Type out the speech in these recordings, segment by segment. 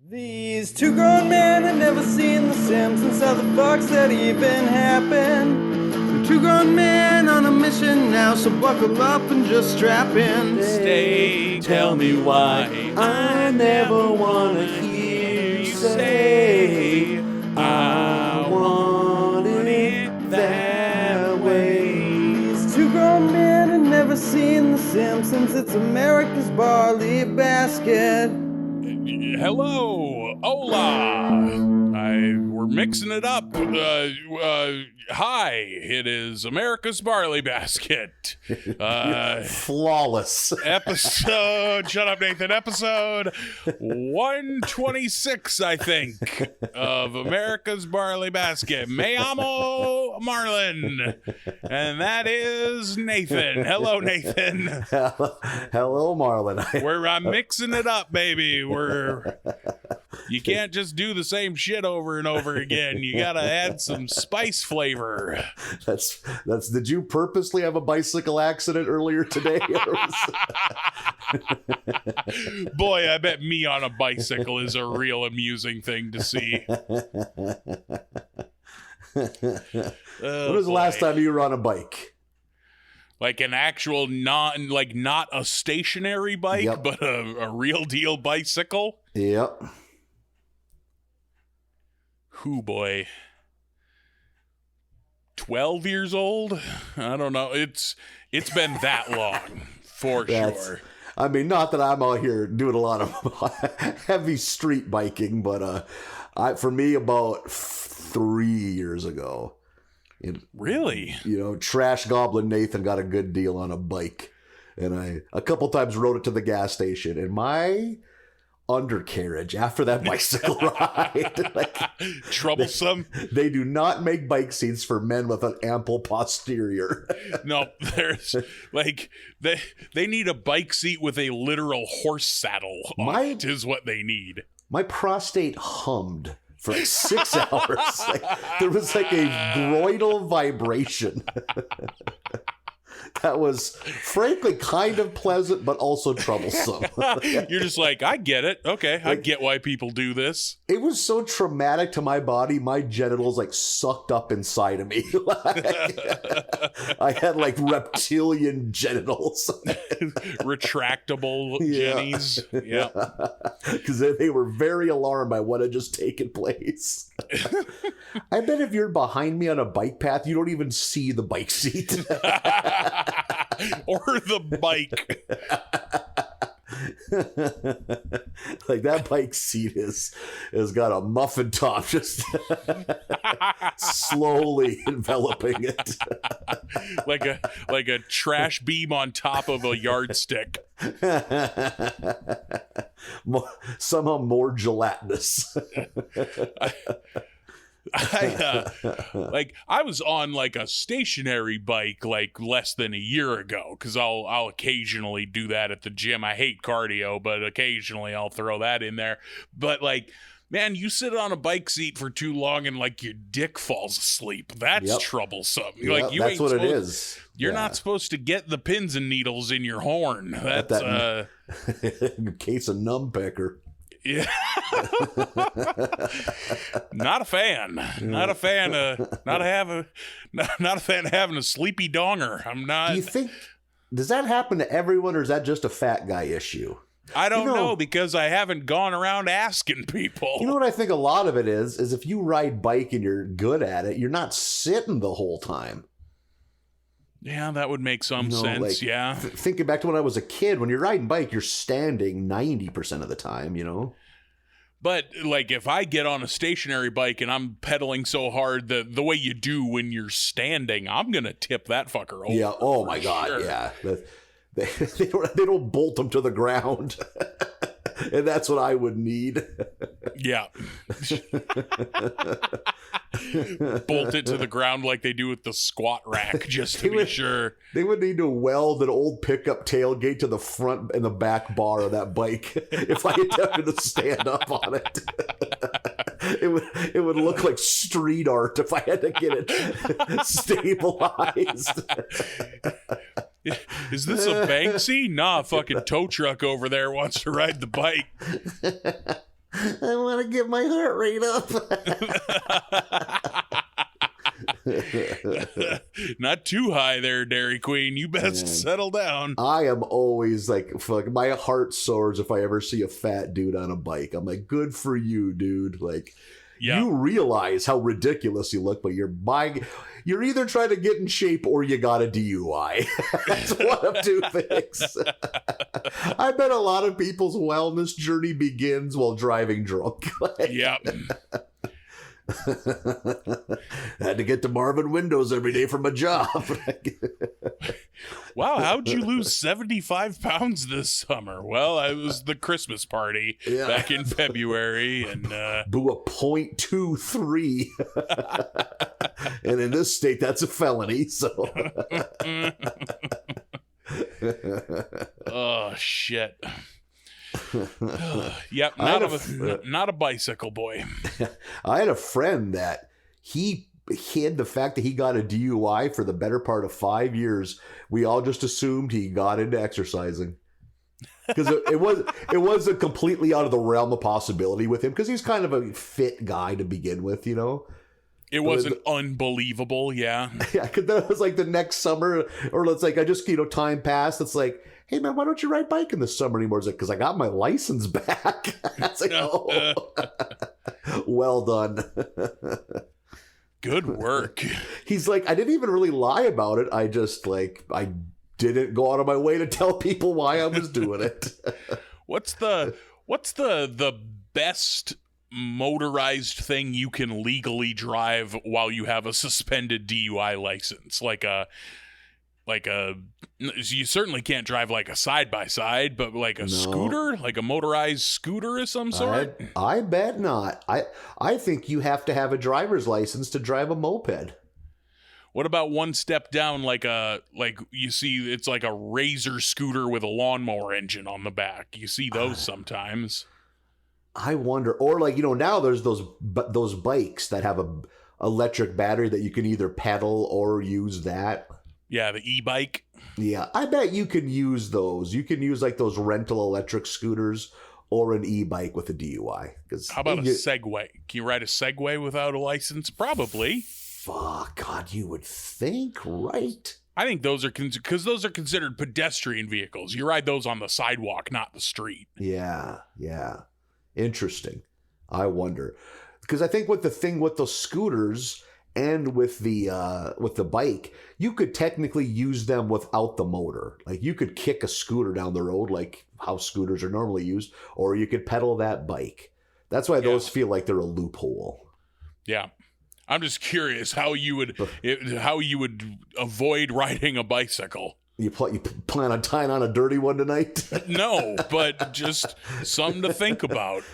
These two grown men had never seen the Simpsons. How the fuck's that even happen? They're two grown men on a mission now, so buckle up and just strap in. Stay, tell me why I never wanna hear you say I want it that way. These two grown men had never seen the Simpsons. It's America's barley basket. Hello, hola. We're mixing it up. Hi, it is America's Barley Basket. Flawless. Episode, shut up, Nathan. Episode 126, I think, of America's Barley Basket. Me amo Marlin. And that is Nathan. Hello, Nathan. Hello, Marlin. I'm mixing it up, baby. You can't just do the same shit over and over again. You gotta add some spice flavor. That's. Did you purposely have a bicycle accident earlier today? Boy, I bet me on a bicycle is a real amusing thing to see. When was the last time you were on a bike? Like an actual not a stationary bike, Yep. but a real deal bicycle? Yep. Who boy? 12 years old? I don't know. It's been that long, for sure. I mean, not that I'm out here doing a lot of heavy street biking, but for me, about 3 years ago. Really? Trash Goblin Nathan got a good deal on a bike, and I a couple times rode it to the gas station, and my undercarriage after that bicycle ride, Troublesome. They do not make bike seats for men with an ample posterior. No, there's they need a bike seat with a literal horse saddle on it is what they need. My prostate hummed for 6 hours. There was a groidal vibration. That was frankly kind of pleasant, but also troublesome. You're just like, I get it. Okay, I get why people do this. It was so traumatic to my body, my genitals sucked up inside of me. I had reptilian genitals. Retractable jennies. Yeah. Because they were very alarmed by what had just taken place. I bet if you're behind me on a bike path, you don't even see the bike seat. Or the bike. That bike seat has got a muffin top just slowly enveloping it. like a trash beam on top of a yardstick. Somehow more gelatinous. I was on a stationary bike less than a year ago, because I'll occasionally do that at the gym. I hate cardio, but occasionally I'll throw that in there. But man, you sit on a bike seat for too long and your dick falls asleep. That's troublesome. Yep, that's what it is. You're not supposed to get the pins and needles in your horn. That's case of numb picker. Yeah. Not a fan. Not a fan of having a sleepy donger. I'm not. Do you think, does that happen to everyone, or is that just a fat guy issue? I don't know, because I haven't gone around asking people. You know what I think a lot of it is if you ride bike and you're good at it, you're not sitting the whole time. Yeah, that would make some sense, yeah. Thinking back to when I was a kid, when you're riding bike, you're standing 90% of the time, But, if I get on a stationary bike and I'm pedaling so hard the way you do when you're standing, I'm going to tip that fucker over. Yeah, oh my God, sure. Yeah. They don't bolt them to the ground. And that's what I would need. Yeah. Bolt it to the ground like they do with the squat rack, just to be sure. They would need to weld an old pickup tailgate to the front and the back bar of that bike if I attempted to stand up on it. It would look like street art if I had to get it stabilized. Is this a Banksy? Nah, fucking tow truck over there wants to ride the bike. I want to get my heart rate up. Not too high there, Dairy Queen. You best Man. settle down. I am always like, fuck, my heart soars if I ever see a fat dude on a bike. I'm like, good for you, dude. Like, Yeah. you realize how ridiculous you look, but you're either trying to get in shape or you got a DUI. That's one of two things. I bet a lot of people's wellness journey begins while driving drunk. Yep. Had to get to Marvin Windows every day for my job. Wow, how'd you lose 75 pounds this summer? Well, it was the Christmas party back in February, and Boo, a 0.23. And in this state, that's a felony, so. Oh, shit. Yep, not a bicycle boy. I had a friend that he hid the fact that he got a DUI for the better part of 5 years. We all just assumed he got into exercising because it was a completely out of the realm of possibility with him because he's kind of a fit guy to begin with, you know. It wasn't unbelievable, yeah. Yeah, because then it was like the next summer, or it's like I just, time passed. It's like, hey man, why don't you ride biking this summer anymore? It's like, because I got my license back. It's like, oh, well done. Good work. He's like, I didn't even really lie about it. I just I didn't go out of my way to tell people why I was doing it. What's the best motorized thing you can legally drive while you have a suspended DUI license? You certainly can't drive like a side-by-side, but like a scooter, like a motorized scooter of some sort? I bet not. I think you have to have a driver's license to drive a moped. What about one step down, like you see, it's like a Razor scooter with a lawnmower engine on the back. You see those sometimes. I wonder, or now there's those bikes that have a electric battery that you can either pedal or use that. Yeah, the e-bike. Yeah, I bet you can use those. You can use like those rental electric scooters or an e-bike with a DUI. How about a Segway? Can you ride a Segway without a license? Probably. Fuck, God, you would think, right? I think those are because those are considered pedestrian vehicles. You ride those on the sidewalk, not the street. Yeah. Interesting. I wonder. Because I think with the scooters and with the bike, you could technically use them without the motor. Like you could kick a scooter down the road like how scooters are normally used, or you could pedal that bike. That's why those feel like they're a loophole. Yeah. I'm just curious how you would avoid riding a bicycle. You plan on tying on a dirty one tonight? No, but just something to think about.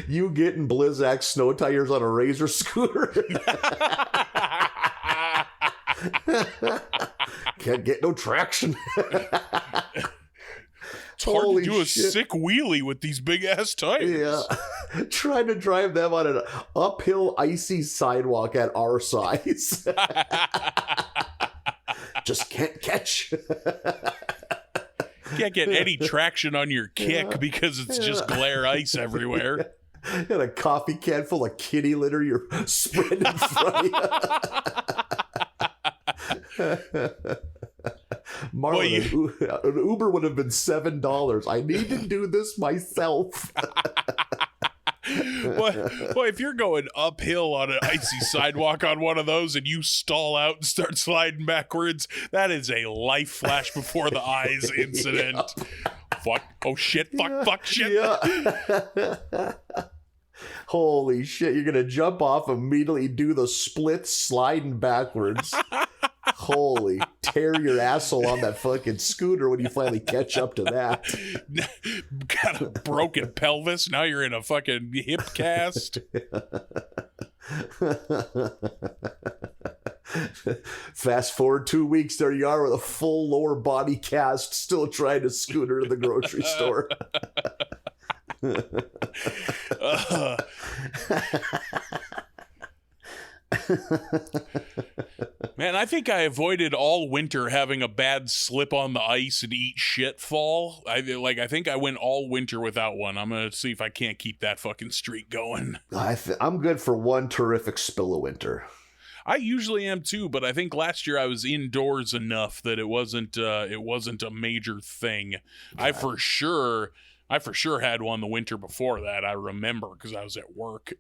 You getting Blizzak snow tires on a Razor scooter? Can't get no traction. It's hard to do a sick wheelie with these big ass tires. Yeah. Trying to drive them on an uphill icy sidewalk at our size. Just can't catch. Can't get any traction on your kick because it's just glare ice everywhere. And a coffee can full of kitty litter you're spreading in front of you. Marlon, an Uber would have been $7. I need to do this myself. Boy, if you're going uphill on an icy sidewalk on one of those and you stall out and start sliding backwards, that is a life flash before the eyes incident. Yeah. Fuck. Oh, shit. Fuck, shit. Yeah. Holy shit. You're going to jump off immediately, do the split sliding backwards. Holy, tear your asshole on that fucking scooter when you finally catch up to that. Got a broken pelvis. Now you're in a fucking hip cast. Fast forward 2 weeks, there you are with a full lower body cast, still trying to scooter to the grocery store. Man, I think I avoided all winter having a bad slip on the ice and eat shit fall. I think I went all winter without one. I'm gonna see if I can't keep that fucking streak going. I'm good for one terrific spill of winter. I usually am too, but I think last year I was indoors enough that it wasn't a major thing. I for sure had one the winter before that. I remember because I was at work.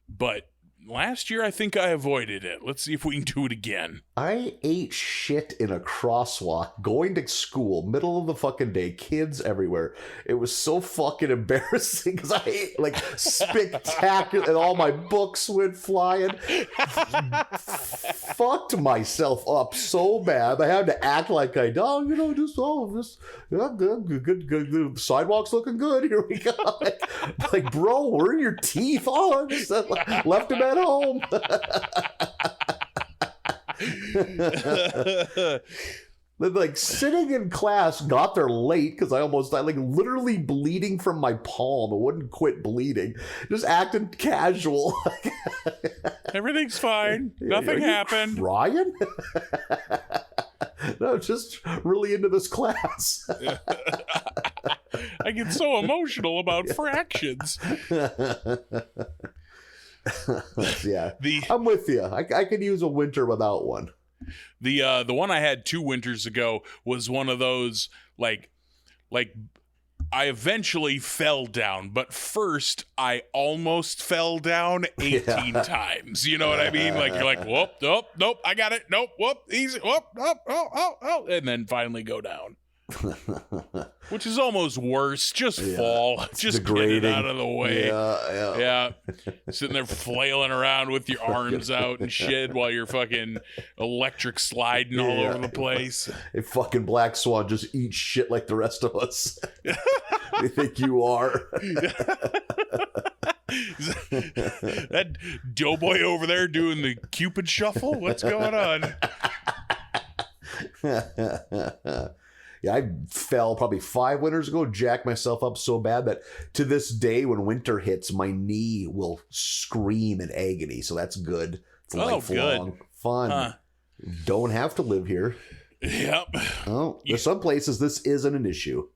But last year, I think I avoided it. Let's see if we can do it again. I ate shit in a crosswalk going to school, middle of the fucking day, kids everywhere. It was so fucking embarrassing because I ate like spectacular and all my books went flying. Fucked myself up so bad. I had to act like I don't, yeah, good. Sidewalk's looking good. Here we go. Like, bro, where are your teeth? Oh, I just left them at home. Like sitting in class, got there late because I almost died, like literally bleeding from my palm. It wouldn't quit bleeding. Just acting casual. Everything's fine. Nothing happened. Ryan? No, just really into this class. I get so emotional about fractions. Yeah, I'm with you. I could use a winter without one. The one I had 2 winters ago was one of those like I eventually fell down, but first I almost fell down 18 times. You know what I mean? Like you're like, whoop, nope, I got it. Nope, whoop, easy, whoop, oh, and then finally go down. Which is almost worse. Just fall. Just degrading. Get it out of the way. Yeah. Sitting there flailing around with your arms out and shit while you're fucking electric sliding all over the place. A fucking black swan just eats shit like the rest of us. They think you are. That doughboy over there doing the Cupid shuffle? What's going on? Yeah, I fell probably 5 winters ago, jacked myself up so bad that to this day, when winter hits, my knee will scream in agony. So that's good. It's lifelong fun. Huh. Don't have to live here. Yep. Oh, there's some places this isn't an issue.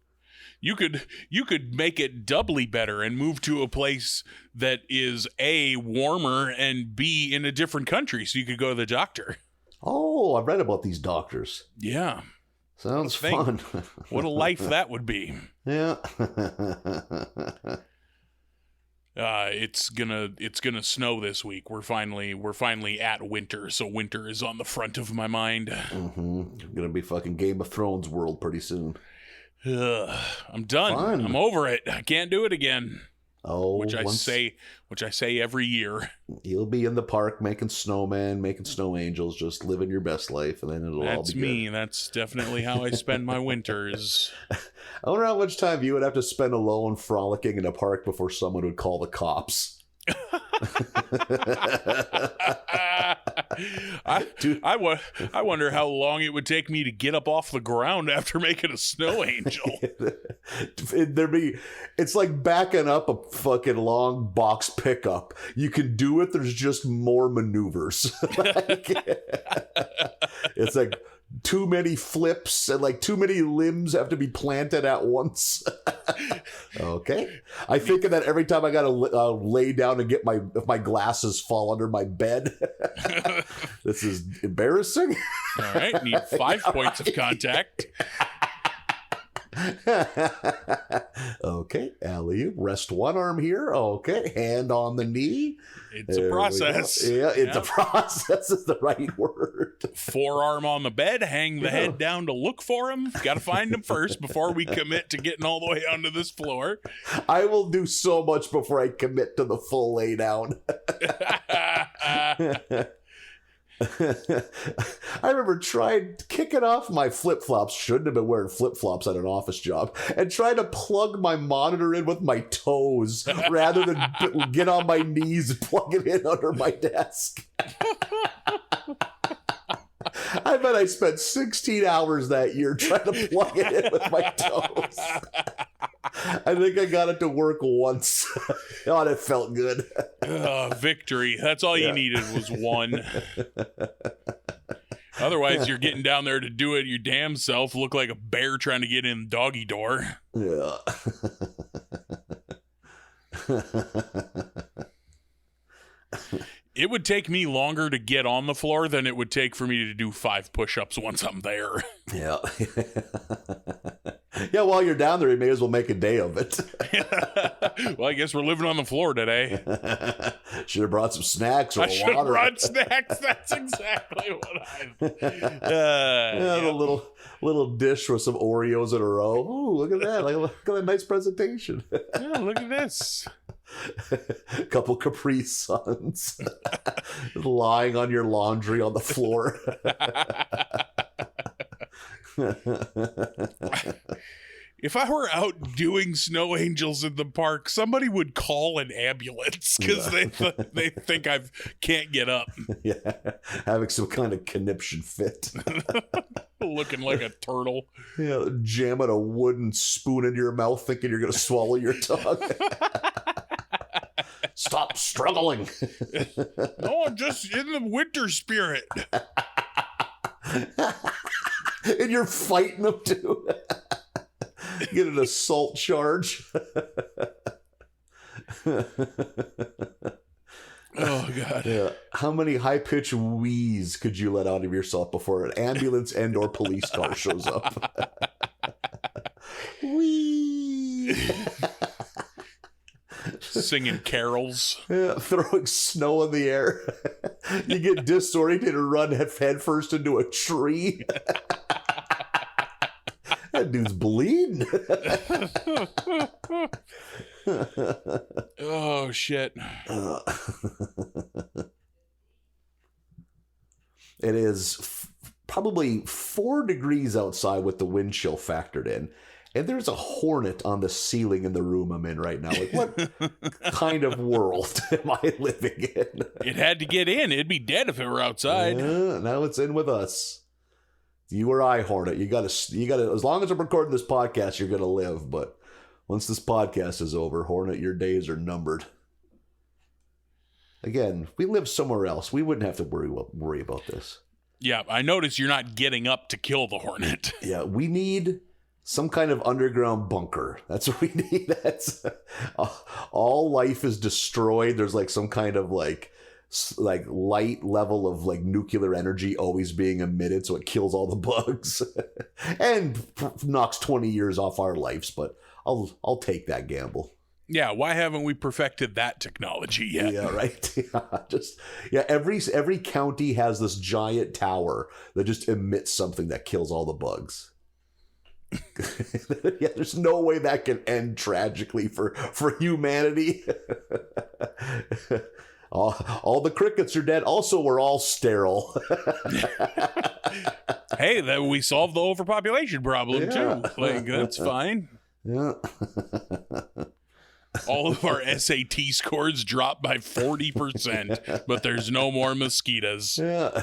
You could make it doubly better and move to a place that is A, warmer, and B, in a different country, so you could go to the doctor. Oh, I've read about these doctors. Yeah. Sounds fun. What a life that would be. Yeah. It's gonna snow this week. We're finally at winter, so winter is on the front of my mind. Mm-hmm. Gonna be fucking Game of Thrones world pretty soon. I'm done. Fun. I'm over it. I can't do it again. Oh, which I say every year. You'll be in the park making snowmen, making snow angels, just living your best life, and then it'll all be good. That's me. That's definitely how I spend my winters. I wonder how much time you would have to spend alone frolicking in a park before someone would call the cops. I wonder how long it would take me to get up off the ground after making a snow angel. It's like backing up a fucking long box pickup. You can do it. There's just more maneuvers. It's like too many flips and like too many limbs have to be planted at once. Okay. I think of that every time I gotta lay down and get if my glasses fall under my bed. This is embarrassing. All right, need 5 points of contact. Okay, alley, rest one arm here. Okay, hand on the knee. It's a process. Yeah, it's a process is the right word. Forearm on the bed, hang the head down to look for him. Got to find him first before we commit to getting all the way onto this floor. I will do so much before I commit to the full lay down. I remember trying kicking off my flip-flops. Shouldn't have been wearing flip-flops at an office job, and trying to plug my monitor in with my toes rather than get on my knees and plug it in under my desk. I bet I spent 16 hours that year trying to plug it in with my toes. I think I got it to work once. Oh, it felt good. Victory. That's all you needed was one. Otherwise, you're getting down there to do it your damn self. Look like a bear trying to get in the doggy door. Yeah. It would take me longer to get on the floor than it would take for me to do 5 push-ups once I'm there. Yeah. Yeah, while you're down there, you may as well make a day of it. Well, I guess we're living on the floor today. Should have brought some snacks or I should have water. brought snacks. That's exactly what I... The little dish with some Oreos in a row. Ooh, look at that. Look at that nice presentation. Yeah, look at this. A couple Capri Suns lying on your laundry on the floor. If I were out doing snow angels in the park, somebody would call an ambulance because they think I can't get up. Yeah, having some kind of conniption fit. Looking like a turtle. Yeah, jamming a wooden spoon into your mouth thinking you're going to swallow your tongue. Stop struggling. No, I'm just in the winter spirit. And you're fighting them too. Get an assault charge. Oh, God. Yeah. How many high-pitched wheeze could you let out of yourself before an ambulance and or police car shows up? Whee! Singing carols. Yeah, throwing snow in the air. You get disoriented and run head first into a tree. That dude's bleeding. Oh, shit. It is probably 4 degrees outside with the wind chill factored in. And there's a hornet on the ceiling in the room I'm in right now. Like, what kind of world am I living in? It had to get in. It'd be dead if it were outside. Now it's in with us. You or I, Hornet. You gotta. As long as I'm recording this podcast, you're gonna live. But once this podcast is over, Hornet, your days are numbered. Again, if we live somewhere else, we wouldn't have to worry about this. Yeah, I notice you're not getting up to kill the hornet. Yeah, we need some kind of underground bunker. That's what we need. That's all life is destroyed. There's like some kind of like light level of like nuclear energy always being emitted, so it kills all the bugs and knocks 20 years off our lives. But I'll take that gamble. Yeah, why haven't we perfected that technology yet? Yeah, right. Every county has this giant tower that just emits something that kills all the bugs. Yeah, there's no way that can end tragically for humanity. All the crickets are dead. Also, we're all sterile. Hey, then we solved the overpopulation problem too. Like, that's fine. Yeah. All of our SAT scores dropped by 40%, but there's no more mosquitoes. Yeah.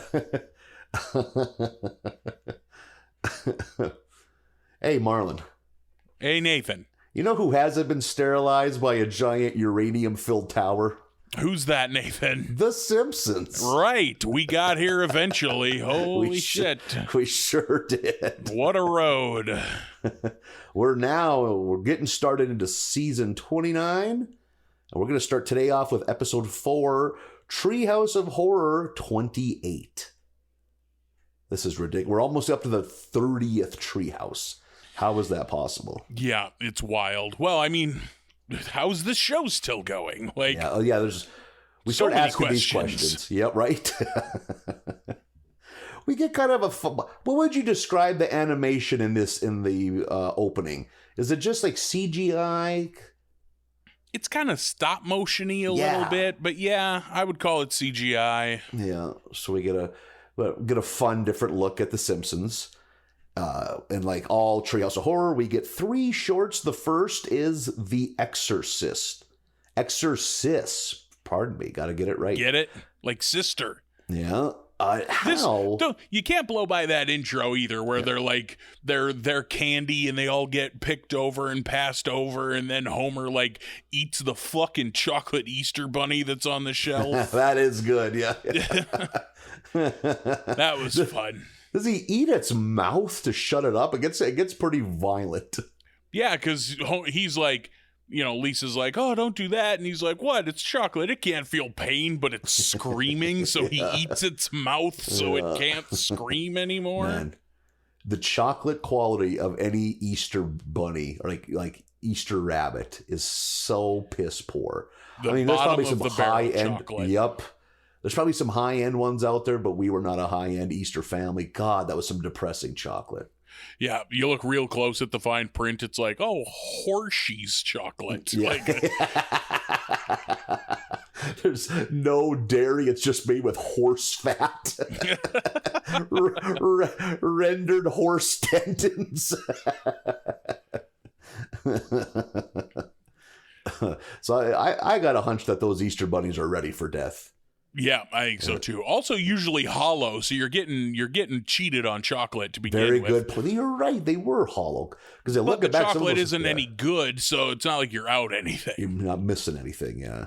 Hey, Marlon. Hey, Nathan. You know who hasn't been sterilized by a giant uranium-filled tower? Who's that, Nathan? The Simpsons. Right. We got here eventually. Holy shit. We sure did. What a road. We're getting started into season 29. And we're going to start today off with episode 4, Treehouse of Horror 28. This is ridiculous. We're almost up to the 30th treehouse. How is that possible? Yeah, it's wild. Well, I mean, how's this show still going? Like, we start asking these questions. Yeah, right. We get kind of what would you describe the animation in the opening? Is it just like CGI? It's kind of stop motion-y a little bit, but yeah, I would call it CGI. Yeah, so we get a fun different look at the Simpsons. And like all Treehouse of Horror, we get 3 shorts. The first is The Exorcist. Pardon me, got to get it right. Get it? Like sister. Yeah. How? You can't blow by that intro either, where they're like they're candy and they all get picked over and passed over, and then Homer like eats the fucking chocolate Easter bunny that's on the shelf. That is good. Yeah. That was fun. Does he eat its mouth to shut it up? It gets pretty violent. Yeah, because he's like, Lisa's like, oh, don't do that. And he's like, what? It's chocolate. It can't feel pain, but it's screaming. So he eats its mouth so it can't scream anymore. Man, the chocolate quality of any Easter bunny or like Easter rabbit is so piss poor. There's probably some high-end chocolate. Yep. There's probably some high-end ones out there, but we were not a high-end Easter family. God, that was some depressing chocolate. Yeah, you look real close at the fine print. It's like, oh, Hershey's chocolate. Yeah. There's no dairy. It's just made with horse fat. Rendered horse tendons. So I got a hunch that those Easter bunnies are ready for death. Yeah, I think so too. Also, usually hollow, so you're getting cheated on chocolate to begin Very with. Good. You're right; they were hollow because the chocolate isn't any good, so it's not like you're out anything. You're not missing anything. Yeah.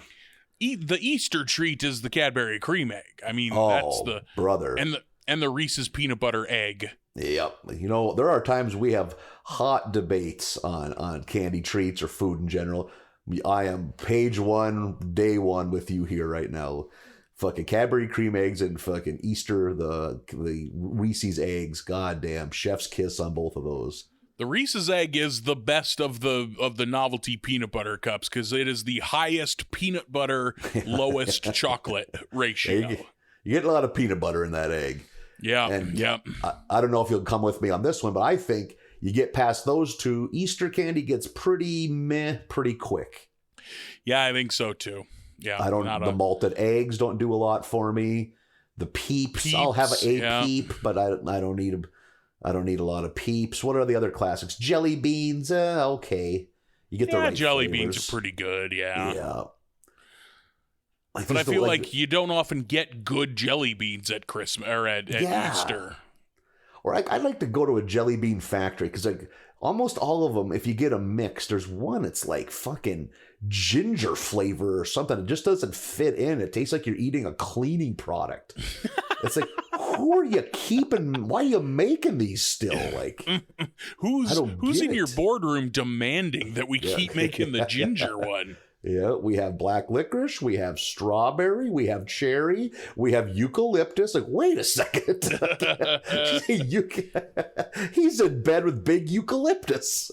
The Easter treat is the Cadbury cream egg. I mean, that's the brother and the Reese's peanut butter egg. Yep. There are times we have hot debates on candy treats or food in general. I am page one, day one with you here right now. Fucking Cadbury cream eggs and fucking Easter, the Reese's eggs. Goddamn, chef's kiss on both of those. The Reese's egg is the best of the novelty peanut butter cups because it is the highest peanut butter, lowest chocolate ratio. You get a lot of peanut butter in that egg. Yeah, and yeah. I don't know if you'll come with me on this one, but I think you get past those two, Easter candy gets pretty meh pretty quick. Yeah, I think so too. Yeah, the malted eggs don't do a lot for me. The peeps I'll have a peep, but I don't need a lot of peeps. What are the other classics? Jelly beans, okay. You get the right jelly flavors. Beans are pretty good. Yeah. But I feel like you don't often get good jelly beans at Christmas or at Easter. Or I'd like to go to a jelly bean factory because almost all of them, if you get them mixed, there's one it's like fucking ginger flavor or something. It just doesn't fit in. It tastes like you're eating a cleaning product. It's like, who are you keeping? Why are you making these still? Like, who's in your boardroom demanding that we keep making the ginger one? Yeah, we have black licorice, we have strawberry, we have cherry, we have eucalyptus. Like, wait a second. He's in bed with big eucalyptus.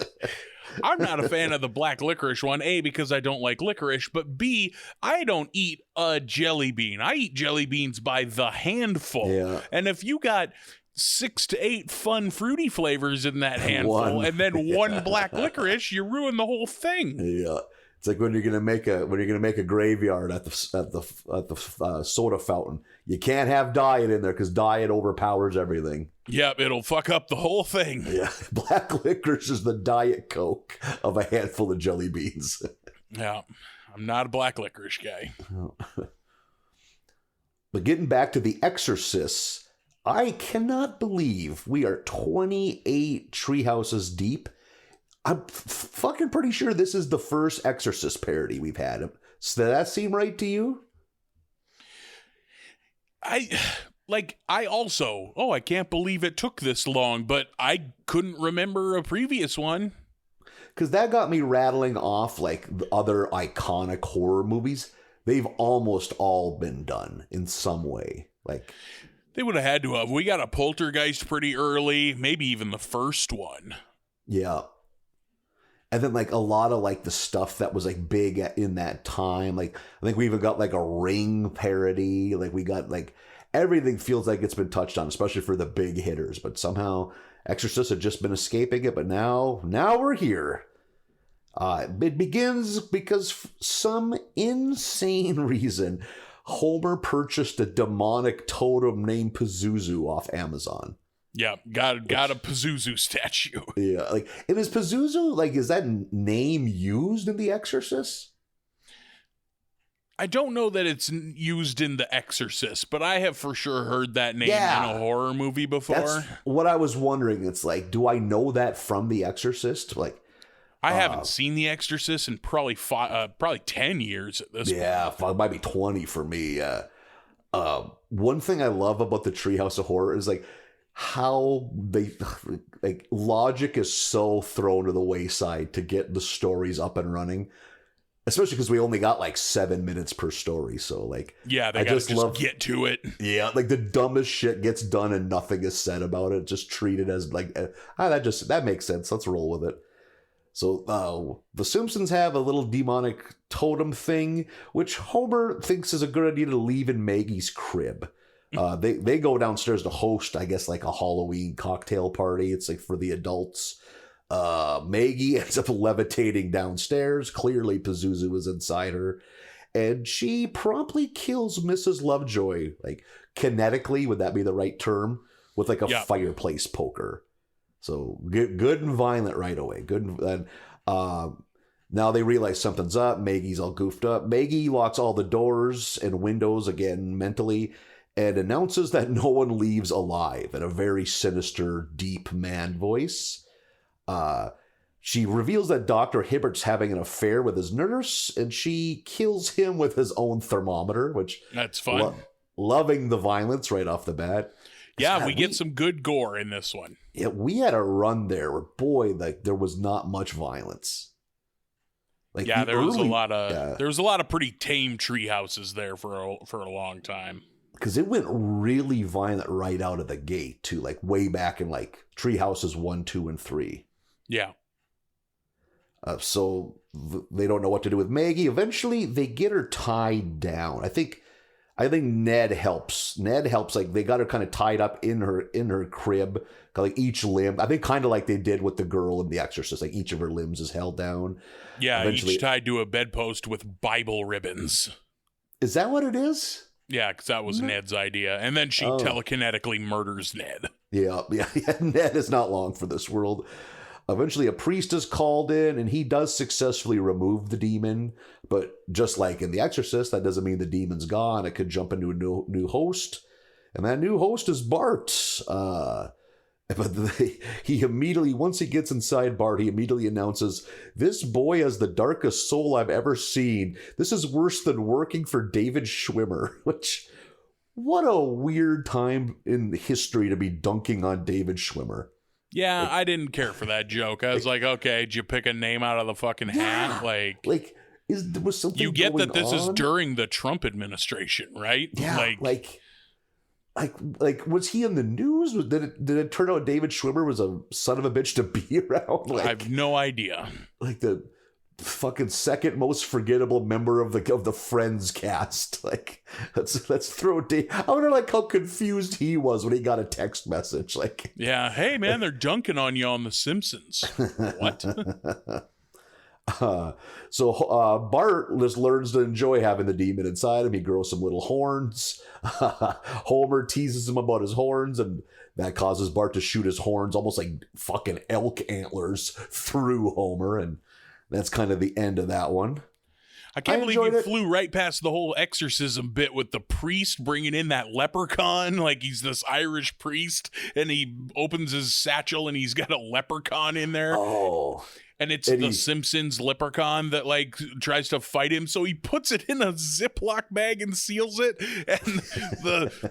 I'm not a fan of the black licorice one, A, because I don't like licorice, but B, I don't eat a jelly bean. I eat jelly beans by the handful. Yeah. And if you got 6 to 8 fun fruity flavors in that handful and then one black licorice, you ruin the whole thing. Yeah. It's like when you're gonna make a graveyard at the soda fountain. You can't have diet in there because diet overpowers everything. Yep, it'll fuck up the whole thing. Yeah, black licorice is the Diet Coke of a handful of jelly beans. Yeah, I'm not a black licorice guy. But getting back to The Exorcist, I cannot believe we are 28 treehouses deep. I'm fucking pretty sure this is the first Exorcist parody we've had. Does that seem right to you? I can't believe it took this long, but I couldn't remember a previous one. Because that got me rattling off like the other iconic horror movies. They've almost all been done in some way. Like, they would have had to have. We got a Poltergeist pretty early, maybe even the first one. Yeah. And then like a lot of like the stuff that was like big in that time. Like I think we even got like a Ring parody. Like we got like everything feels like it's been touched on, especially for the big hitters. But somehow Exorcist had just been escaping it. But now we're here. It begins because for some insane reason, Homer purchased a demonic totem named Pazuzu off Amazon. Yeah, got a Pazuzu statue. Yeah, like, and is Pazuzu, like, is that name used in The Exorcist? I don't know that it's used in The Exorcist, but I have for sure heard that name in a horror movie before. That's what I was wondering. It's like, do I know that from The Exorcist? Like, I haven't seen The Exorcist in probably 10 years at this point. Yeah, it might be 20 for me. One thing I love about the Treehouse of Horror is like how they like logic is so thrown to the wayside to get the stories up and running. Especially because we only got like 7 minutes per story, so like they gotta just get to it. Yeah, like the dumbest shit gets done and nothing is said about it. Just treat it as like that makes sense. Let's roll with it. So the Simpsons have a little demonic totem thing, which Homer thinks is a good idea to leave in Maggie's crib. They go downstairs to host, I guess, like a Halloween cocktail party. It's like for the adults. Maggie ends up levitating downstairs. Clearly Pazuzu is inside her. And she promptly kills Mrs. Lovejoy. Like, kinetically, would that be the right term? With like a fireplace poker. So, good and violent right away. Good and now they realize something's up. Maggie's all goofed up. Maggie locks all the doors and windows again mentally and announces that no one leaves alive in a very sinister, deep man voice. She reveals that Dr. Hibbert's having an affair with his nurse, and she kills him with his own thermometer, which... That's fun. Loving the violence right off the bat. Yeah, we get some good gore in this one. Yeah, we had a run there where, boy, like there was not much violence. Like, there was a lot of pretty tame tree houses there for a long time. Because it went really violent right out of the gate, too, like way back in like tree houses 1, 2, and 3. Yeah. So they don't know what to do with Maggie. Eventually, they get her tied down. I think Ned helps. Like they got her kind of tied up in her crib, like each limb. I think kind of like they did with the girl in The Exorcist. Like each of her limbs is held down. Yeah, eventually, each tied to a bedpost with Bible ribbons. Is that what it is? Yeah, because that was Ned's idea, and then she telekinetically murders Ned. Yeah. Ned is not long for this world. Eventually, a priest is called in, and he does successfully remove the demon. But just like in The Exorcist, that doesn't mean the demon's gone. It could jump into a new host, and that new host is Bart. But he immediately, once he gets inside Bart, he immediately announces, "This boy has the darkest soul I've ever seen. This is worse than working for David Schwimmer." Which, what a weird time in history to be dunking on David Schwimmer. Yeah, I didn't care for that joke. I was like, okay, did you pick a name out of the fucking hat? Was something you get going that this on? Is during the Trump administration, right? Yeah, like was he in the news? Did it turn out David Schwimmer was a son of a bitch to be around? I have no idea. Like the fucking second most forgettable member of the Friends cast. Like let's throw Dave. I wonder like how confused he was when he got a text message. Like, yeah, hey man, they're dunking on you on The Simpsons. What? So Bart just learns to enjoy having the demon inside him. He grows some little horns. Homer teases him about his horns, and that causes Bart to shoot his horns almost like fucking elk antlers through Homer, and that's kind of the end of that one. I can't believe you flew right past the whole exorcism bit with the priest bringing in that leprechaun. Like he's this Irish priest, and he opens his satchel, and he's got a leprechaun in there. Oh. And it's the Simpsons leprechaun that like tries to fight him. So he puts it in a Ziploc bag and seals it. And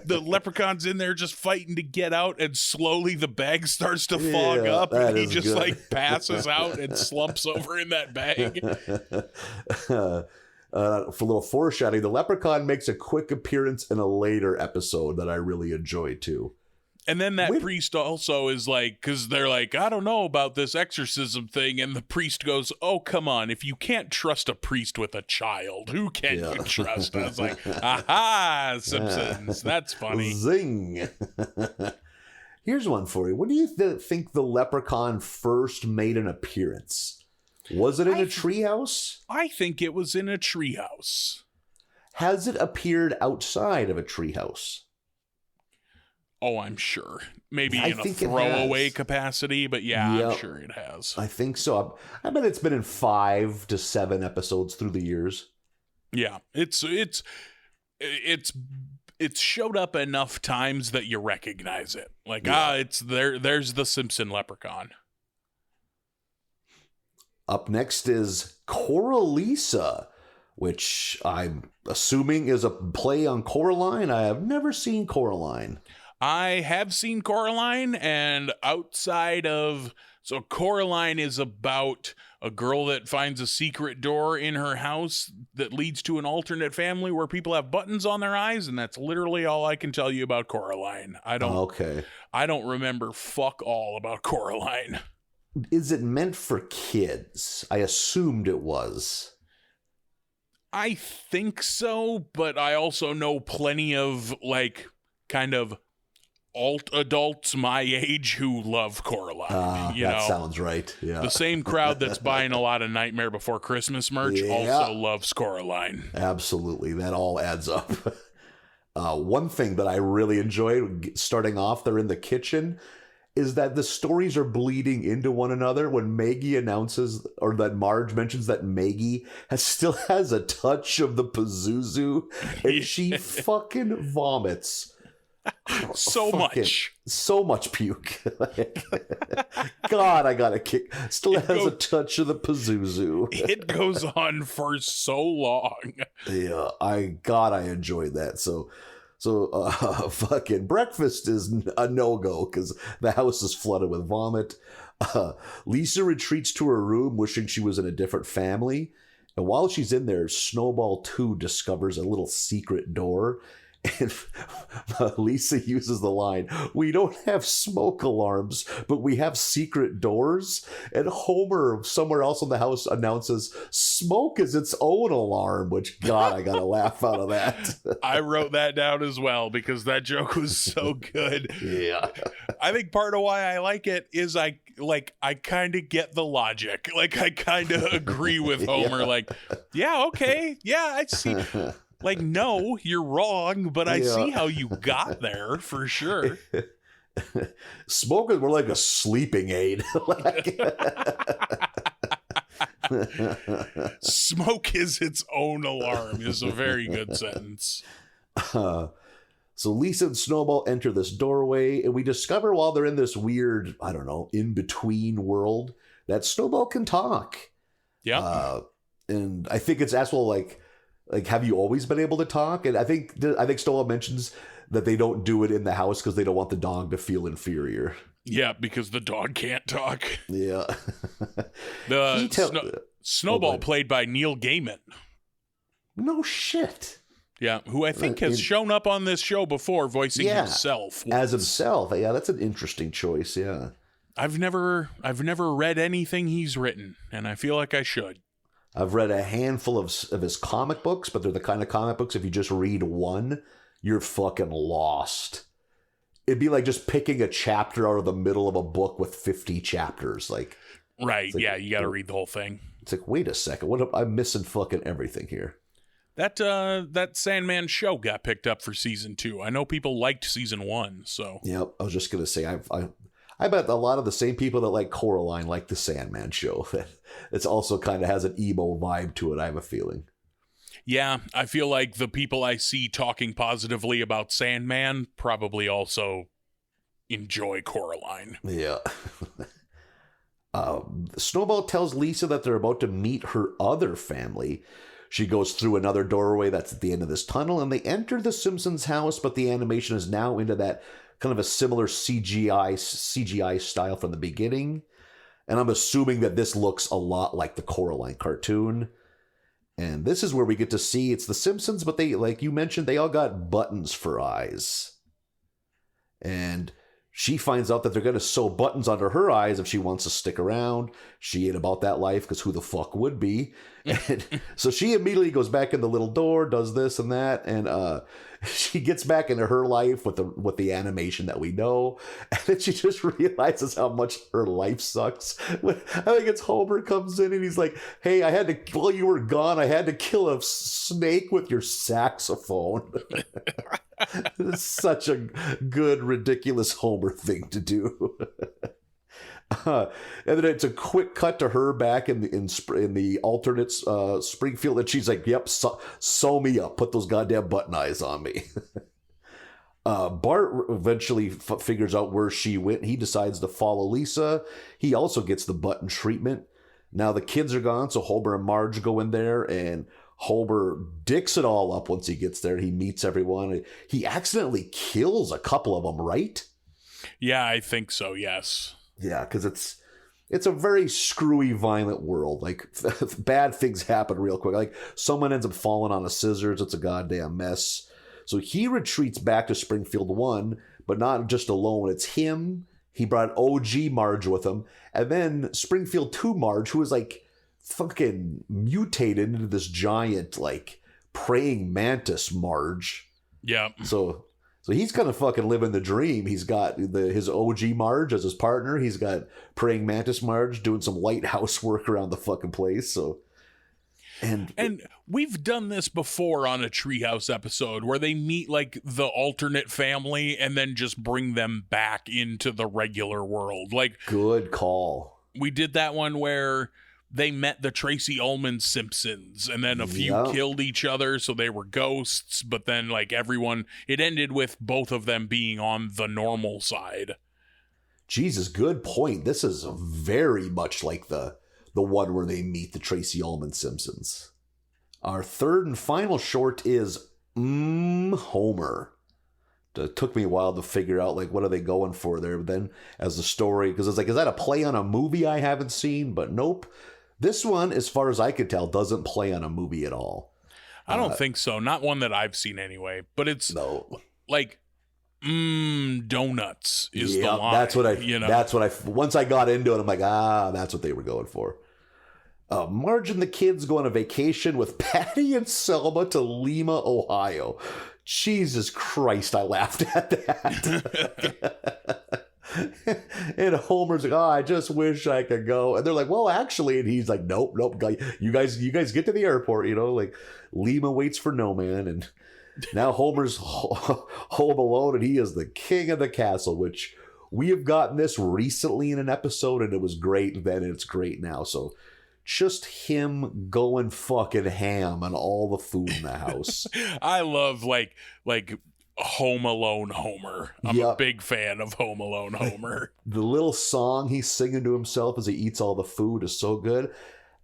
the leprechaun's in there just fighting to get out. And slowly the bag starts to fog up. And he just like passes out and slumps over in that bag. For a little foreshadowing, the leprechaun makes a quick appearance in a later episode that I really enjoy too. And then that priest also is like, because they're like, I don't know about this exorcism thing. And the priest goes, oh, come on. If you can't trust a priest with a child, who can you trust? I was like, aha, Simpsons. That's funny. Zing. Here's one for you. When do you think the leprechaun first made an appearance? Was it in a treehouse? I think it was in a treehouse. Has it appeared outside of a treehouse? Oh, I'm sure. Maybe in a throwaway capacity, but I'm sure it has. I think so. I bet it's been in 5 to 7 episodes through the years. Yeah, it's showed up enough times that you recognize it. Like, it's there. There's the Simpson leprechaun. Up next is Coralisa, which I'm assuming is a play on Coraline. I have never seen Coraline. I have seen Coraline, and outside of... So Coraline is about a girl that finds a secret door in her house that leads to an alternate family where people have buttons on their eyes, and that's literally all I can tell you about Coraline. I don't remember fuck all about Coraline. Is it meant for kids? I assumed it was. I think so, but I also know plenty of, like, kind of alt adults my age who love Coraline. That sounds right. Yeah. The same crowd that's buying a lot of Nightmare Before Christmas merch also loves Coraline. Absolutely. That all adds up. One thing that I really enjoyed starting off, they're in the kitchen, is that the stories are bleeding into one another when Maggie announces, or that Marge mentions that Maggie still has a touch of the Pazuzu, and she fucking vomits. So much puke. God, I got a kick. Still has a touch of the Pazuzu. It goes on for so long. Yeah, I enjoyed that. So fucking breakfast is a no-go because the house is flooded with vomit. Lisa retreats to her room wishing she was in a different family. And while she's in there, Snowball 2 discovers a little secret door. And Lisa uses the line, "We don't have smoke alarms, but we have secret doors." And Homer, somewhere else in the house, announces, "Smoke is its own alarm," which, God, I got a laugh out of that. I wrote that down as well because that joke was so good. Yeah. I think part of why I like it is I kind of get the logic. Like, I kind of agree with Homer. Yeah. Like, yeah, okay. Yeah, I see. Like, no, you're wrong, but I see how you got there for sure. Smoke is more like a sleeping aid. Smoke is its own alarm is a very good sentence. So Lisa and Snowball enter this doorway, and we discover while they're in this weird, I don't know, in-between world, that Snowball can talk. Yeah. And I think it's asked, well, like, have you always been able to talk? And I think Snowball mentions that they don't do it in the house because they don't want the dog to feel inferior. Yeah, because the dog can't talk. Yeah. Snowball played by Neil Gaiman. No shit. Yeah, who I think has shown up on this show before voicing himself. As himself. Yeah, that's an interesting choice, yeah. I've never read anything he's written, and I feel like I should. I've read a handful of his comic books, but they're the kind of comic books, if you just read one, you're fucking lost. It'd be like just picking a chapter out of the middle of a book with 50 chapters. Right, yeah, you got to read the whole thing. It's like, wait a second, I'm missing fucking everything here. That Sandman show got picked up for season 2. I know people liked season 1, so. Yep, I was just going to say, I bet a lot of the same people that like Coraline like the Sandman show. It's also kind of has an emo vibe to it, I have a feeling. Yeah, I feel like the people I see talking positively about Sandman probably also enjoy Coraline. Yeah. Snowball tells Lisa that they're about to meet her other family. She goes through another doorway that's at the end of this tunnel, and they enter the Simpsons house, but the animation is now into that kind of a similar CGI style from the beginning. And I'm assuming that this looks a lot like the Coraline cartoon. And this is where we get to see it's the Simpsons, but they, like you mentioned, they all got buttons for eyes. And she finds out that they're going to sew buttons under her eyes if she wants to stick around. She ain't about that life, because who the fuck would be? And so she immediately goes back in the little door, does this and that, and she gets back into her life with the animation that we know. And then she just realizes how much her life sucks. I think it's Homer comes in and he's like, "Hey, while you were gone, I had to kill a snake with your saxophone." It's such a good, ridiculous Homer thing to do. And then it's a quick cut to her back in the alternate Springfield, and she's like, "Yep, sew me up. Put those goddamn button eyes on me." Bart eventually figures out where she went. He decides to follow Lisa. He also gets the button treatment. Now the kids are gone, so Homer and Marge go in there, and Homer dicks it all up once he gets there. He meets everyone. He accidentally kills a couple of them, right? Yeah, I think so, yes. Yeah, because it's a very screwy, violent world. Like, bad things happen real quick. Like, someone ends up falling on a scissors. It's a goddamn mess. So he retreats back to Springfield 1, but not just alone. It's him. He brought OG Marge with him. And then Springfield 2 Marge, who is like fucking mutated into this giant, like, praying mantis Marge. Yeah. So he's kind of fucking living the dream. He's got his OG Marge as his partner. He's got praying mantis Marge doing some light housework around the fucking place. So, and we've done this before on a treehouse episode where they meet like the alternate family and then just bring them back into the regular world. Like, good call. We did that one where they met the Tracy Ullman Simpsons, and then a few killed each other, so they were ghosts, but then like everyone, it ended with both of them being on the normal side. Jesus, good point. This is very much like the one where they meet the Tracy Ullman Simpsons. Our third and final short is Homer. It took me a while to figure out, like, what are they going for there? But then as the story, because it's like, is that a play on a movie I haven't seen? But nope. This one, as far as I could tell, doesn't play on a movie at all. I don't think so. Not one that I've seen anyway. But it's like, donuts is the line. That's what I, once I got into it, I'm like, that's what they were going for. Marge and the kids go on a vacation with Patty and Selma to Lima, Ohio. Jesus Christ, I laughed at that. And Homer's like, I just wish I could go. And they're like, well, actually, and he's like, nope, you guys get to the airport, like Lima waits for no man. And now Homer's home alone, and he is the king of the castle, which we have gotten this recently in an episode, and it was great then, and it's great now. So just him going fucking ham on all the food in the house. I love like Home Alone Homer. I'm a big fan of Home Alone Homer. The little song he's singing to himself as he eats all the food is so good.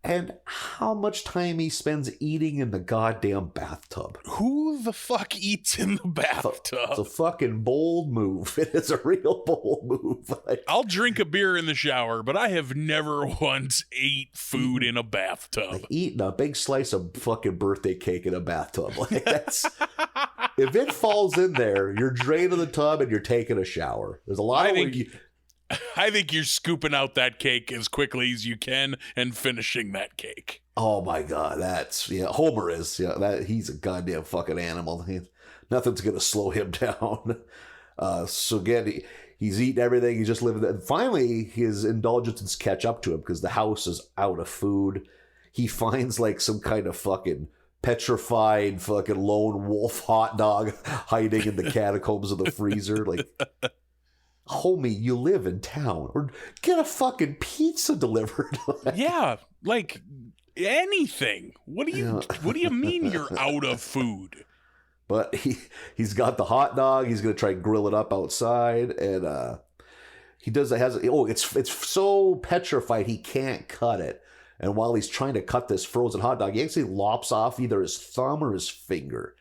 And how much time he spends eating in the goddamn bathtub. Who the fuck eats in the bathtub? It's a fucking bold move. It is a real bold move. I'll drink a beer in the shower, but I have never once ate food in a bathtub. Like eating a big slice of fucking birthday cake in a bathtub. Like that's... If it falls in there, you're draining the tub and you're taking a shower. There's a lot I think you're scooping out that cake as quickly as you can and finishing that cake. Oh my God, Homer is. He's a goddamn fucking animal. Nothing's gonna slow him down. So again, he's eating everything. He's just living. And finally, his indulgences catch up to him because the house is out of food. He finds like some kind of fucking petrified fucking lone wolf hot dog hiding in the catacombs of the freezer. Like, homie, you live in town, or get a fucking pizza delivered. Yeah, like anything. What do you mean you're out of food? But he's got the hot dog. He's gonna try and grill it up outside, and he does. It's so petrified he can't cut it. And while he's trying to cut this frozen hot dog, he actually lops off either his thumb or his finger.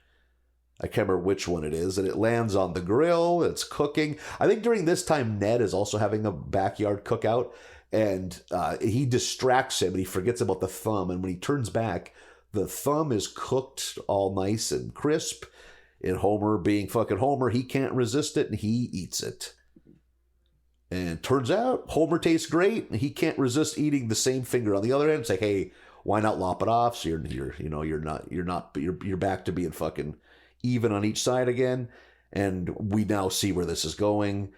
I can't remember which one it is. And it lands on the grill. It's cooking. I think during this time, Ned is also having a backyard cookout. And he distracts him and he forgets about the thumb. And when he turns back, the thumb is cooked all nice and crisp. And Homer, being fucking Homer, he can't resist it and he eats it. And turns out Homer tastes great. And he can't resist eating the same finger on the other end. It's like, hey, why not lop it off? So you're back to being fucking even on each side again. And we now see where this is going.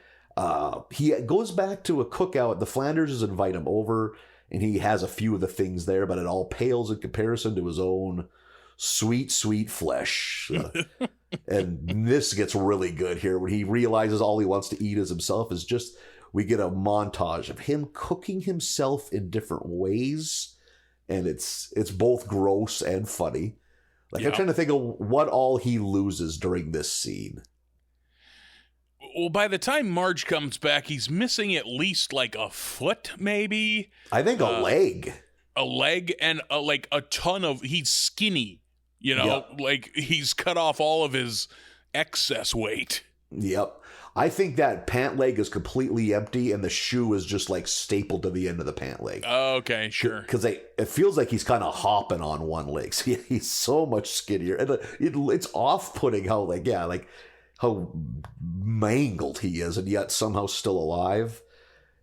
He goes back to a cookout. The Flanderses invite him over, and he has a few of the things there, but it all pales in comparison to his own sweet, sweet flesh. And this gets really good here when he realizes all he wants to eat is himself is just we get a montage of him cooking himself in different ways, and it's both gross and funny. Like, I'm trying to think of what all he loses during this scene. Well, by the time Marge comes back, he's missing at least like a foot, maybe. I think a leg. A leg and like a ton of... He's skinny, you know? Like, he's cut off all of his excess weight. Yep. I think that pant leg is completely empty and the shoe is just like stapled to the end of the pant leg. Okay, sure. Because it feels like he's kind of hopping on one leg. So he's so much skinnier. And it's off-putting how, like, how mangled he is and yet somehow still alive.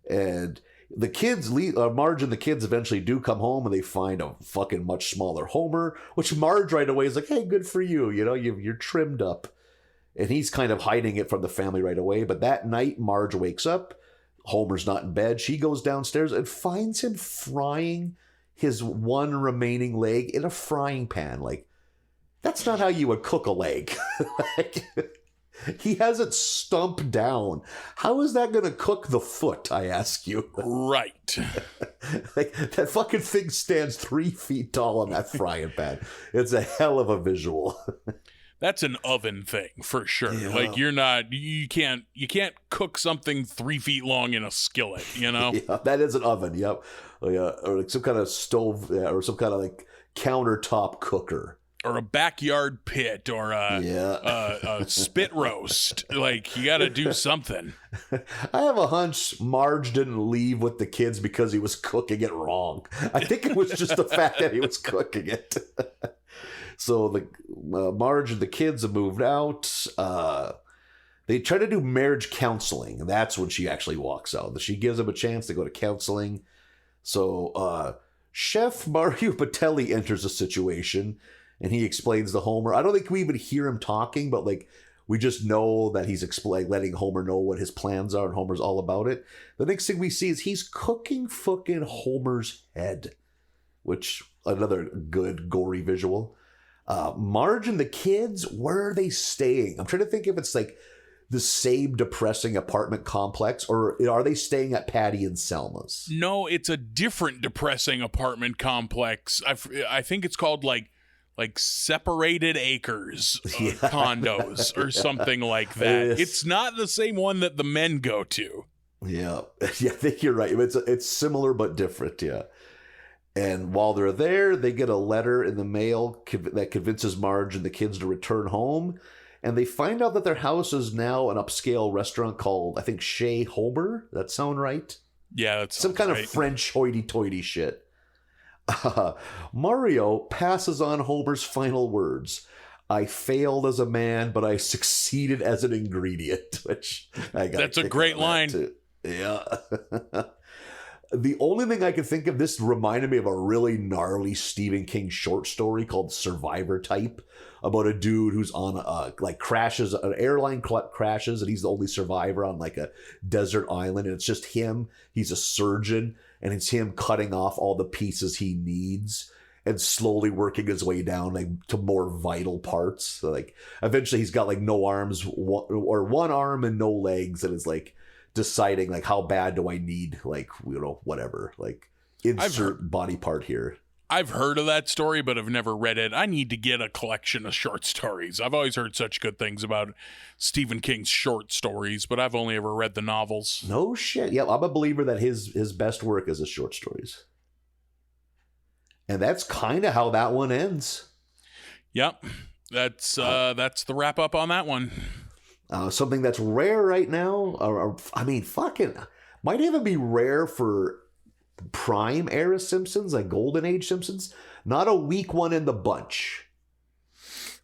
And the kids, Marge and the kids eventually do come home and they find a fucking much smaller Homer, which Marge right away is like, hey, good for you. You know, you're trimmed up. And he's kind of hiding it from the family right away. But that night, Marge wakes up. Homer's not in bed. She goes downstairs and finds him frying his one remaining leg in a frying pan. Like, that's not how you would cook a leg. Like, he has it stumped down. How is that going to cook the foot, I ask you? Right. Like, that fucking thing stands 3 feet tall on that frying pan. It's a hell of a visual. That's an oven thing for sure. Yeah. Like, you can't cook something 3 feet long in a skillet, you know? Yeah, that is an oven. Yep. Or like some kind of stove, or some kind of like countertop cooker, or a backyard pit, or a spit roast. Like, you got to do something. I have a hunch Marge didn't leave with the kids because he was cooking it wrong. I think it was just the fact that he was cooking it. So the Marge and the kids have moved out. They try to do marriage counseling, and that's when she actually walks out. She gives them a chance to go to counseling. So Chef Mario Batali enters the situation, and he explains to Homer. I don't think we even hear him talking, but like we just know that he's letting Homer know what his plans are, and Homer's all about it. The next thing we see is he's cooking fucking Homer's head, which another good gory visual. Marge and the kids, where are they staying? I'm trying to think if it's like the same depressing apartment complex, or are they staying at Patty and Selma's? No, it's a different depressing apartment complex. I think it's called like Separated Acres condos or something like that. It's not the same one that the men go to. Yeah, I think you're right. It's similar but different, yeah. And while they're there, they get a letter in the mail that convinces Marge and the kids to return home. And they find out that their house is now an upscale restaurant called, I think, Chez Homer. That sound right? Yeah, that's some kind of French hoity-toity shit. Mario passes on Homer's final words. I failed as a man, but I succeeded as an ingredient. Which that's a great line. Too. Yeah. The only thing I can think of, this reminded me of a really gnarly Stephen King short story called Survivor Type, about a dude who's on an airline crashes, and he's the only survivor on like a desert island, and it's just him. He's a surgeon, and it's him cutting off all the pieces he needs and slowly working his way down like to more vital parts. So, like, eventually he's got like no arms, or one arm and no legs, and is like deciding like, how bad do I need, like, you know, whatever, like insert body part here. I've heard of that story, but I've never read it. I need to get a collection of short stories. I've always heard such good things about Stephen King's short stories, but I've only ever read the novels. No shit. Yeah, I'm a believer that his best work is his short stories. And that's kind of how that one ends. Yep. That's the wrap up on that one. Something that's rare right now, or I mean, fucking might even be rare for Prime era Simpsons, like Golden Age Simpsons. Not a weak one in the bunch.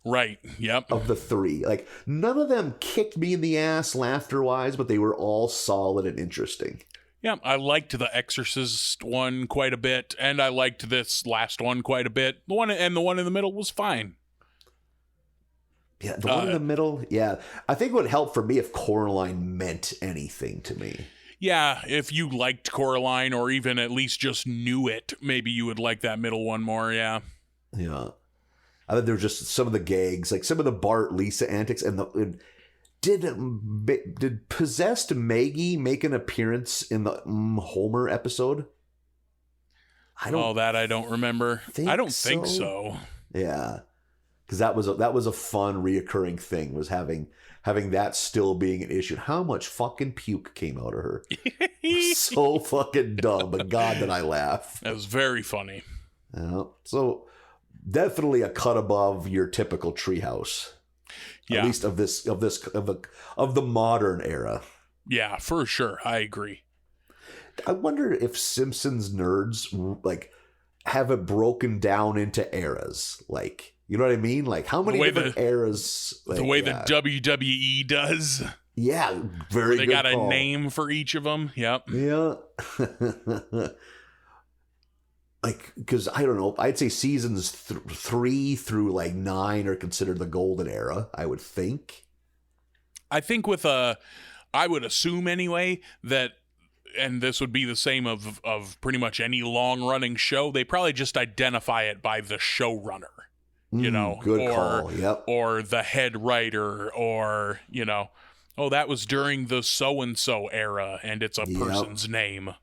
Right. Yep. Of the three, like none of them kicked me in the ass laughter wise, but they were all solid and interesting. Yeah, I liked the Exorcist one quite a bit, and I liked this last one quite a bit. The one in the middle was fine. Yeah, the one in the middle, yeah. I think it would help for me if Coraline meant anything to me. Yeah, if you liked Coraline, or even at least just knew it, maybe you would like that middle one more, yeah. Yeah. I think there were just some of the gags, like some of the Bart Lisa antics, and Did possessed Maggie make an appearance in the Homer episode? I don't remember. I don't think so. Yeah, because that was a fun reoccurring thing, was having that still being an issue. How much fucking puke came out of her? So fucking dumb, but God, did I laugh. That was very funny. So definitely a cut above your typical treehouse. Yeah. At least of the modern era. Yeah, for sure. I agree. I wonder if Simpsons nerds like have it broken down into eras. Like, you know what I mean? Like, how many different eras? Like, the way that WWE does. Yeah, very good. They got a name for each of them. Yep. Yeah. Like, because I don't know, I'd say seasons 3 through like 9 are considered the golden era, I would think. I think I would assume anyway that, and this would be the same of pretty much any long-running show, they probably just identify it by the showrunner, you know, good call. Yep. Or the head writer, or, you know, oh, that was during the so-and-so era, and it's a person's name.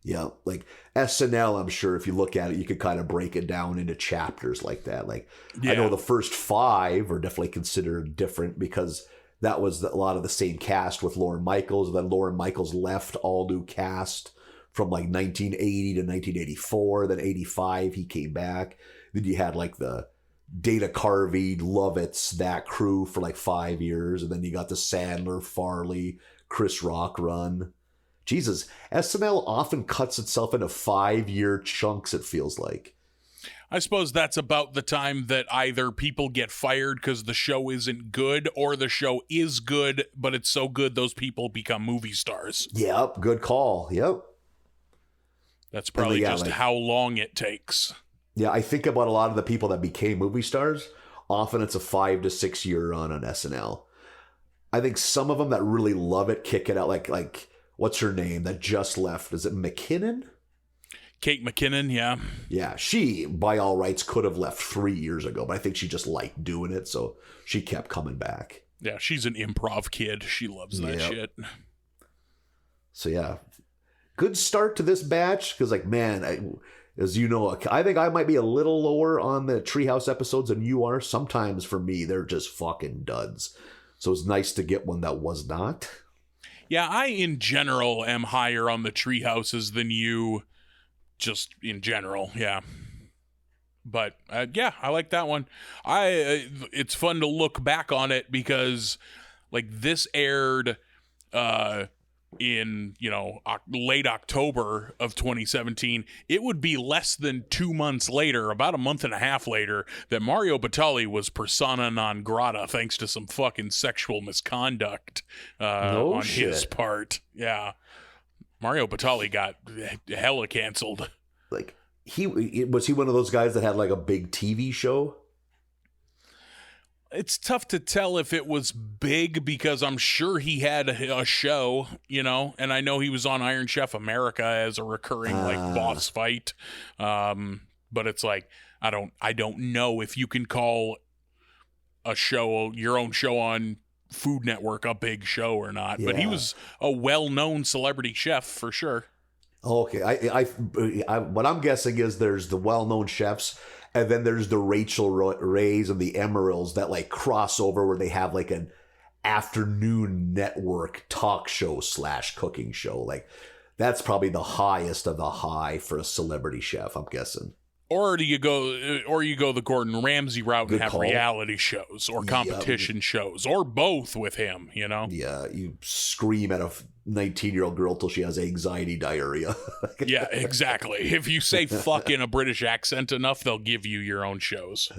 Yeah, like SNL, I'm sure if you look at it, you could kind of break it down into chapters like that. Like, I know the first 5 are definitely considered different because that was a lot of the same cast with Lorne Michaels. And then Lorne Michaels left, all new cast from like 1980 to 1984. Then 85, he came back. Then you had like the Dana Carvey, Lovitz, that crew for like 5 years. And then you got the Sandler, Farley, Chris Rock run. Jesus, SNL often cuts itself into 5-year chunks, it feels like. I suppose that's about the time that either people get fired because the show isn't good, or the show is good, but it's so good those people become movie stars. Yep, good call. Yep. That's probably just how long it takes. Yeah, I think about a lot of the people that became movie stars. Often it's a 5 to 6 year run on SNL. I think some of them that really love it kick it out like what's her name that just left? Is it McKinnon? Kate McKinnon, yeah. Yeah, she, by all rights, could have left 3 years ago, but I think she just liked doing it, so she kept coming back. Yeah, she's an improv kid. She loves that shit. So, yeah. Good start to this batch, because, like, man, as you know, I think I might be a little lower on the Treehouse episodes than you are. Sometimes, for me, they're just fucking duds. So it's nice to get one that was not. Yeah, I, in general, am higher on the Treehouses than you, just in general, yeah. But, yeah, I like that one. It's fun to look back on it because, like, this aired in, you know, late October of 2017. It would be less than 2 months later, about a month and a half later, that Mario Batali was persona non grata thanks to some fucking sexual misconduct on his part. Yeah. Mario Batali got hella canceled. Like, was he one of those guys that had like a big TV show? It's tough to tell if it was big because I'm sure he had a show, you know, and I know he was on Iron Chef America as a recurring like boss fight. But it's like, I don't know if you can call a show, your own show on Food Network, a big show or not. Yeah. But he was a well-known celebrity chef for sure. Okay, I what I'm guessing is there's the well-known chefs, and then there's the Rachel Rays and the Emeralds that like cross over where they have like an afternoon network talk show / cooking show. Like, that's probably the highest of the high for a celebrity chef, I'm guessing. Or you go the Gordon Ramsay route and have reality shows or competition shows, or both with him, you know? Yeah, you scream at a 19-year-old girl till she has anxiety diarrhea. Yeah, exactly. If you say fuck in a British accent enough, they'll give you your own shows.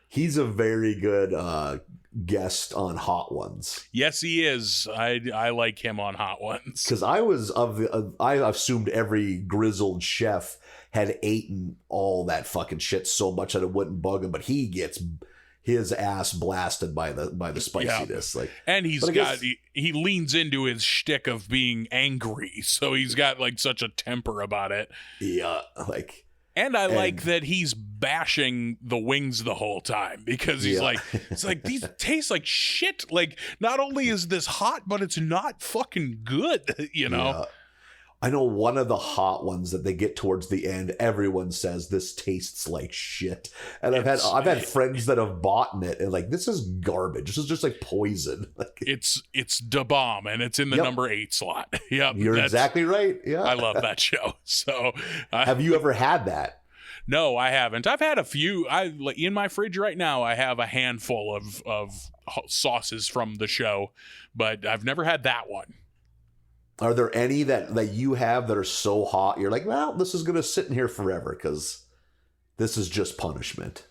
He's a very good guest on Hot Ones. Yes, he is. I like him on Hot Ones. Because I assumed every grizzled chef had eaten all that fucking shit so much that it wouldn't bug him, but he gets his ass blasted by the spiciness. Yeah. Like, and he leans into his shtick of being angry, so he's got like such a temper about it. Yeah, like, And I like that he's bashing the wings the whole time because he's like, it's like, these taste like shit. Like, not only is this hot, but it's not fucking good, you know? Yeah. I know one of the hot ones that they get towards the end, everyone says this tastes like shit. And I've had friends that have bought it and like, this is garbage. This is just like poison. Like, it's da bomb and it's in the number 8 slot. Yep. You're exactly right. Yeah. I love that show. So have you ever had that? No, I haven't. I've had a few. In my fridge right now, I have a handful of sauces from the show, but I've never had that one. Are there any that you have that are so hot you're like, well, this is going to sit in here forever because this is just punishment?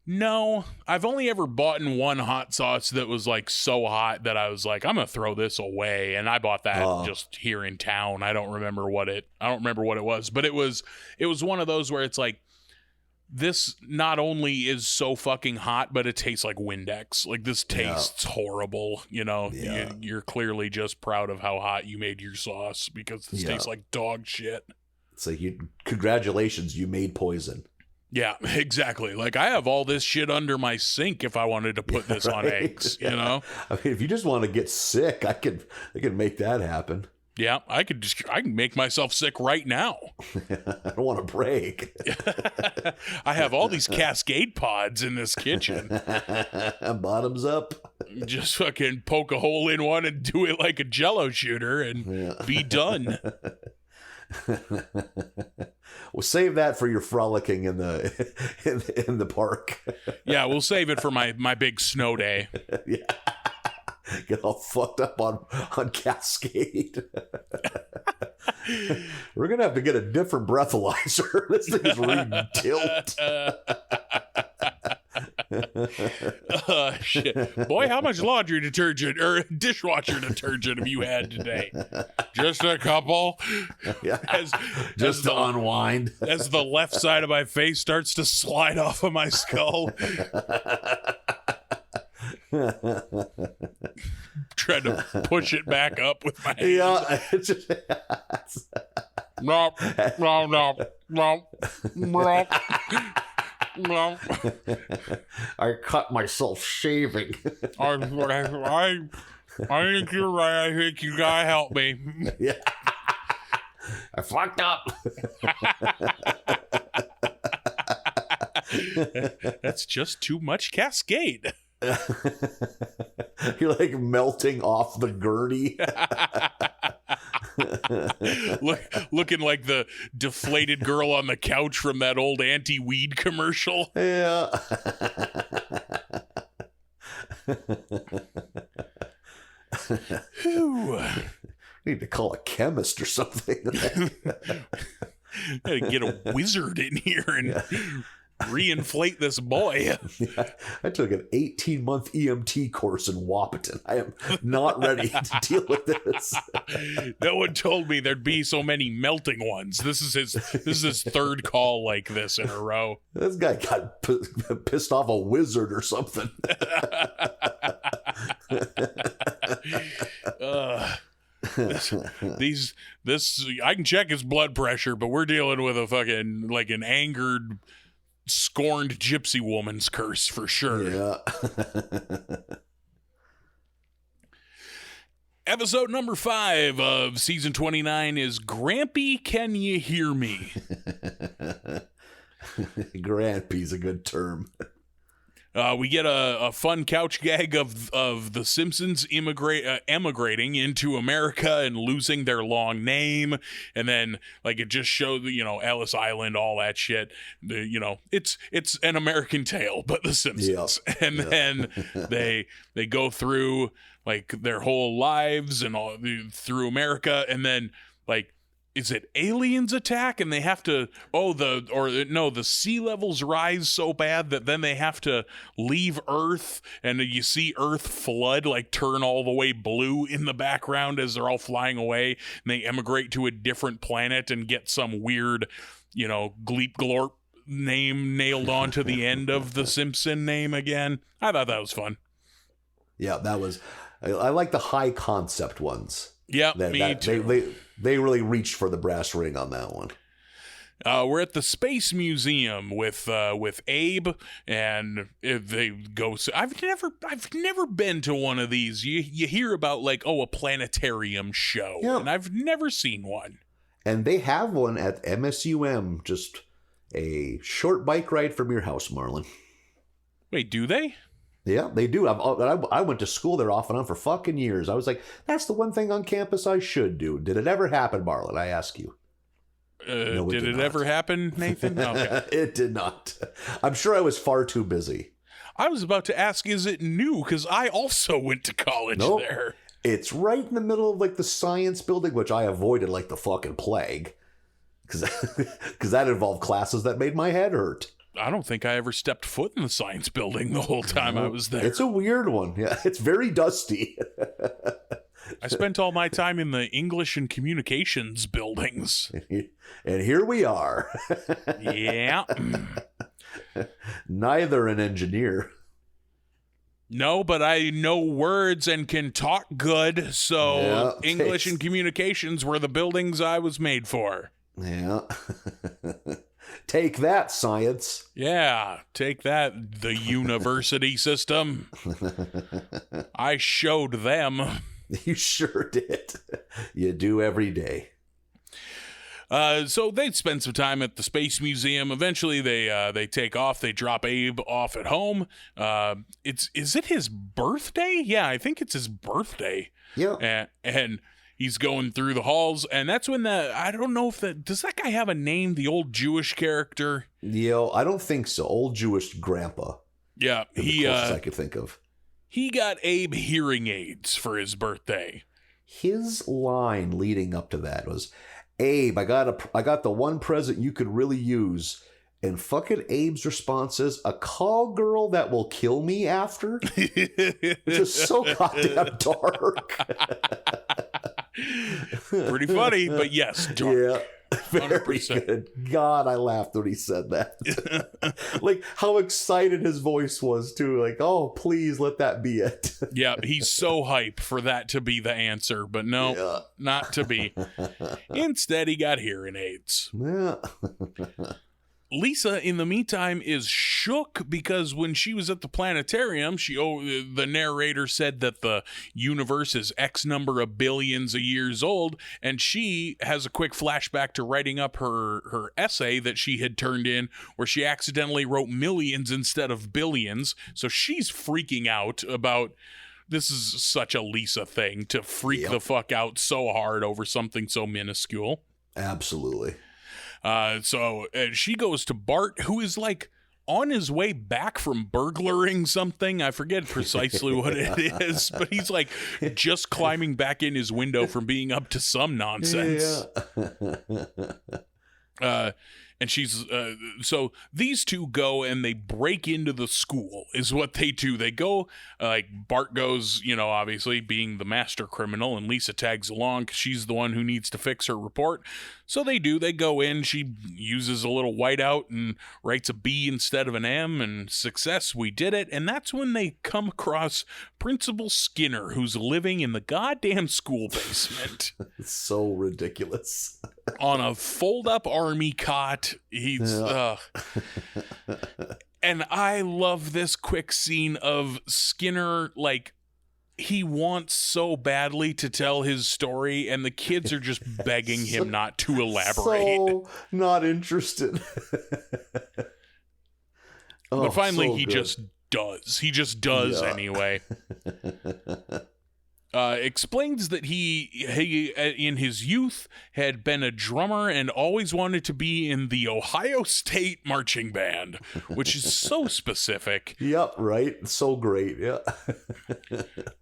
No, I've only ever bought in one hot sauce that was like so hot that I was like, I'm going to throw this away. And I bought that just here in town. I don't remember what it was, but it was one of those where it's like, this not only is so fucking hot, but it tastes like Windex. Like, this tastes horrible. You know, you're clearly just proud of how hot you made your sauce because this tastes like dog shit. It's like, congratulations, you made poison. Yeah, exactly. Like, I have all this shit under my sink if I wanted to put this on eggs, you know? I mean, if you just want to get sick, I could make that happen. Yeah, I can make myself sick right now. I don't want to break. I have all these Cascade pods in this kitchen. Bottoms up. Just fucking poke a hole in one and do it like a Jello shooter and be done. We'll save that for your frolicking in the park. Yeah, we'll save it for my big snow day. Yeah. Get all fucked up on Cascade. We're gonna have to get a different breathalyzer. This thing is reading tilt. Shit. Boy, how much laundry detergent or dishwasher detergent have you had today? Just a couple. Yeah. Just to unwind. As the left side of my face starts to slide off of my skull. Tried to push it back up with my hands. Yeah, it's just, no. I cut myself shaving. I think you're right. I think you gotta help me. Yeah, I fucked up. That's just too much Cascade. You're like melting off the gurney. Looking like the deflated girl on the couch from that old anti-weed commercial. Yeah. Need to call a chemist or something. Gotta get a wizard in here and reinflate this boy. Yeah, I took an 18-month EMT course in Wahpeton. I am not ready to deal with this. No one told me there'd be so many melting ones. This is his third call like this in a row. This guy got pissed off a wizard or something. This I can check his blood pressure, but we're dealing with a fucking like an angered, scorned gypsy woman's curse for sure. Yeah. Episode number 5 of season 29 is Grampy, Can You Hear Me? Grampy's a good term. We get a fun couch gag of the Simpsons emigrating into America and losing their long name, and then like it just shows Ellis Island, all that shit. It's an American tale, but the Simpsons, and then they go through like their whole lives and all through America, and then like. Is it aliens attack and they have to the sea levels rise so bad that then they have to leave Earth, and you see Earth flood, like turn all the way blue in the background as they're all flying away, and they emigrate to a different planet and get some weird Gleep Glorp name nailed onto the end of the Simpson name again. I thought that was fun. Yeah, that was I like the high concept ones. Yeah, me too. They really reached for the brass ring on that one. We're at the Space Museum with Abe, and they go. I've never been to one of these. You hear about like a planetarium show, Yep. and I've never seen one. And they have one at MSUM, just a short bike ride from your house, Marlon. Wait, do they? Yeah, they do. I went to school there off and on for fucking years. I was like, that's the one thing on campus I should do. Did it ever happen, Marlon? I ask you. No, did it ever happen, Nathan? Okay. It did not. I'm sure I was far too busy. I was about to ask, is it new? Because I also went to college there. It's right in the middle of like the science building, which I avoided like the fucking plague. Because that involved classes that made my head hurt. I don't think I ever stepped foot in the science building the whole time I was there. It's a weird one. Yeah, it's very dusty. I spent all my time in the English and communications buildings. And here we are. Yeah. Neither an engineer. No, but I know words and can talk good, so Yeah, English and communications were the buildings I was made for. Yeah. Take that, science. Yeah, take that, the university system. I showed them. You sure did. You do every day. So they spend some time at the Space Museum. Eventually, they take off. They drop Abe off at home. Is it his birthday? Yeah, I think it's his birthday. Yeah. And he's going through the halls, and that's when I don't know if does that guy have a name? The old Jewish character? I don't think so. Old Jewish grandpa. Yeah, The closest I could think of. He got Abe hearing aids for his birthday. His line leading up to that was, Abe, I got the one present you could really use. And fucking Abe's response is, a call girl that will kill me after? Which is so goddamn dark. Pretty funny, but yes, dark. Yeah. Very 100%. good. God, I laughed when he said that. Like how excited his voice was too. Like, oh, please let that be it. Yeah, he's so hype for that to be the answer, but no, Yeah. not to be. Instead, he got hearing aids. Yeah. Lisa, in the meantime, is shook because when she was at the planetarium, the narrator said that the universe is X number of billions of years old, and she has a quick flashback to writing up her essay that she had turned in where she accidentally wrote millions instead of billions. So she's freaking out about this is such a Lisa thing to freak the fuck out so hard over something so minuscule. Absolutely. So she goes to Bart, who is like on his way back from burglaring something. I forget precisely what it is, but he's like just climbing back in his window from being up to some nonsense. Yeah. And she's so these two go and they break into the school is what they do. They go like Bart goes, obviously being the master criminal, and Lisa tags along because she's the one who needs to fix her report. So they go in. She uses a little whiteout and writes a B instead of an M, and success, we did it. And that's when they come across Principal Skinner, who's living in the goddamn school basement. It's so ridiculous. On a fold-up army cot. And I love this quick scene of Skinner, like, he wants so badly to tell his story, and the kids are just begging him not to elaborate. So not interested. But finally, so he good. just does. He just does anyway. Explains that he in his youth had been a drummer and always wanted to be in the Ohio State marching band, which is so specific. Yep, right. So great. Yeah.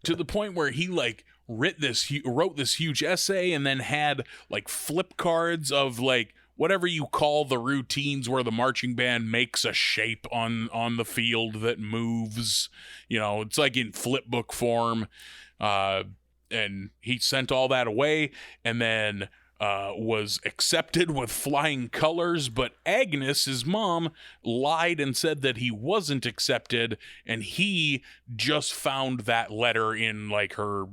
To the point where he like wrote this huge essay and then had like flip cards of like whatever you call the routines where the marching band makes a shape on the field that moves. It's like in flip book form. And he sent all that away, and then was accepted with flying colors, but Agnes, his mom, lied and said that he wasn't accepted, and he just found that letter in like her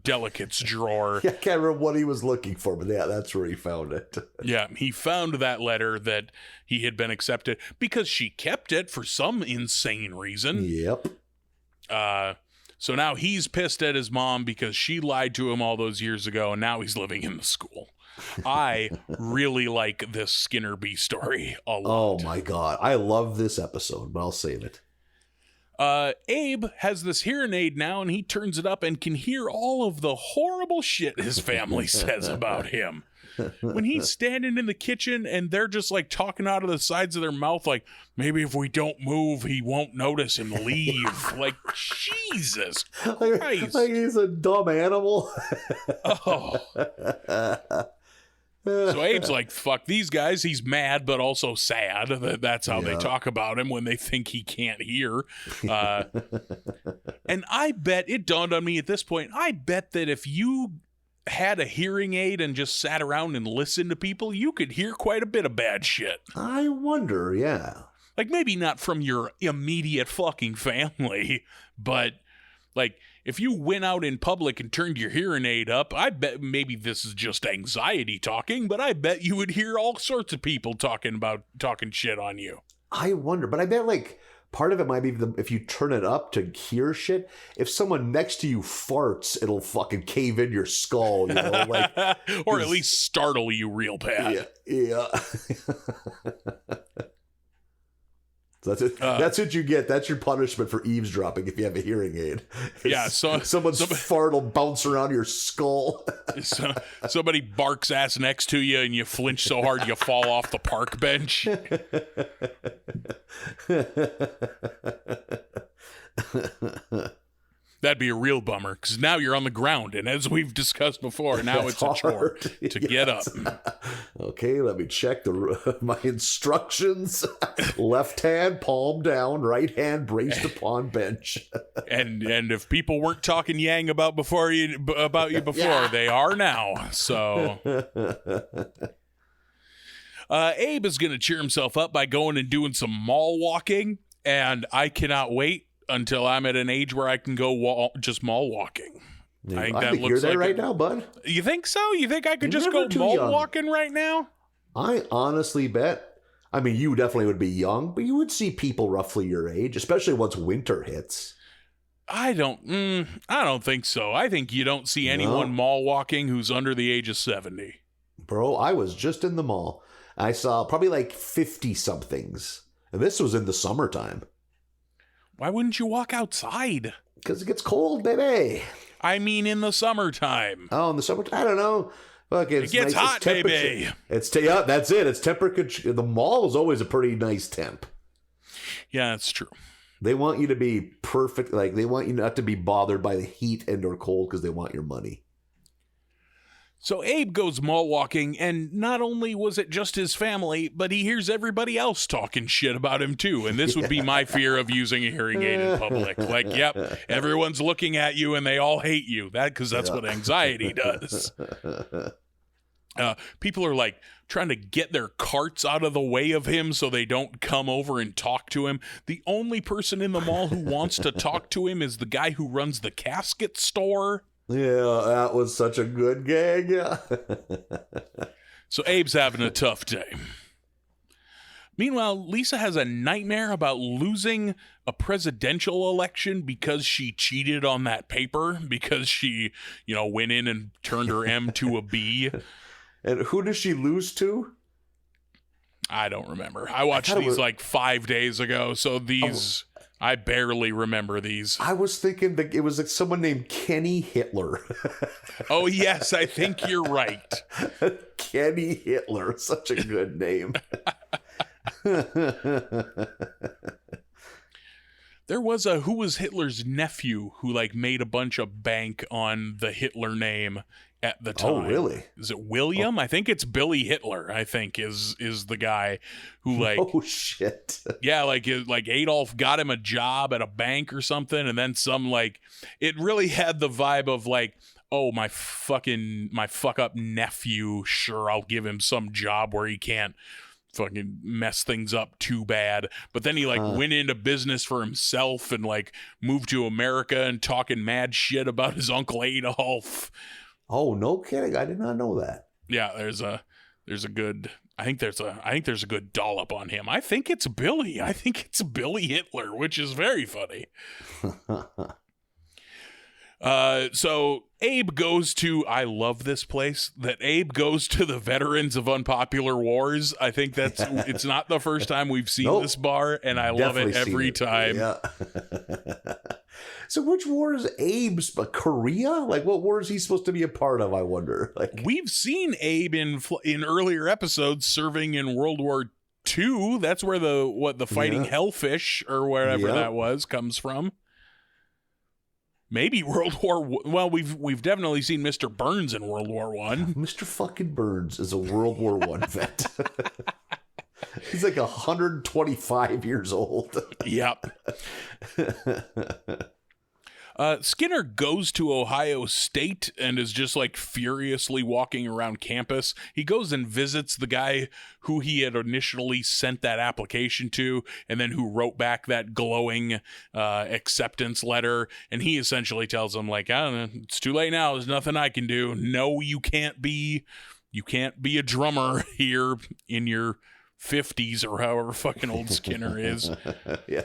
delicates drawer. Yeah, I can't remember what he was looking for, but yeah, that's where he found it. Yeah, he found that letter that he had been accepted because she kept it for some insane reason. Yep. So now he's pissed at his mom because she lied to him all those years ago, and now he's living in the school. I really like this Skinner B story a lot. Oh my God. I love this episode, but I'll save it. Abe has this hearing aid now, and he turns it up and can hear all of the horrible shit his family says about him. When he's standing in the kitchen and they're just like talking out of the sides of their mouth, like, maybe if we don't move, he won't notice and leave. Like, Jesus Christ. Like he's a dumb animal. Oh. So Abe's like, fuck these guys. He's mad, but also sad. That's how they talk about him when they think he can't hear. And I bet, it dawned on me at this point, I bet that if you had a hearing aid and just sat around and listened to people, you could hear quite a bit of bad shit. I wonder, yeah. Like, maybe not from your immediate fucking family, but like, if you went out in public and turned your hearing aid up, I bet, maybe this is just anxiety talking, but I bet you would hear all sorts of people talking shit on you. I wonder, but I bet like part of it might be if you turn it up to hear shit, if someone next to you farts, it'll fucking cave in your skull, you know, like, or at least startle you real bad. Yeah. That's it. That's what you get. That's your punishment for eavesdropping if you have a hearing aid. Yeah, so someone's fart will bounce around your skull. Somebody barks ass next to you and you flinch so hard you fall off the park bench. That'd be a real bummer, because now you're on the ground, and as we've discussed before, now it's a chore to get up. Okay, let me check my instructions. Left hand, palm down, right hand braced upon bench. and if people weren't talking yang about you before, they are now. So Abe is going to cheer himself up by going and doing some mall walking, and I cannot wait until I'm at an age where I can go just mall walking. Yeah, I think you're there right now, bud. You think so? You think I could just go mall walking right now? I honestly bet. I mean, you definitely would be young, but you would see people roughly your age, especially once winter hits. I don't think so. I think you don't see anyone mall walking who's under the age of 70. Bro, I was just in the mall. I saw probably like 50-somethings. And this was in the summertime. Why wouldn't you walk outside? Because it gets cold, baby. I mean, in the summertime. Oh, in the summertime? I don't know. Look, it gets hot, baby. That's it. It's temperature. The mall is always a pretty nice temp. Yeah, that's true. They want you to be perfect. Like, they want you not to be bothered by the heat and or cold because they want your money. So Abe goes mall walking, and not only was it just his family, but he hears everybody else talking shit about him too. And this would be my fear of using a hearing aid in public. Like, yep, everyone's looking at you and they all hate you. Because that's what anxiety does. People are like trying to get their carts out of the way of him so they don't come over and talk to him. The only person in the mall who wants to talk to him is the guy who runs the casket store. Yeah, that was such a good gag. So Abe's having a tough day. Meanwhile, Lisa has a nightmare about losing a presidential election because she cheated on that paper, because she, went in and turned her M to a B. And who does she lose to? I don't remember. I watched these like 5 days ago, so these... I barely remember these. I was thinking that it was like someone named Kenny Hitler. Oh, yes, I think you're right. Kenny Hitler. Such a good name. There was who was Hitler's nephew who made a bunch of bank on the Hitler name at the time. Oh, really? Is it William? I think it's Billy Hitler, I think, is the guy who oh, shit. Yeah, like Adolf got him a job at a bank or something, and then some it really had the vibe of oh, my fuck up nephew, sure, I'll give him some job where he can't fucking mess things up too bad. But then he went into business for himself and moved to America and talking mad shit about his Uncle Adolf. Oh, no kidding. I did not know that. Yeah, there's a good I think there's a good dollop on him. I think it's Billy. I think it's Billy Hitler, which is very funny. So Abe goes to, I love this place, that Abe goes to the Veterans of Unpopular Wars. I think it's not the first time we've seen this bar, and I love it every time. Yeah. So which war is Abe's? Korea? What war is he supposed to be a part of, I wonder? We've seen Abe in earlier episodes serving in World War II. That's where the fighting hellfish or wherever that was comes from. Maybe World War. Well, we've definitely seen Mr. Burns in World War One. Mr. fucking Burns is a World War One vet. He's 125 years old. Yep. Skinner goes to Ohio State and is just furiously walking around campus. He goes and visits the guy who he had initially sent that application to and then who wrote back that glowing acceptance letter. And he essentially tells him I don't know, it's too late now. There's nothing I can do. No, you can't be a drummer here in your 50s or however fucking old Skinner is. Yeah.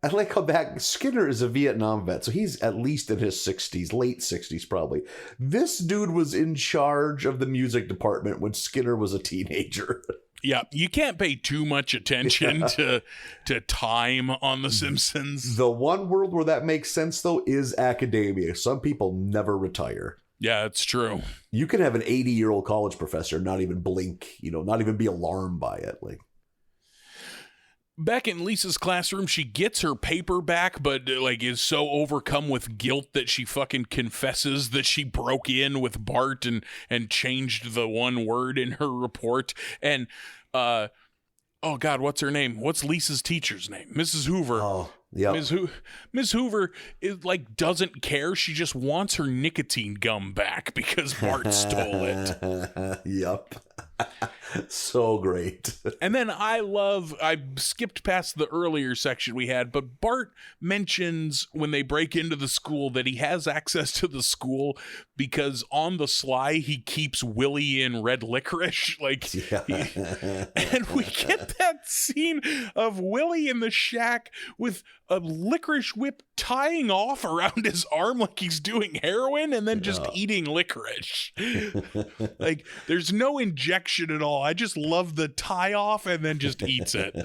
I like how Skinner is a Vietnam vet, so he's at least in his 60s, late 60s probably. This dude was in charge of the music department when Skinner was a teenager. Yeah, you can't pay too much attention to time on The Simpsons. The one world where that makes sense, though, is academia. Some people never retire. Yeah, it's true. You can have an 80-year-old college professor not even blink, not even be alarmed by it. Back in Lisa's classroom, she gets her paper back, but is so overcome with guilt that she fucking confesses that she broke in with Bart and changed the one word in her report. And oh God, what's her name? What's Lisa's teacher's name? Mrs. Hoover. Oh, yeah. Ms. Hoover is doesn't care. She just wants her nicotine gum back because Bart stole it. Yep. So great. And then I skipped past the earlier section we had, but Bart mentions when they break into the school that he has access to the school because on the sly he keeps Willie in red licorice. And we get that scene of Willie in the shack with a licorice whip tying off around his arm like he's doing heroin and then just eating licorice. There's no injection at all. I just love the tie off and then just eats it.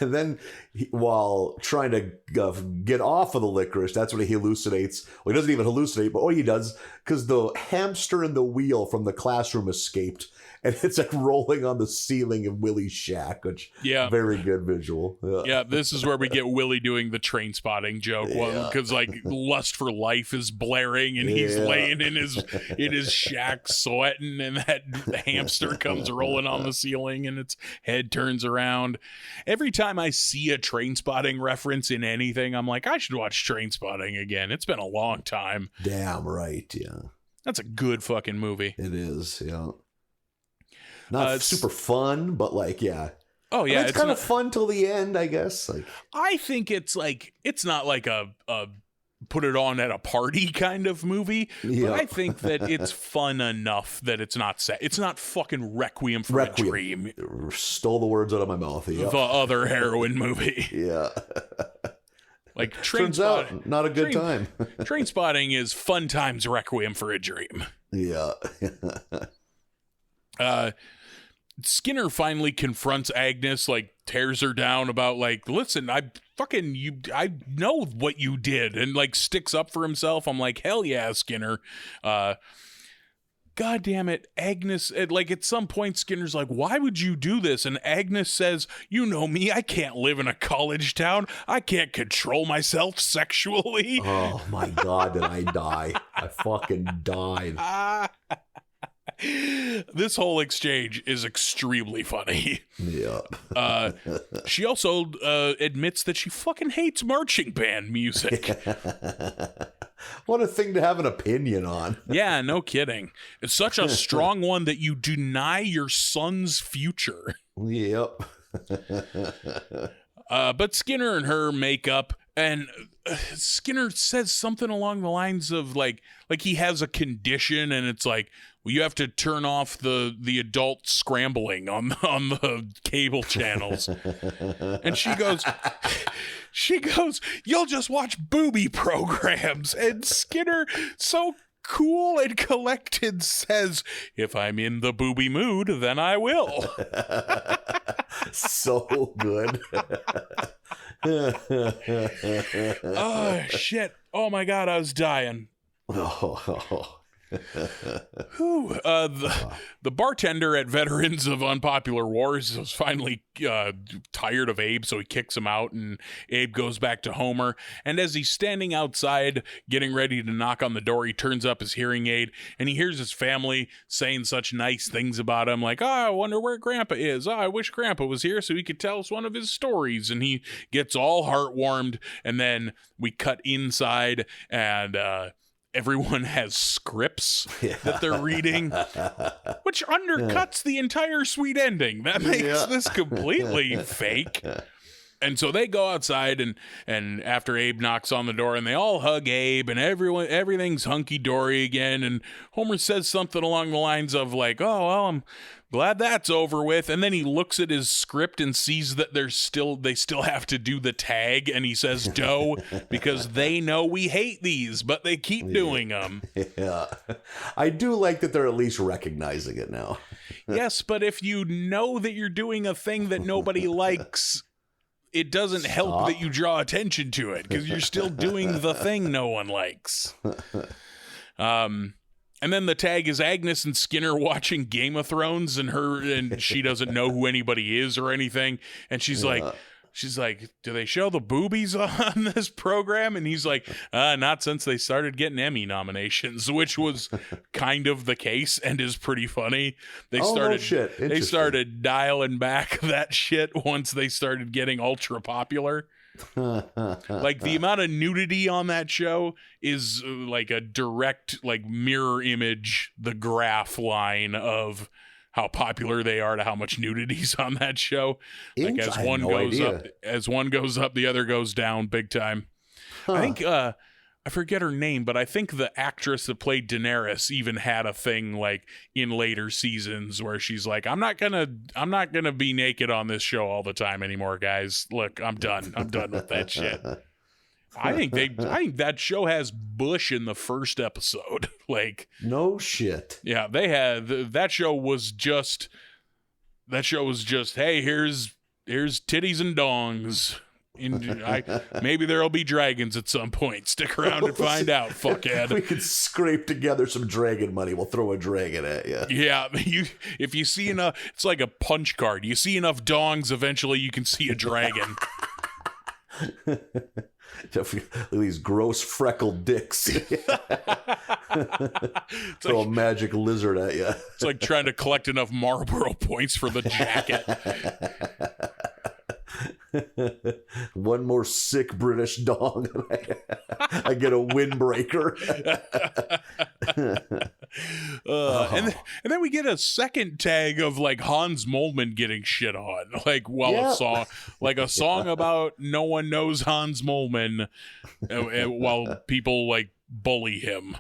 And then while trying to get off of the licorice, that's when he hallucinates. Well, he doesn't even hallucinate, but he does, because the hamster in the wheel from the classroom escaped. And it's rolling on the ceiling of Willie's shack, which very good visual. Yeah, this is where we get Willie doing the train spotting joke because Lust for Life is blaring and he's laying in his shack sweating and that hamster comes rolling on the ceiling and its head turns around. Every time I see a train spotting reference in anything, I'm like, I should watch Train Spotting again. It's been a long time. Damn right, yeah. That's a good fucking movie. It is, yeah. Not super fun, but yeah. Oh yeah, it's kind of fun till the end, I guess. I think it's not a put it on at a party kind of movie, but I think that it's fun enough that it's not sad. It's not fucking Requiem for a Dream. Stole the words out of my mouth. The other heroin movie. Yeah. Turns out, not a good time. Train Spotting is fun times Requiem for a Dream. Yeah. Skinner finally confronts Agnes, tears her down about listen, I know what you did, and sticks up for himself. I'm like, hell yeah, Skinner. God damn it, Agnes. At some point, Skinner's like, why would you do this? And Agnes says, you know me, I can't live in a college town. I can't control myself sexually. Oh my God, did I die? I fucking died. This whole exchange is extremely funny. Yeah. She also admits that she fucking hates marching band music. What a thing to have an opinion on. Yeah, no kidding. It's such a strong one that you deny your son's future. Yep. But Skinner and her make up, and Skinner says something along the lines of like he has a condition, and it's like, well, you have to turn off the adult scrambling on the cable channels. And she goes, you'll just watch booby programs. And Skinner, so cool and collected, says, if I'm in the booby mood, then I will. So good. Oh, shit. Oh, my God, I was dying. Oh. Whew. The bartender at Veterans of Unpopular Wars was finally tired of Abe, so he kicks him out, and Abe goes back to Homer. And as he's standing outside getting ready to knock on the door, he turns up his hearing aid, and he hears his family saying such nice things about him, like, I wonder where Grandpa is. I wish Grandpa was here so he could tell us one of his stories. And he gets all heartwarmed, and then we cut inside, and everyone has scripts that they're reading, which undercuts the entire sweet ending. That makes this completely fake. And so they go outside, and after Abe knocks on the door, and they all hug Abe, and everything's hunky-dory again. And Homer says something along the lines of like, oh, well, I'm glad that's over with. And then he looks at his script and sees that they still have to do the tag, and he says dough because they know we hate these, but they keep doing them. Yeah. I do like that they're at least recognizing it now. Yes, but if you know that you're doing a thing that nobody likes, it doesn't help that you draw attention to it because you're still doing the thing no one likes. And then the tag is Agnes and Skinner watching Game of Thrones, and she doesn't know who anybody is or anything. And she's like, do they show the boobies on this program? And he's like, not since they started getting Emmy nominations, which was kind of the case and is pretty funny. They started dialing back that shit once they started getting ultra popular. Like the amount of nudity on that show is like a direct mirror image, the graph line of how popular they are to how much nudity's on that show. Like as one goes up, the other goes down big time. I think I forget her name, but I think the actress that played Daenerys even had a thing like in later seasons where she's like, I'm not gonna be naked on this show all the time anymore, guys. Look, I'm done with that shit. I think that show has Bush in the first episode. Like, no shit. Yeah, they had that show was just hey, here's titties and dongs. Maybe there'll be dragons at some point. Stick around and find out, fuckhead. We could scrape together some dragon money. We'll throw a dragon at you. Yeah, if you see enough, it's like a punch card. You see enough dongs, eventually you can see a dragon. These gross freckled dicks. Throw a magic lizard at you. It's like trying to collect enough Marlboro points for the jacket. One more sick British dong. I get a windbreaker. And then we get a second tag of like Hans Moleman getting shit on, a song about no one knows Hans Moleman, while people like bully him.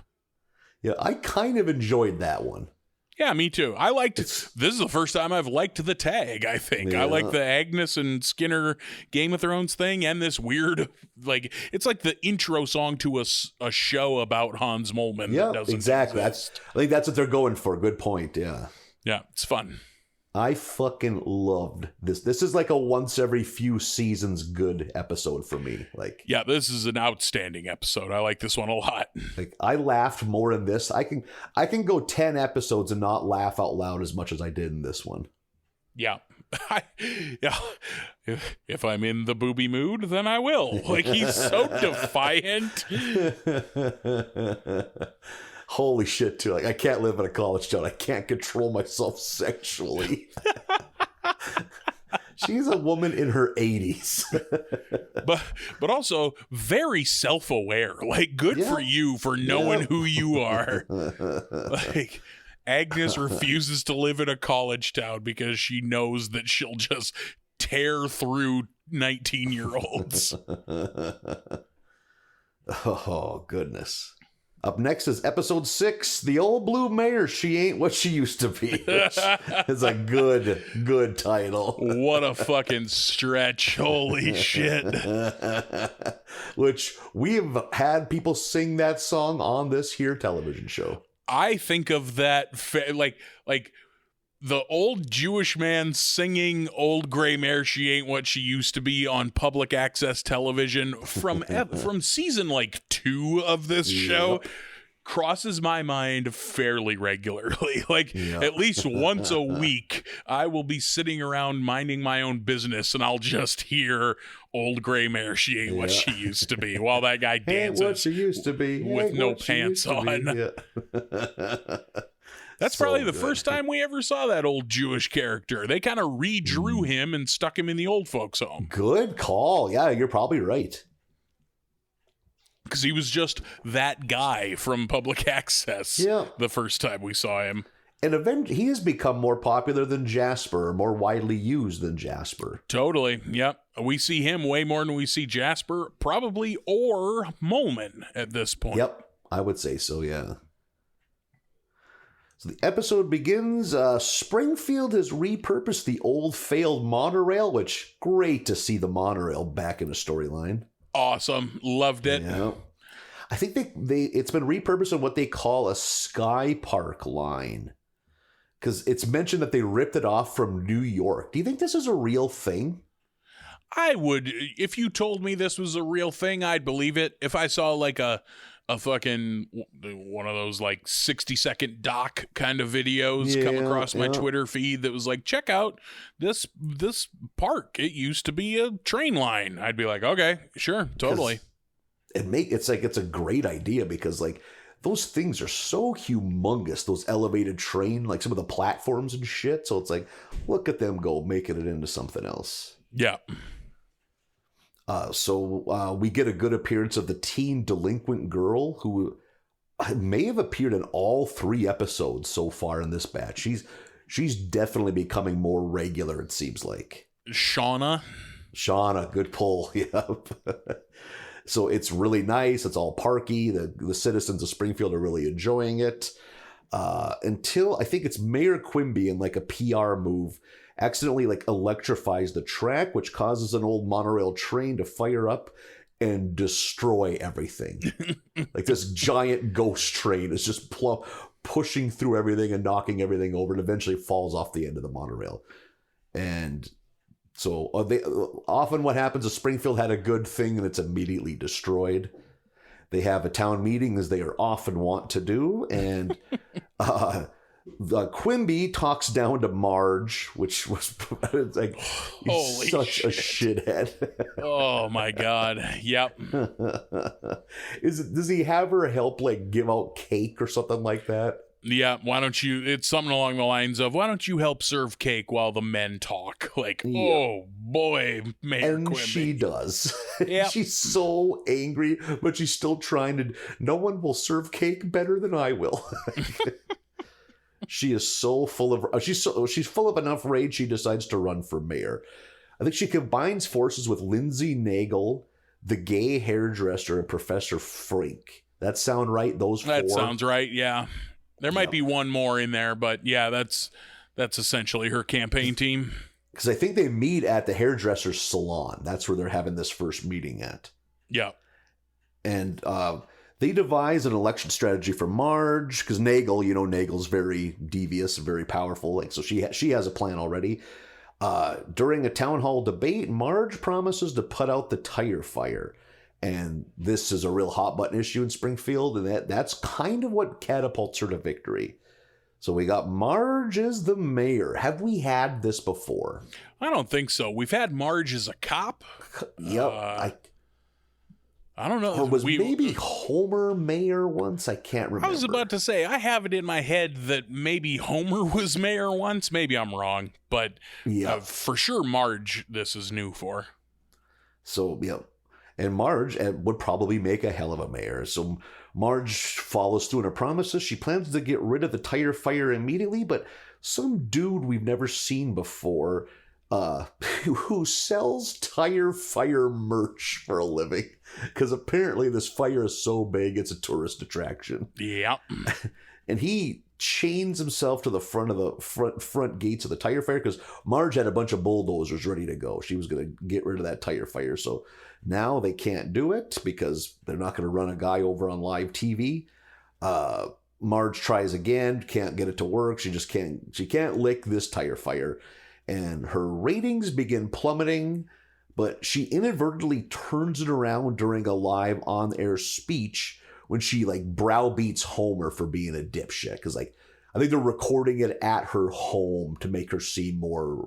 Yeah, I kind of enjoyed that one. Yeah, me too. I liked this is the first time I've liked the tag, I think. Yeah. I like the Agnes and Skinner Game of Thrones thing and this weird, it's like the intro song to a show about Hans Moleman. Yeah, exactly. I think that's what they're going for. Good point, yeah. Yeah, it's fun. I fucking loved this. This is like a once every few seasons good episode for me. Yeah, this is an outstanding episode. I like this one a lot. I laughed more in this. I can go 10 episodes and not laugh out loud as much as I did in this one. Yeah. If I'm in the booby mood, then I will. He's so defiant. Holy shit, too. Like, I can't live in a college town. I can't control myself sexually. She's a woman in her 80s. but also very self-aware. Like, good for you for knowing who you are. Like, Agnes refuses to live in a college town because she knows that she'll just tear through 19-year-olds. Oh, goodness. Up next is episode 6, The Old Blue Mare, She Ain't What She Used to Be. It's a good title. What a fucking stretch. Holy shit. Which we've had people sing that song on this here television show. I think of that like the old Jewish man singing Old Gray Mare, She Ain't What She Used to Be on public access television from season like 2 of this show crosses my mind fairly regularly. Like at least once a week, I will be sitting around minding my own business and I'll just hear Old Gray Mare, She Ain't What She Used to Be while that guy dances what she used to be. with no pants on. That's probably the first time we ever saw that old Jewish character. They kind of redrew him and stuck him in the old folks' home. Good call. Yeah, you're probably right. Because he was just that guy from public access the first time we saw him. And eventually, he has become more popular than Jasper, or more widely used than Jasper. Totally. Yep. We see him way more than we see Jasper, probably, or Molman at this point. Yep. I would say so, yeah. So the episode begins. Springfield has repurposed the old failed monorail, which great to see the monorail back in the storyline. Awesome. Loved it. Yeah. I think it's been repurposed on what they call a Sky Park line. Because it's mentioned that they ripped it off from New York. Do you think this is a real thing? I would. If you told me this was a real thing, I'd believe it. If I saw like a fucking one of those like 60-second doc kind of videos come across my Twitter feed that was like, check out this park. It used to be a train line. I'd be like, okay, sure, totally. It's a great idea because like those things are so humongous, those elevated train, like some of the platforms and shit. So it's like, look at them go making it into something else. Yeah. So we get a good appearance of the teen delinquent girl who may have appeared in all 3 episodes so far in this batch. She's definitely becoming more regular, it seems like. Shauna, good pull. Yep. So it's really nice. It's all parky. The citizens of Springfield are really enjoying it. Until I think it's Mayor Quimby in like a PR move accidentally like electrifies the track, which causes an old monorail train to fire up and destroy everything. Like this giant ghost train is just pushing through everything and knocking everything over, and eventually falls off the end of the monorail. And so often what happens is Springfield had a good thing and it's immediately destroyed. They have a town meeting, as they are often wont to do, and Quimby talks down to Marge, which was like he's such a shithead. Oh my god! Yep. Does he have her help like give out cake or something like that? Yeah. Why don't you? It's something along the lines of, why don't you help serve cake while the men talk? Like, oh boy, Mayor and Quimby. She does. Yep. She's so angry, but she's still trying to. No one will serve cake better than I will. She is so full of she's full of enough rage she decides to run for mayor. I think she combines forces with Lindsay Nagel, the gay hairdresser, and Professor Frink. That sound right? Those 4? That sounds right, yeah. There might be one more in there, but yeah, that's essentially her campaign team. Because I think they meet at the hairdresser's salon. That's where they're having this first meeting at. Yeah. And they devise an election strategy for Marge, because Nagel's very devious and very powerful. Like, so she has a plan already. During a town hall debate, Marge promises to put out the tire fire. And this is a real hot button issue in Springfield, and that's kind of what catapults her to victory. So we got Marge as the mayor. Have we had this before? I don't think so. We've had Marge as a cop. Yep. I don't know. Or was maybe Homer mayor once? I can't remember. I was about to say, I have it in my head that maybe Homer was mayor once. Maybe I'm wrong. But for sure, Marge, this is new for. So, yeah. And Marge would probably make a hell of a mayor. So Marge follows through on her promises. She plans to get rid of the tire fire immediately, but some dude we've never seen before who sells tire fire merch for a living, because apparently this fire is so big it's a tourist attraction. Yeah. And he chains himself to the front of the front gates of the tire fire because Marge had a bunch of bulldozers ready to go. She was going to get rid of that tire fire. So now they can't do it because they're not going to run a guy over on live TV. Marge tries again, can't get it to work. She can't lick this tire fire. And her ratings begin plummeting, but she inadvertently turns it around during a live on-air speech when she browbeats Homer for being a dipshit. Because I think they're recording it at her home to make her seem more,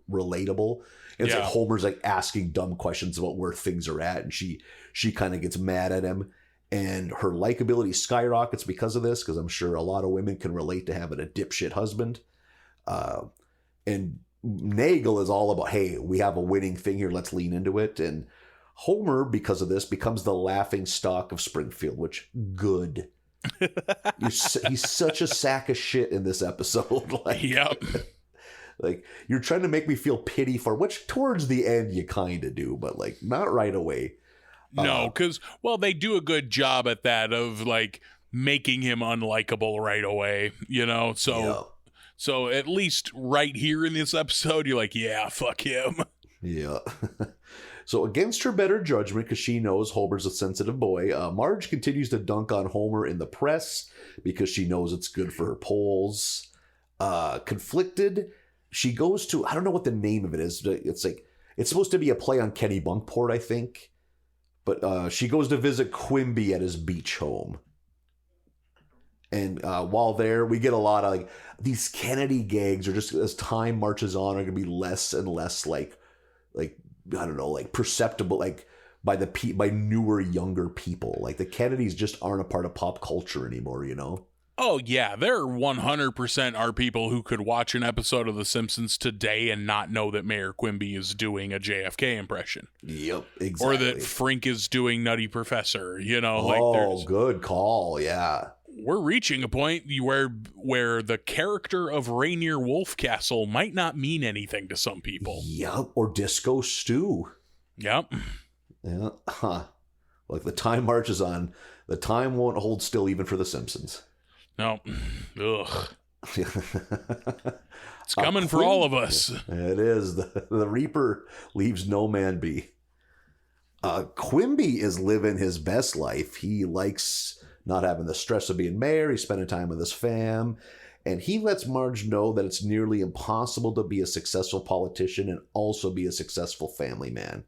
relatable. And it's like Homer's asking dumb questions about where things are at, and she kind of gets mad at him. And her likability skyrockets because of this, because I'm sure a lot of women can relate to having a dipshit husband. And Nagel is all about, hey, we have a winning thing here, let's lean into it. And Homer, because of this, becomes the laughing stock of Springfield, which, good. He's such a sack of shit in this episode. Yep. You're trying to make me feel pity for, which towards the end you kind of do, but not right away. No, because, they do a good job at that of making him unlikable right away, so... Yeah. So at least right here in this episode, you're like, yeah, fuck him. Yeah. So against her better judgment, because she knows Homer's a sensitive boy, Marge continues to dunk on Homer in the press because she knows it's good for her polls. Conflicted, she goes to, I don't know what the name of it is. It's supposed to be a play on Kenny Bunkport, I think. But she goes to visit Quimby at his beach home. And while there, we get a lot of these Kennedy gags, or just as time marches on, are going to be less and less I don't know, perceptible, by newer, younger people. The Kennedys just aren't a part of pop culture anymore, Oh yeah, there 100% are people who could watch an episode of The Simpsons today and not know that Mayor Quimby is doing a JFK impression. Yep, exactly. Or that Frink is doing Nutty Professor. Good call. Yeah. We're reaching a point where the character of Rainier Wolfcastle might not mean anything to some people. Yep, or Disco Stew. Yep. Yeah. Huh. The time marches on. The time won't hold still even for The Simpsons. No. Ugh. It's coming for all of us. It is. The Reaper leaves no man be. Quimby is living his best life. He likes not having the stress of being mayor. He's spending time with his fam. And he lets Marge know that it's nearly impossible to be a successful politician and also be a successful family man.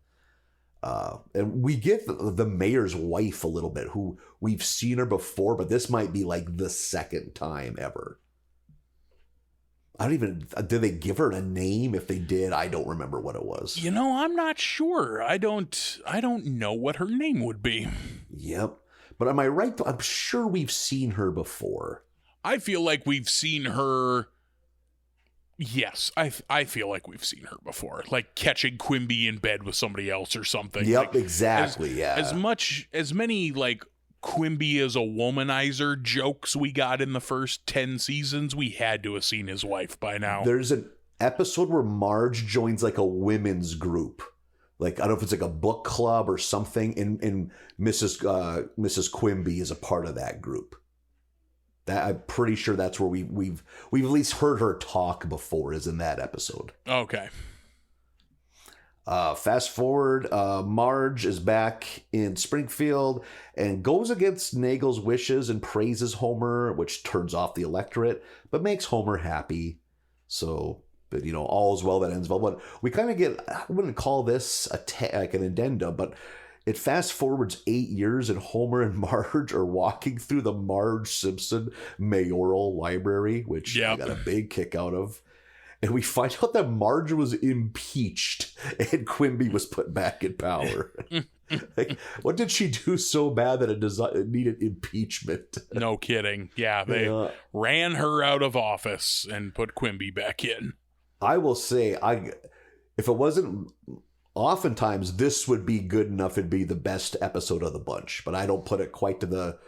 And we get the mayor's wife a little bit, who we've seen her before, but this might be the second time ever. Did they give her a name? If they did, I don't remember what it was. I'm not sure. I don't know what her name would be. Yep. But am I right? I'm sure we've seen her before. I feel like we've seen her. Yes, I feel like we've seen her before, catching Quimby in bed with somebody else or something. Yep, exactly. Yeah. As many Quimby as a womanizer jokes we got in the first 10 seasons, we had to have seen his wife by now. There's an episode where Marge joins a women's group. I don't know if it's a book club or something, and Mrs. Quimby is a part of that group. I'm pretty sure that's where we've at least heard her talk before, is in that episode. Okay. Fast forward, Marge is back in Springfield and goes against Nagel's wishes and praises Homer, which turns off the electorate, but makes Homer happy. So, but all is well that ends well. But we kind of get, I wouldn't call this an addendum, but it fast forwards 8 years, and Homer and Marge are walking through the Marge Simpson mayoral library, which I got a big kick out of. And we find out that Marge was impeached and Quimby was put back in power. Like, what did she do so bad that it needed impeachment? No kidding. Yeah, they ran her out of office and put Quimby back in. I will say, if it wasn't, oftentimes this would be good enough. It'd be the best episode of the bunch, but I don't put it quite to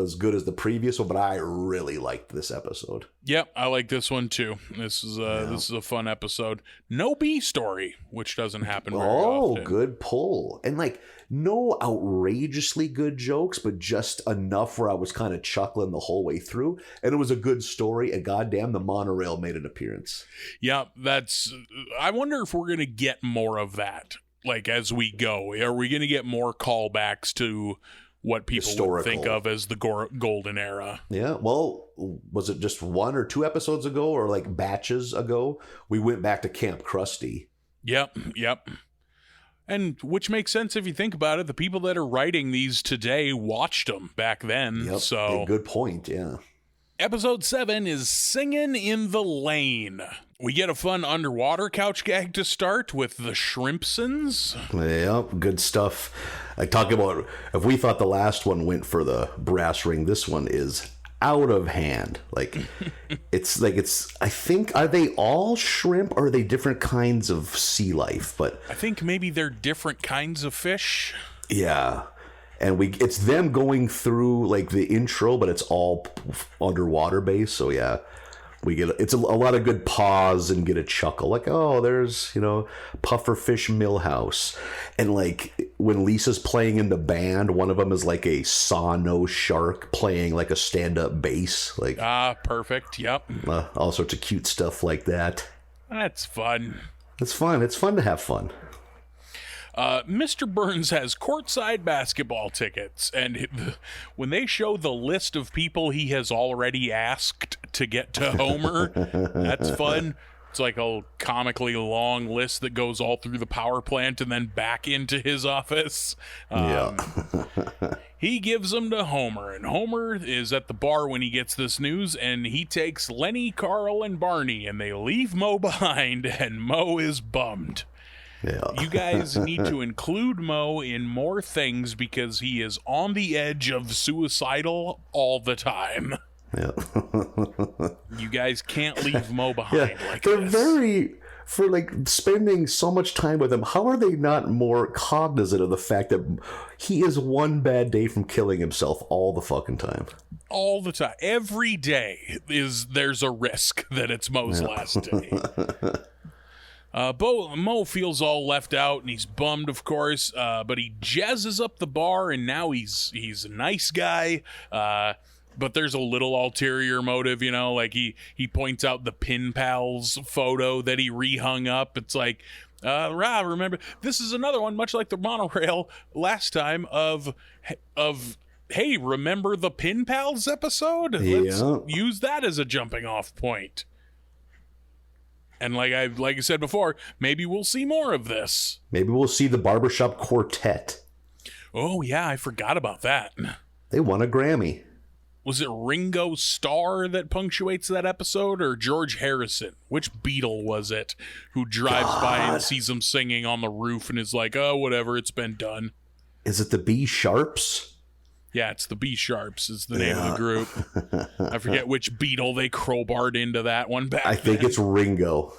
as good as the previous one. But I really liked this episode. Yep, I like this one too. This is a fun episode. No B story, which doesn't happen very often. Oh, good pull. And like, no outrageously good jokes, but just enough where I was kind of chuckling the whole way through. And it was a good story. And goddamn, the monorail made an appearance. Yeah, I wonder if we're going to get more of that, like, as we go. Are we going to get more callbacks to what people would think of as the golden era? Yeah, well, was it just 1 or 2 episodes ago, or like batches ago, we went back to Camp Krusty? Yep. And which makes sense if you think about it. The people that are writing these today watched them back then. Yep, so good point, yeah. Episode 7 is Singin' in the Lane. We get a fun underwater couch gag to start with the Shrimpsons. Yep, good stuff. I talk about, if we thought the last one went for the brass ring, this one is out of hand. Like, I think, are they all shrimp, or are they different kinds of sea life? But I think maybe they're different kinds of fish. Yeah. And it's them going through like the intro, but it's all underwater based. So yeah, it's a lot of good pause and get a chuckle. Like, oh, there's, Pufferfish Millhouse. And like when Lisa's playing in the band, one of them is like a saw-nose shark playing like a stand-up bass. Like, perfect. Yep. All sorts of cute stuff like that. That's fun. It's fun. It's fun to have fun. Mr. Burns has courtside basketball tickets, and when they show the list of people he has already asked to get to Homer, that's fun. It's like a comically long list that goes all through the power plant and then back into his office. He gives them to Homer, and Homer is at the bar when he gets this news, and he takes Lenny, Carl, and Barney, and they leave Mo behind, and Mo is bummed. Yeah. You guys need to include Mo in more things because he is on the edge of suicidal all the time. Yeah. You guys can't leave Mo behind like they're this. For like spending so much time with him, how are they not more cognizant of the fact that he is one bad day from killing himself all the fucking time? All the time. Every day there's a risk that it's Mo's last day. Mo feels all left out, and he's bummed, of course, but he jazzes up the bar, and now he's a nice guy, but there's a little ulterior motive, like he points out the Pin Pals photo that he rehung up. It's like, remember, this is another one, much like the monorail last time, of hey, remember the Pin Pals episode? Let's use that as a jumping off point. And like I said before, maybe we'll see more of this. Maybe we'll see the Barbershop Quartet. Oh, yeah, I forgot about that. They won a Grammy. Was it Ringo Starr that punctuates that episode, or George Harrison? Which Beatle was it who drives by and sees them singing on the roof and is like, oh, whatever, it's been done? Is it the B Sharps? Yeah, it's the B Sharps is the name of the group. I forget which Beatle they crowbarred into that one back I think it's Ringo.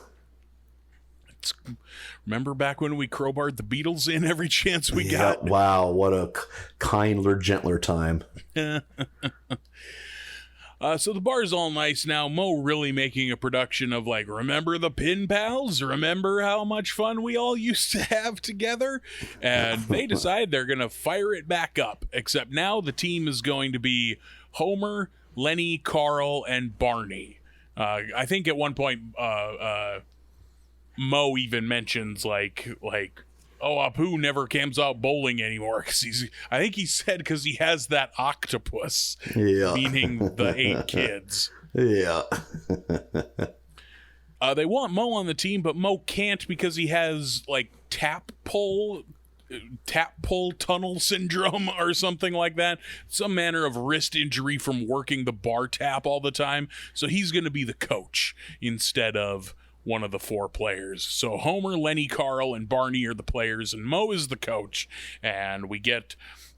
Remember back when we crowbarred the Beatles in every chance we got? Wow, what a kindler, gentler time. So the bar's all nice now. Mo really making a production of like, remember the Pin Pals? Remember how much fun we all used to have together? And they decide they're going to fire it back up. Except now the team is going to be Homer, Lenny, Carl, and Barney. I think at one point Mo even mentions like oh, Apu never comes out bowling anymore because I think he said because he has that octopus, meaning the 8 kids. Yeah. They want Mo on the team, but Mo can't because he has like tap pull tunnel syndrome or something like that. Some manner of wrist injury from working the bar tap all the time. So he's going to be the coach instead of one of the four players. So Homer, Lenny, Carl, and Barney are the players, and Moe is the coach. And we get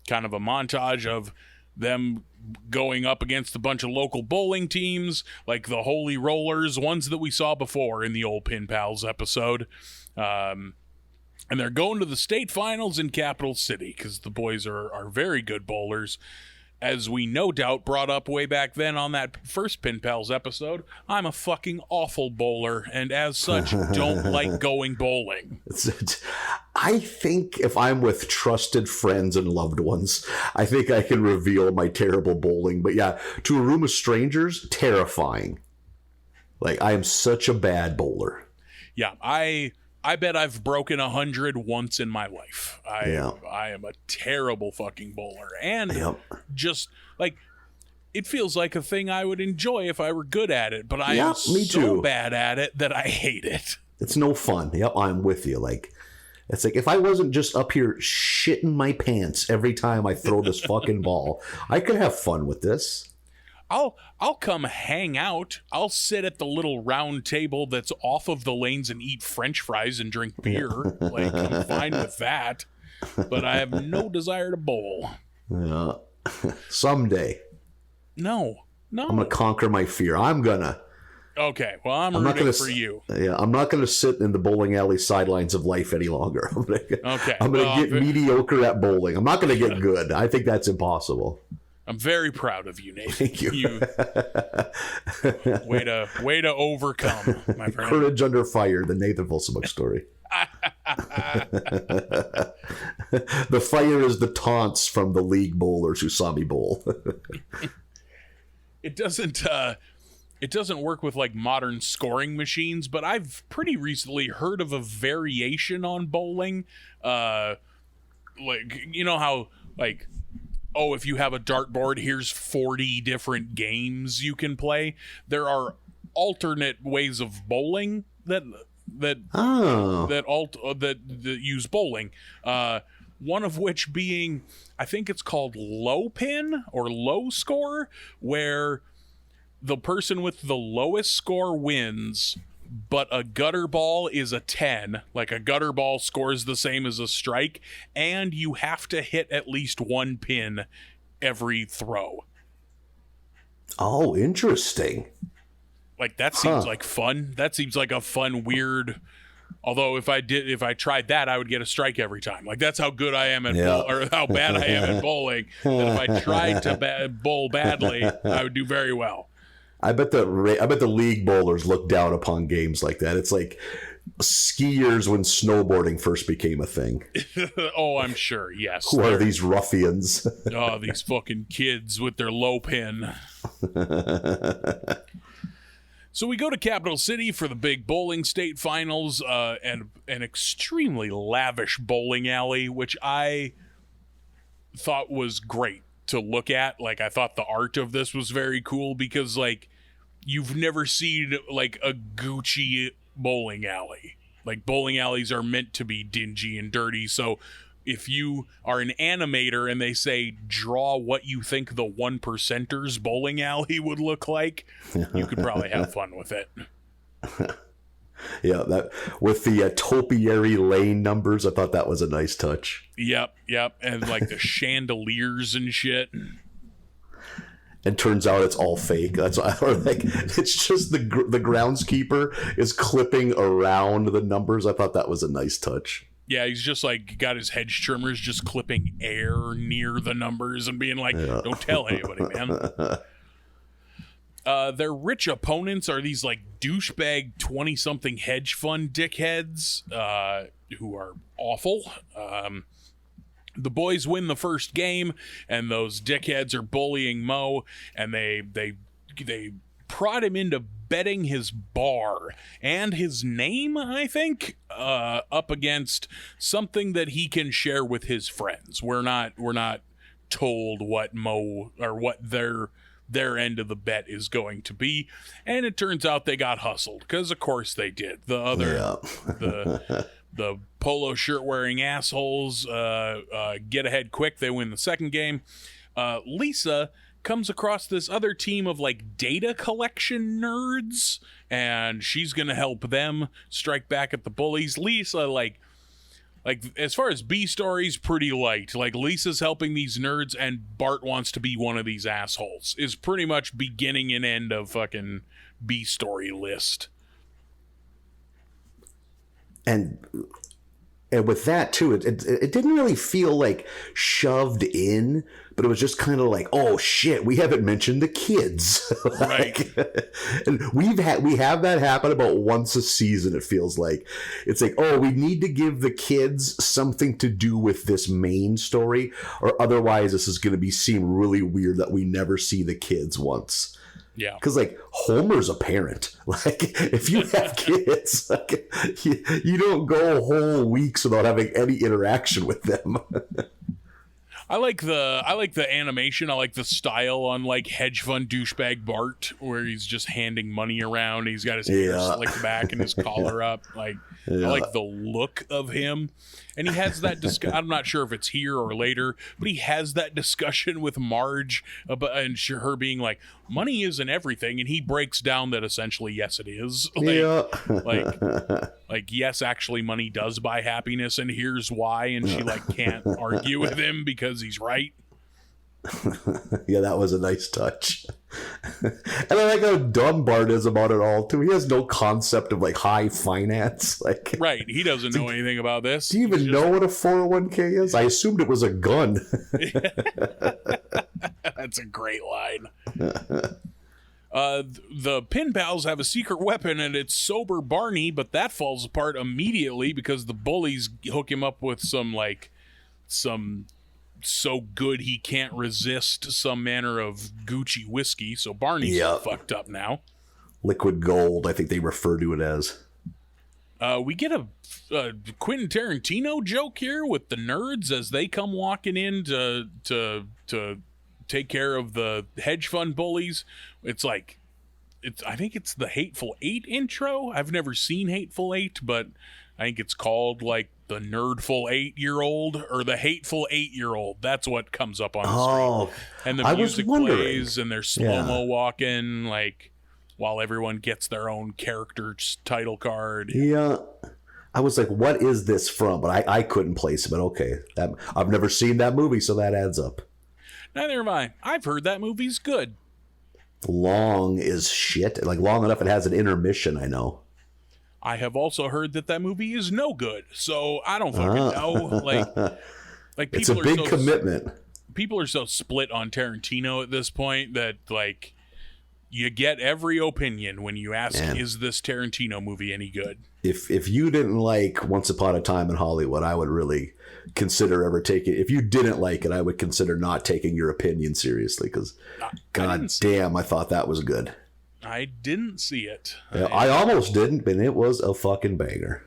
kind of a montage of them going up against a bunch of local bowling teams, like the Holy Rollers, ones that we saw before in the old Pin Pals episode. And they're going to the state finals in Capital City because the boys are very good bowlers. As we no doubt brought up way back then on that first Pin Pals episode, I'm a fucking awful bowler, and as such, don't like going bowling. I think if I'm with trusted friends and loved ones, I think I can reveal my terrible bowling. But yeah, to a room of strangers, terrifying. Like, I am such a bad bowler. Yeah, I bet I've broken 100 once in my life. I am a terrible fucking bowler. And just, like, it feels like a thing I would enjoy if I were good at it. But I am so bad at it that I hate it. It's no fun. Yep, I'm with you. Like, it's like, if I wasn't just up here shitting my pants every time I throw this fucking ball, I could have fun with this. I'll come hang out. I'll sit at the little round table that's off of the lanes and eat French fries and drink beer. Like, I'm fine with that. But I have no desire to bowl. Yeah. Someday. No. I'm going to conquer my fear. Okay, well, I'm rooting for you. Yeah, I'm not going to sit in the bowling alley sidelines of life any longer. I'm going to get mediocre at bowling. I'm not going to get good. I think that's impossible. I'm very proud of you, Nathan. Thank you. Way to overcome, my friend. Courage under fire, the Nathan Volsebook story. The fire is the taunts from the league bowlers who saw me bowl. It doesn't work with like modern scoring machines, but I've pretty recently heard of a variation on bowling. Like, you know how, like, oh, if you have a dartboard, here's 40 different games you can play. There are alternate ways of bowling that use bowling. One of which being, I think it's called low pin or low score, where the person with the lowest score wins, but a gutter ball is a 10. Like, a gutter ball scores the same as a strike, and you have to hit at least one pin every throw. Oh, interesting. Like, that seems like fun. That seems like a fun, weird... Although if I tried that, I would get a strike every time. Like, that's how good I am at or how bad I am at bowling. That if I tried to bowl badly, I would do very well. I bet the league bowlers look down upon games like that. It's like skiers when snowboarding first became a thing. Oh, I'm sure. Yes. Who are these ruffians? Oh, these fucking kids with their low pin. So we go to Capital City for the big bowling state finals, and an extremely lavish bowling alley, which I thought was great to look at. Like, I thought the art of this was very cool because, like, you've never seen, like, a Gucci bowling alley. Like, bowling alleys are meant to be dingy and dirty, so if you are an animator and they say, draw what you think the 1%ers bowling alley would look like, you could probably have fun with it. Yeah, that with the topiary lane numbers, I thought that was a nice touch. Yep. And like the chandeliers and shit. And turns out it's all fake. That's why, or like, it's just the groundskeeper is clipping around the numbers. I thought that was a nice touch. Yeah, he's just like got his hedge trimmers just clipping air near the numbers and being like, don't tell anybody, man. Their rich opponents are these like douchebag 20-something hedge fund dickheads who are awful. The boys win the first game, and those dickheads are bullying Moe, and they prod him into betting his bar and his name, I think, up against something that he can share with his friends. We're not told what Moe or what their end of the bet is going to be, and it turns out they got hustled because of course they did. The polo shirt wearing assholes get ahead quick. They win the second game. Lisa comes across this other team of like data collection nerds, and she's gonna help them strike back at the bullies. Lisa, like as far as B stories, pretty light. Like Lisa's helping these nerds, and Bart wants to be one of these assholes. Is pretty much beginning and end of fucking B story list. And with that too, it didn't really feel like shoved in, but it was just kind of like, oh shit, we haven't mentioned the kids. Right. And we have that happen about once a season. It feels like it's like, oh, we need to give the kids something to do with this main story, or otherwise this is going to seem really weird that we never see the kids once. Yeah, because like Homer's a parent. Like if you have kids, like, you don't go whole weeks without having any interaction with them. I like the animation. I like the style on like hedge fund douchebag Bart, where he's just handing money around. He's got his hair slicked back and his collar up. Like I like the look of him. And he has that I'm not sure if it's here or later, but he has that discussion with Marge about, and her being like, money isn't everything, and he breaks down that essentially yes it is. Like yes, actually money does buy happiness, and here's why, and she like can't argue with him because he's right. Yeah, that was a nice touch. And I like how dumb Bart is about it all too. He has no concept of like high finance. Like, right, he doesn't know anything about this. Do you even know what a 401k is? I assumed it was a gun. That's a great line. The Pin Pals have a secret weapon, and it's sober Barney, but that falls apart immediately because the bullies hook him up with some so good he can't resist some manner of Gucci whiskey. So Barney's fucked up now. Liquid gold, I think they refer to it as. We get a Quentin Tarantino joke here with the nerds as they come walking in to take care of the hedge fund bullies. I think it's the Hateful Eight intro. I've never seen Hateful Eight, but I think it's called like the Nerdful 8-year-old or the Hateful 8-year-old. That's what comes up on the screen. And the music plays, and they're slow-mo walking, like while everyone gets their own character's title card. Yeah. I was like, what is this from? But I couldn't place it, but okay. I've never seen that movie, so that adds up. Neither have I. I've heard that movie's good. Long is shit. Like long enough it has an intermission, I know. I have also heard that movie is no good, so I don't fucking know. Like it's a big commitment. People are so split on Tarantino at this point that like you get every opinion when you ask, is this Tarantino movie any good? If you didn't like Once Upon a Time in Hollywood, I would really consider ever taking. If you didn't like it, I would consider not taking your opinion seriously because, god damn, I thought that was good. I didn't see it. Yeah, I almost didn't, but it was a fucking banger.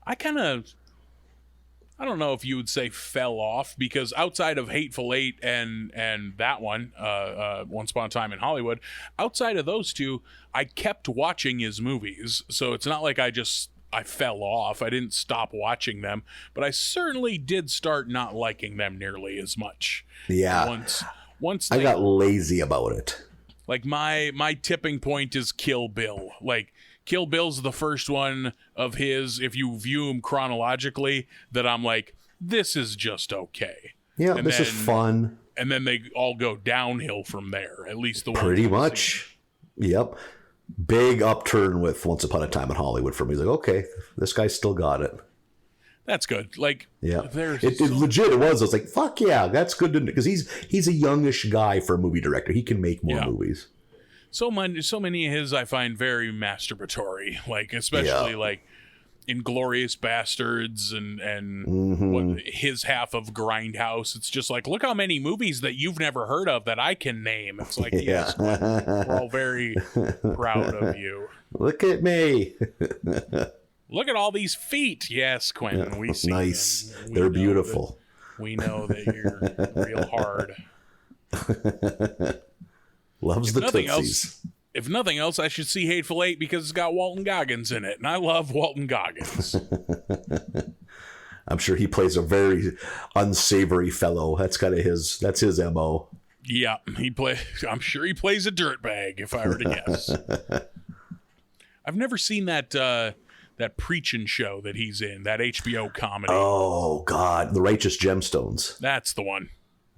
I don't know if you would say fell off, because outside of Hateful Eight and that one, Once Upon a Time in Hollywood, outside of those two, I kept watching his movies. So it's not like I fell off. I didn't stop watching them, but I certainly did start not liking them nearly as much. Yeah. Once I got lazy about it. Like my tipping point is Kill Bill. Like Kill Bill's the first one of his, if you view him chronologically, that I'm like, this is just okay. Yeah, this is fun. And then they all go downhill from there, at least the one. Pretty much. Yep. Big upturn with Once Upon a Time in Hollywood for me. He's like, okay, this guy's still got it. That's good. Like, yeah, it legit. It was. I was like, fuck yeah, that's good to know, because he's a youngish guy for a movie director. He can make more movies. So many of his I find very masturbatory. Like, especially like Inglourious Bastards and what, his half of Grindhouse. It's just like, look how many movies that you've never heard of that I can name. It's like, yes, we're all very proud of you. Look at me. Look at all these feet. Yes, Quentin, we see nice. Them. They're beautiful. We know that you're real hard. Loves the Tootsies. If nothing else, I should see Hateful Eight because it's got Walton Goggins in it, and I love Walton Goggins. I'm sure he plays a very unsavory fellow. That's kind of his MO. Yeah, I'm sure he plays a dirtbag, if I were to guess. I've never seen that preaching show that he's in, that HBO comedy. Oh, God. The Righteous Gemstones. That's the one.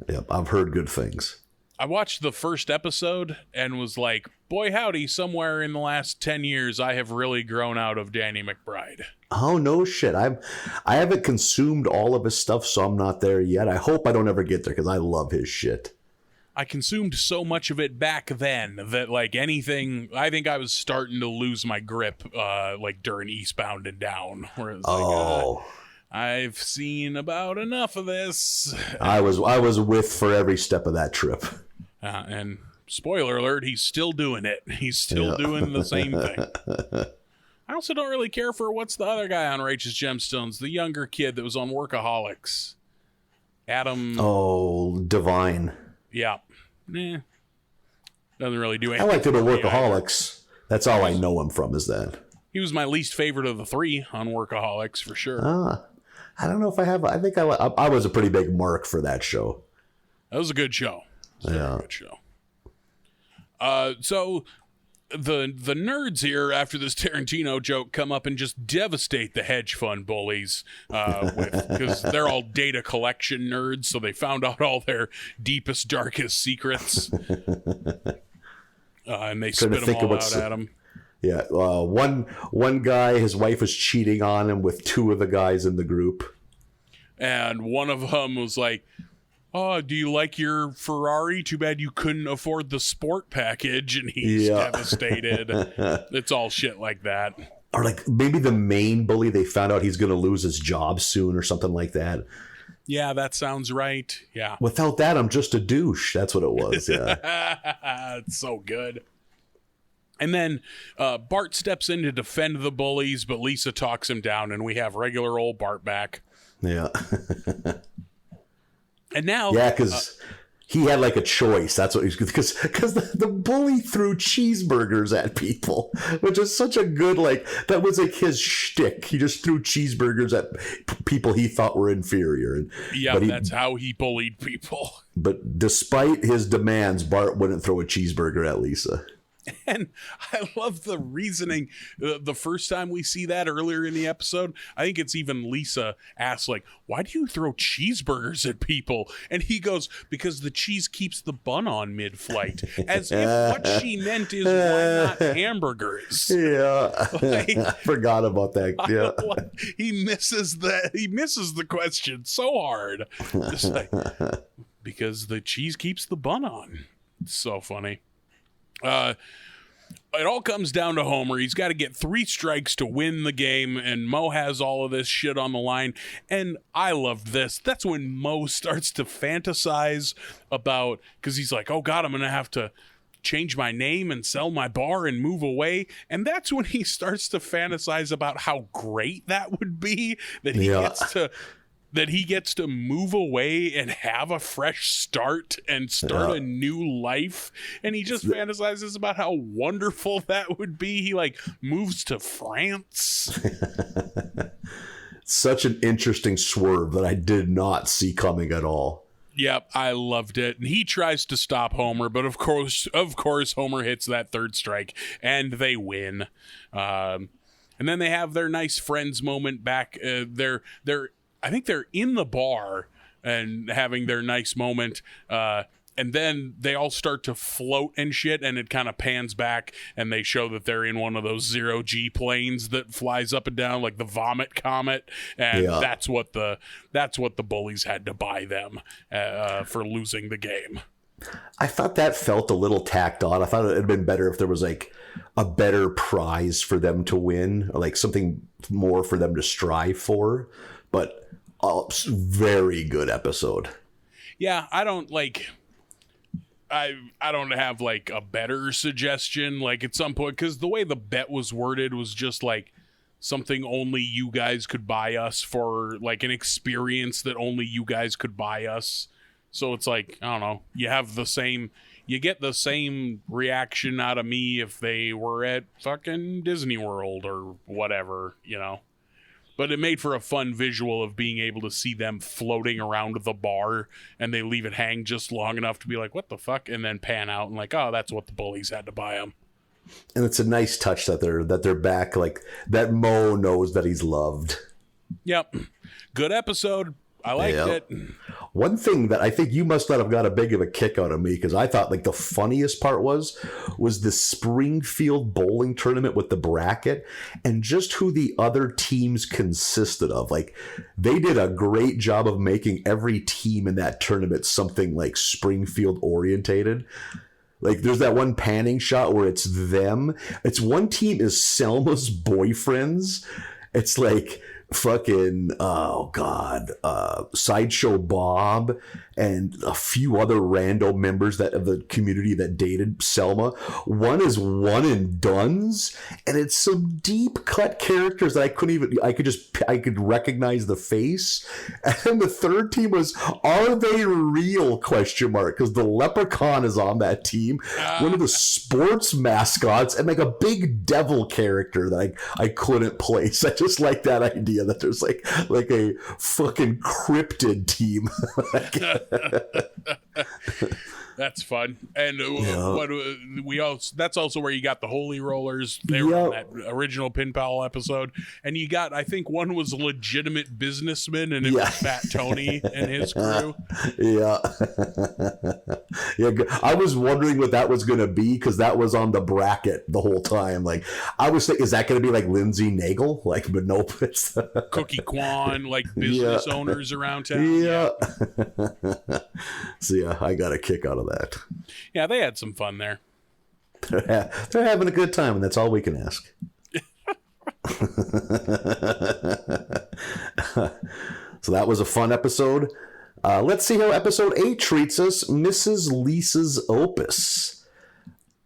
Yep, I've heard good things. I watched the first episode and was like, boy, howdy, somewhere in the last 10 years, I have really grown out of Danny McBride. Oh, no shit. I haven't consumed all of his stuff, so I'm not there yet. I hope I don't ever get there because I love his shit. I consumed so much of it back then that, like, anything, I think I was starting to lose my grip, like, during Eastbound and Down. Where it was I've seen about enough of this. I was with for every step of that trip. And spoiler alert, he's still doing it. He's still doing the same thing. I also don't really care for what's the other guy on Righteous Gemstones, the younger kid that was on Workaholics. Adam. Oh, Divine. Yeah. Doesn't really do I anything. liked him at Workaholics. That's all I know him from is that. He was my least favorite of the three on Workaholics for sure. I don't know if I have. I think I was a pretty big mark for that show. That was a good show. Very good show. So the nerds here, after this Tarantino joke, come up and just devastate the hedge fund bullies because they're all data collection nerds, so they found out all their deepest, darkest secrets. And they spit them all out at them. Yeah, one guy, his wife was cheating on him with two of the guys in the group. And one of them was like, oh, do you like your Ferrari? Too bad you couldn't afford the sport package. And he's devastated. It's all shit like that. Or like maybe the main bully, they found out he's going to lose his job soon or something like that. Yeah, that sounds right. Yeah. Without that, I'm just a douche. That's what it was. Yeah. It's so good. And then Bart steps in to defend the bullies, but Lisa talks him down, and we have regular old Bart back. Yeah. And now... Yeah, because he had like a choice. That's what he's... Because the bully threw cheeseburgers at people, which is such a good, like... That was like his shtick. He just threw cheeseburgers at people he thought were inferior. Yeah, that's how he bullied people. But despite his demands, Bart wouldn't throw a cheeseburger at Lisa. And I love the reasoning. The first time we see that earlier in the episode, I think it's even Lisa asks, like, why do you throw cheeseburgers at people? And he goes, because the cheese keeps the bun on mid-flight. As if what she meant is, why not hamburgers? Yeah. Like, I forgot about that. Yeah. He misses the question so hard. Just like, because the cheese keeps the bun on. It's so funny. It all comes down to Homer. He's got to get 3 strikes to win the game, and Mo has all of this shit on the line. And I loved this. That's when Mo starts to fantasize about, because he's like, oh God, I'm going to have to change my name and sell my bar and move away. And that's when he starts to fantasize about how great that would be, that he gets to move away and have a fresh start and start a new life. And he just fantasizes about how wonderful that would be. He like moves to France. Such an interesting swerve that I did not see coming at all. Yep, I loved it. And he tries to stop Homer, but of course, Homer hits that 3rd strike and they win. And then they have their nice friends moment back. I think they're in the bar and having their nice moment. And then they all start to float and shit, and it kind of pans back, and they show that they're in one of those 0G planes that flies up and down like the Vomit Comet. And that's what the bullies had to buy them for losing the game. I thought that felt a little tacked on. I thought it'd been better if there was like a better prize for them to win, or like something more for them to strive for. But very good episode. Yeah, I don't have like a better suggestion like at some point, because the way the bet was worded was just like something only you guys could buy us for, like an experience that only you guys could buy us. So it's like, I don't know, you get the same reaction out of me if they were at fucking Disney World or whatever, you know. But it made for a fun visual of being able to see them floating around the bar, and they leave it hang just long enough to be like, what the fuck? And then pan out and like, oh, that's what the bullies had to buy them. And it's a nice touch that they're back, like that Mo knows that he's loved. Yep. Good episode. I liked it. One thing that I think you must not have got a big of a kick out of me, because I thought like the funniest part was the Springfield bowling tournament with the bracket and just who the other teams consisted of. Like they did a great job of making every team in that tournament something like Springfield orientated. Like there's that one panning shot where it's them. It's one team is Selma's boyfriends. It's like fucking Sideshow Bob and a few other rando members of the community that dated Selma. One is one and done's, and it's some deep cut characters that I could recognize the face. And then the third team was, are they real? Because the Leprechaun is on that team, one of the sports mascots, and like a big devil character that I couldn't place. I just like that idea that there's like a fucking cryptid team. That's fun. And that's also where you got the Holy Rollers. They were on that original Pin Pal episode. And you got, I think one was a legitimate businessman, and it was Fat Tony and his crew. Yeah. I was wondering what that was going to be, because that was on the bracket the whole time. Like, I was thinking, is that going to be like Lindsay Nagel? Like, but nope. It's Cookie Kwan, like business owners around town. Yeah. So yeah, I got a kick out of that. Yeah, they had some fun there. They're having a good time, and that's all we can ask. So that was a fun episode. Let's see how episode 8 treats us. Mrs. Lisa's Opus.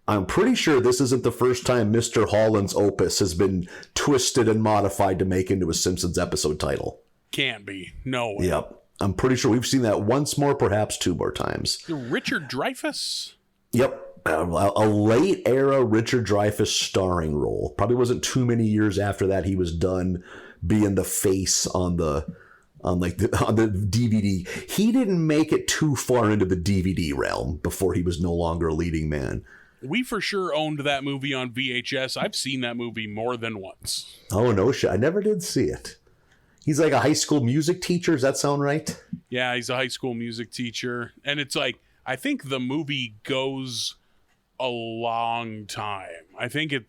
I'm pretty sure this isn't the first time Mr. Holland's Opus has been twisted and modified to make into a Simpsons episode title. Can't be. No way. Yep. I'm pretty sure we've seen that once more, perhaps 2 more times. Richard Dreyfuss? Yep. A late era Richard Dreyfuss starring role. Probably wasn't too many years after that he was done being the face on the DVD. He didn't make it too far into the DVD realm before he was no longer a leading man. We for sure owned that movie on VHS. I've seen that movie more than once. Oh, no shit. I never did see it. He's like a high school music teacher. Does that sound right? Yeah, he's a high school music teacher. And it's like, I think the movie goes a long time. I think you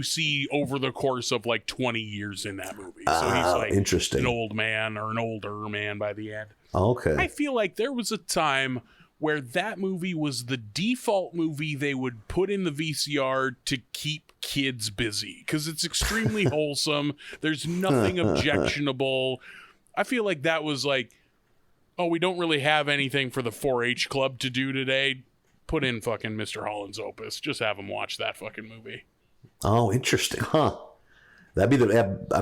see over the course of like 20 years in that movie. So he's like interesting. An old man or an older man by the end. Okay. I feel like there was a time where that movie was the default movie they would put in the VCR to keep kids busy, because it's extremely wholesome. There's nothing objectionable. I feel like that was like, oh, we don't really have anything for the 4-H club to do today. Put in fucking Mr. Holland's Opus. Just have them watch that fucking movie. Oh, interesting. Huh. That'd be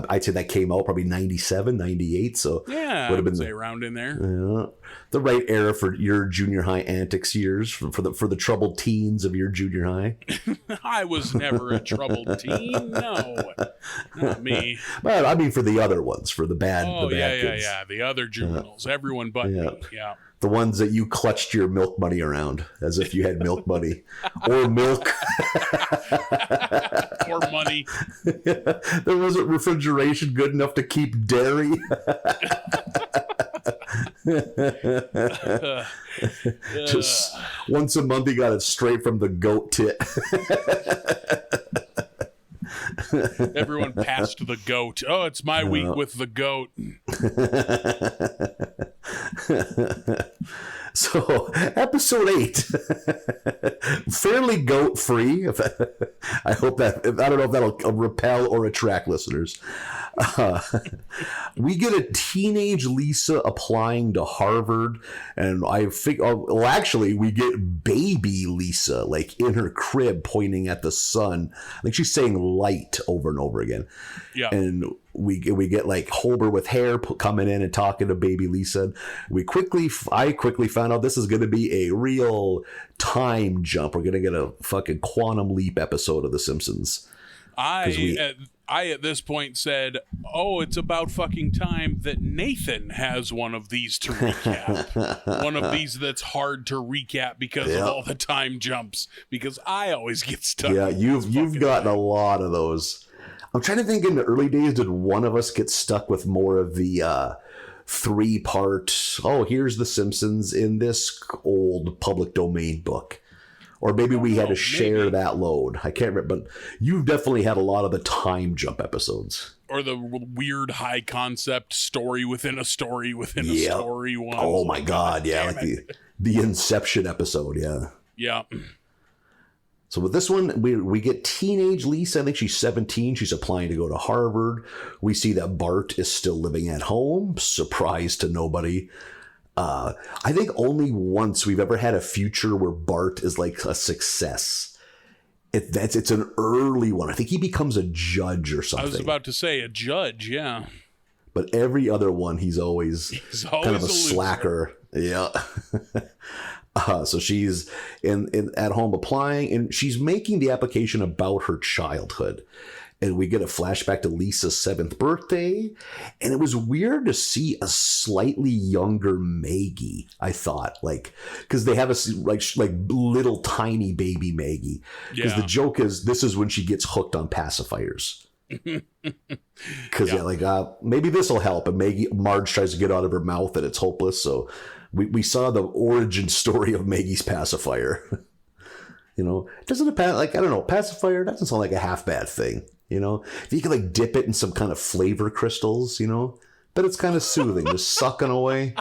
I'd say that came out probably 97, 98. So yeah, would have been say around in there. The right era for your junior high antics years, for the troubled teens of your junior high. I was never a troubled teen. No, not me. Well, I mean for the other ones, for the bad kids. Yeah. The other juveniles, everyone but me. Yeah. The ones that you clutched your milk money around as if you had milk money or milk or money. There wasn't refrigeration good enough to keep dairy. Just once a month, he got it straight from the goat tit. Everyone passed the goat. Oh, it's my week with the goat. So, episode 8, fairly goat free. I hope that, I don't know if that'll repel or attract listeners. We get a teenage Lisa applying to Harvard, and I think, well, actually, we get baby Lisa, like in her crib, pointing at the sun. I think she's saying light over and over again. Yeah. And we get like Holber with hair coming in and talking to baby Lisa. I quickly found out this is going to be a real time jump. We're going to get a fucking quantum leap episode of The Simpsons. I at this point said, oh, it's about fucking time that Nathan has one of these to recap. One of these that's hard to recap because of all the time jumps. Because I always get stuck. Yeah, you've gotten a lot of those. I'm trying to think, in the early days, did one of us get stuck with more of the 3-part, here's the Simpsons in this old public domain book? Or maybe we had to share that load. I can't remember, but you've definitely had a lot of the time jump episodes. Or the weird high concept story within a story within a story ones. Oh my God, yeah. Like the Inception episode, yeah. Yeah. So with this one, we get teenage Lisa. I think she's 17. She's applying to go to Harvard. We see that Bart is still living at home. Surprise to nobody. I think only once we've ever had a future where Bart is like a success. It's an early one. I think he becomes a judge or something. I was about to say a judge, yeah. But every other one, he's always kind of a slacker. Yeah. So she's at home applying, and she's making the application about her childhood. And we get a flashback to Lisa's 7th birthday. And it was weird to see a slightly younger Maggie, I thought. Like, because they have a like little tiny baby Maggie. Because the joke is, this is when she gets hooked on pacifiers. Because maybe this will help. And Marge tries to get out of her mouth and it's hopeless. So we saw the origin story of Maggie's pacifier. Doesn't a pacifier doesn't sound like a half bad thing. If you could dip it in some kind of flavor crystals, but it's kind of soothing, just sucking away.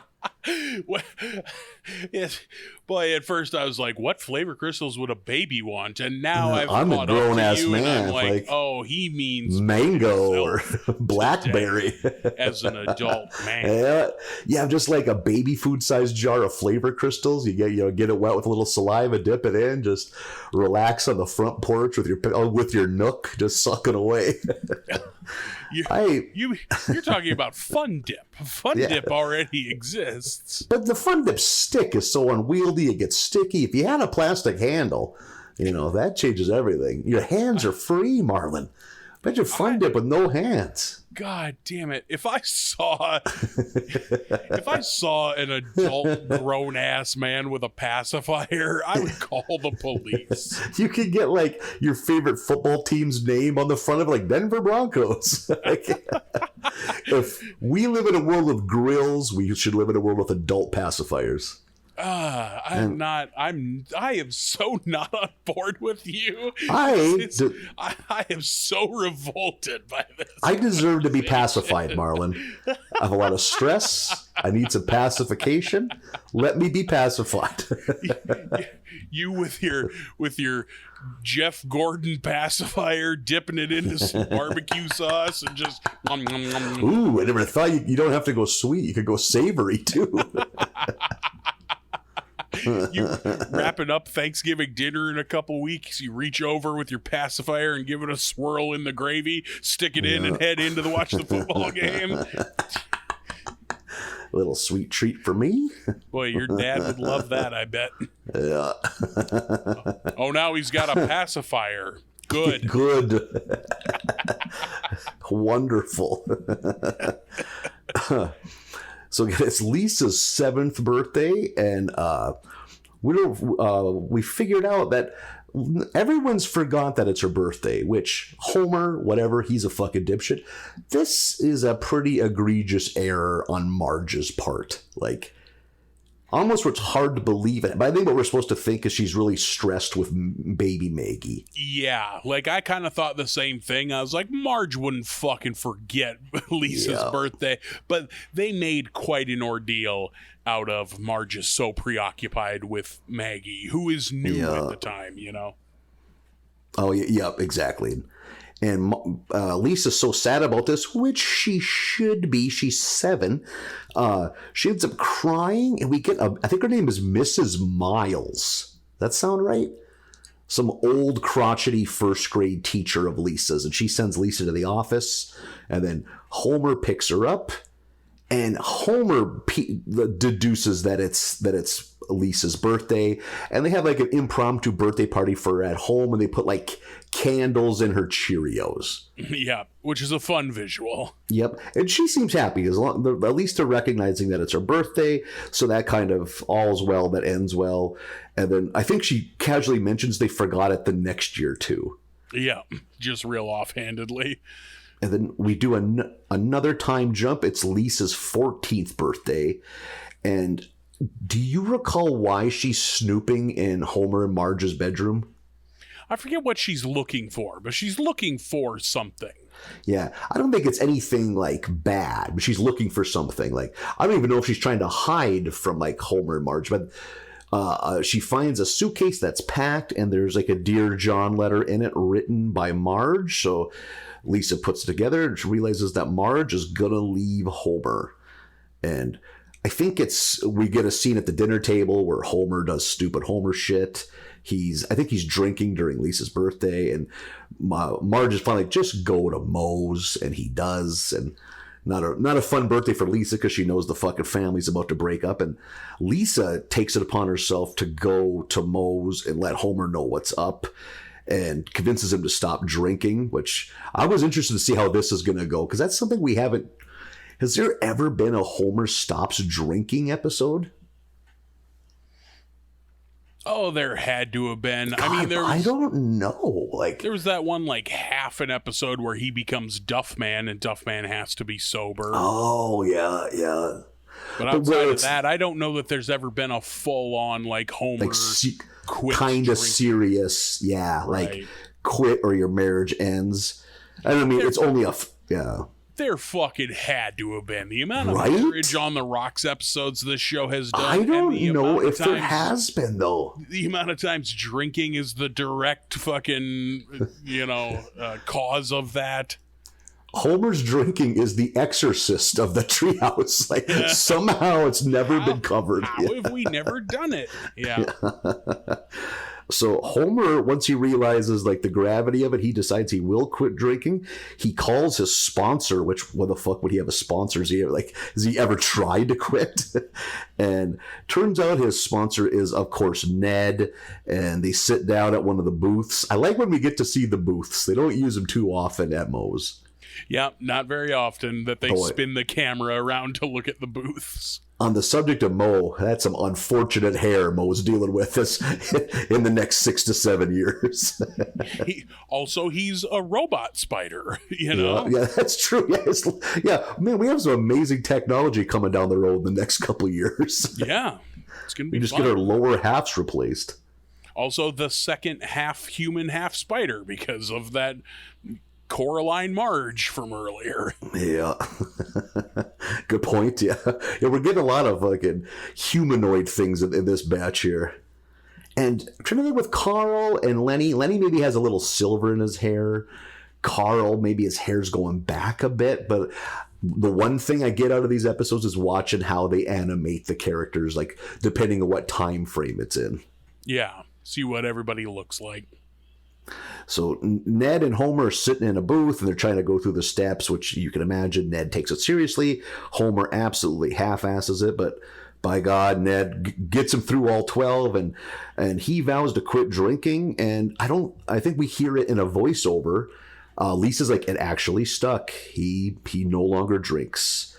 Yes. Boy, at first I was like, what flavor crystals would a baby want? And now I'm a grown-ass man. I'm like, oh, he means mango or blackberry. As an adult man. Yeah, just like a baby food-sized jar of flavor crystals. You get it wet with a little saliva, dip it in, just relax on the front porch with your Nook, just sucking away. You're talking about Fun Dip. Fun Dip already exists. But the Fun Dip stick is so unwieldy, it gets sticky. If you had a plastic handle, that changes everything. Your hands are free, Marlon. Imagine Fun Dip with no hands. God damn it. If I saw an adult grown ass man with a pacifier, I would call the police. You could get your favorite football team's name on the front of it, Denver Broncos. If we live in a world of grills, we should live in a world with adult pacifiers. I am so not on board with you. I am so revolted by this. I deserve to be pacified, Marlon. I have a lot of stress. I need some pacification. Let me be pacified. You with your Jeff Gordon pacifier, dipping it into some barbecue sauce and just Ooh, I never thought you don't have to go sweet. You could go savory too. You wrapping up Thanksgiving dinner in a couple weeks, you reach over with your pacifier and give it a swirl in the gravy, stick it in and head into watch the football game. A little sweet treat for me. Boy, your dad would love that, I bet. Yeah. Oh, now he's got a pacifier. Good. Good. Wonderful. So it's Lisa's 7th birthday, and we figured out that everyone's forgot that it's her birthday, which Homer, whatever, he's a fucking dipshit. This is a pretty egregious error on Marge's part. Almost what's hard to believe it. But I think what we're supposed to think is she's really stressed with baby Maggie. Yeah, I kind of thought the same thing. I was like, Marge wouldn't fucking forget Lisa's birthday. But they made quite an ordeal out of Marge is so preoccupied with Maggie, who is new at the time, Oh, yeah, exactly. And Lisa's so sad about this, which she should be. She's 7. She ends up crying, and we get I think her name is Mrs. Miles. That sound right? Some old crotchety first grade teacher of Lisa's, and she sends Lisa to the office, and then Homer picks her up, and Homer deduces that it's Lisa's birthday, and they have like an impromptu birthday party for her at home, and they put like candles in her Cheerios. Yeah, which is a fun visual. Yep, and she seems happy as long, at least they're recognizing that it's her birthday, so that kind of all's well that ends well. And then I think she casually mentions they forgot it the next year too. Yeah, just real offhandedly. And then we do another time jump. It's Lisa's 14th birthday. And do you recall why she's snooping in Homer and Marge's bedroom? I forget what she's looking for, but she's looking for something. Yeah, I don't think it's anything like bad, but she's looking for something. Like, I don't even know if she's trying to hide from like Homer and Marge, but she finds a suitcase that's packed, and there's like a Dear John letter in it written by Marge. So Lisa puts it together and she realizes that Marge is gonna leave Homer. And I think we get a scene at the dinner table where Homer does stupid Homer shit. I think he's drinking during Lisa's birthday, and Marge is finally like, just go to Moe's, and he does. And not a fun birthday for Lisa because she knows the fucking family's about to break up, and Lisa takes it upon herself to go to Moe's and let Homer know what's up, and convinces him to stop drinking, which I was interested to see how this is going to go, because that's something we haven't. Has there ever been a Homer stops drinking episode? Oh, there had to have been. God, I mean, I don't know. Like, there was that one like half an episode where he becomes Duffman, and Duffman has to be sober. Oh yeah. But outside of that, I don't know that there's ever been a full on like Homer quit kind of serious. Yeah, right. Like quit or your marriage ends. I mean, it's only yeah. There fucking had to have been. The amount of Marriage on the Rocks episodes this show has done. I don't know if there has been, though. The amount of times drinking is the direct fucking, cause of that. Homer's drinking is the exorcist of the treehouse. Like, somehow it's never been covered. How have we never done it? Yeah. So Homer, once he realizes like the gravity of it, he decides he will quit drinking. He calls his sponsor, which what the fuck would he have a sponsor? Has he ever tried to quit? And turns out his sponsor is, of course, Ned. And they sit down at one of the booths. I like when we get to see the booths. They don't use them too often at Moe's. Yeah, not very often that they spin the camera around to look at the booths. On the subject of Moe, that's some unfortunate hair Moe's dealing with this in the next 6 to 7 years. He's a robot spider, you know? Yeah, that's true. Yeah, man, we have some amazing technology coming down the road in the next couple of years. Yeah, it's going to be we just fun. Get our lower halves replaced. Also, the second half human, half spider because of that Coraline Marge from earlier. Yeah. Good point. Yeah, we're getting a lot of fucking humanoid things in this batch here. And I'm trying to think with Carl and Lenny. Lenny maybe has a little silver in his hair. Carl, maybe his hair's going back a bit. But the one thing I get out of these episodes is watching how they animate the characters, like depending on what time frame it's in. Yeah. See what everybody looks like. So Ned and Homer are sitting in a booth, and they're trying to go through the steps, which you can imagine Ned takes it seriously. Homer absolutely half-asses it, but by God, Ned gets him through all 12, and he vows to quit drinking. And I think we hear it in a voiceover. Lisa's like, it actually stuck. He no longer drinks.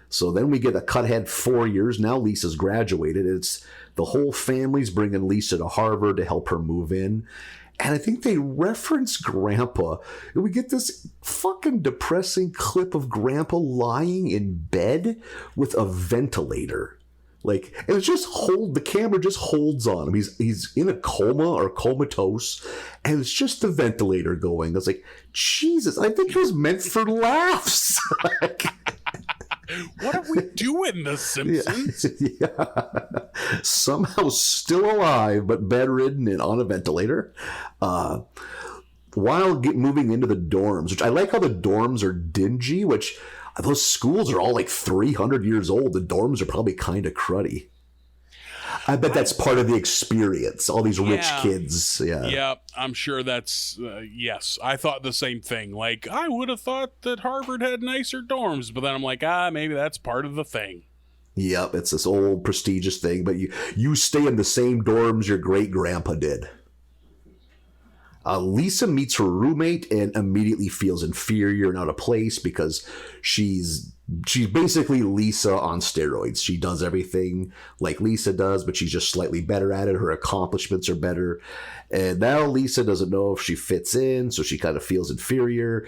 So then we get a cut ahead 4 years. Now Lisa's graduated. It's the whole family's bringing Lisa to Harvard to help her move in. And I think they reference Grandpa. And we get this fucking depressing clip of Grandpa lying in bed with a ventilator. Like, and it's just the camera just holds on him. He's in a coma or comatose, and it's just the ventilator going. I was like, Jesus, I think it was meant for laughs. What are we doing, The Simpsons? Yeah. Somehow still alive, but bedridden and on a ventilator. While moving into the dorms, which I like how the dorms are dingy, which those schools are all like 300 years old. The dorms are probably kind of cruddy. I bet that's part of the experience. All these rich kids. Yeah. Yeah, I'm sure that's, yes. I thought the same thing. Like, I would have thought that Harvard had nicer dorms, but then I'm like, maybe that's part of the thing. Yep, it's this old prestigious thing, but you stay in the same dorms your great-grandpa did. Lisa meets her roommate and immediately feels inferior and out of place because she's basically Lisa on steroids. She does everything like Lisa does, but she's just slightly better at it. Her accomplishments are better. And now Lisa doesn't know if she fits in, so she kind of feels inferior.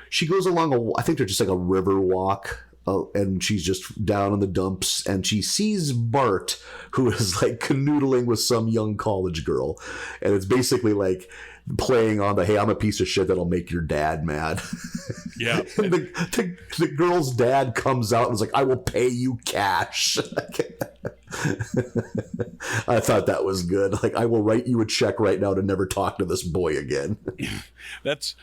She goes along I think they're just like a river walk. And she's just down in the dumps, and she sees Bart, who is like canoodling with some young college girl. And it's basically like playing on the, hey, I'm a piece of shit that'll make your dad mad. Yeah. And the girl's dad comes out and is like, I will pay you cash. I thought that was good. Like, I will write you a check right now to never talk to this boy again. That's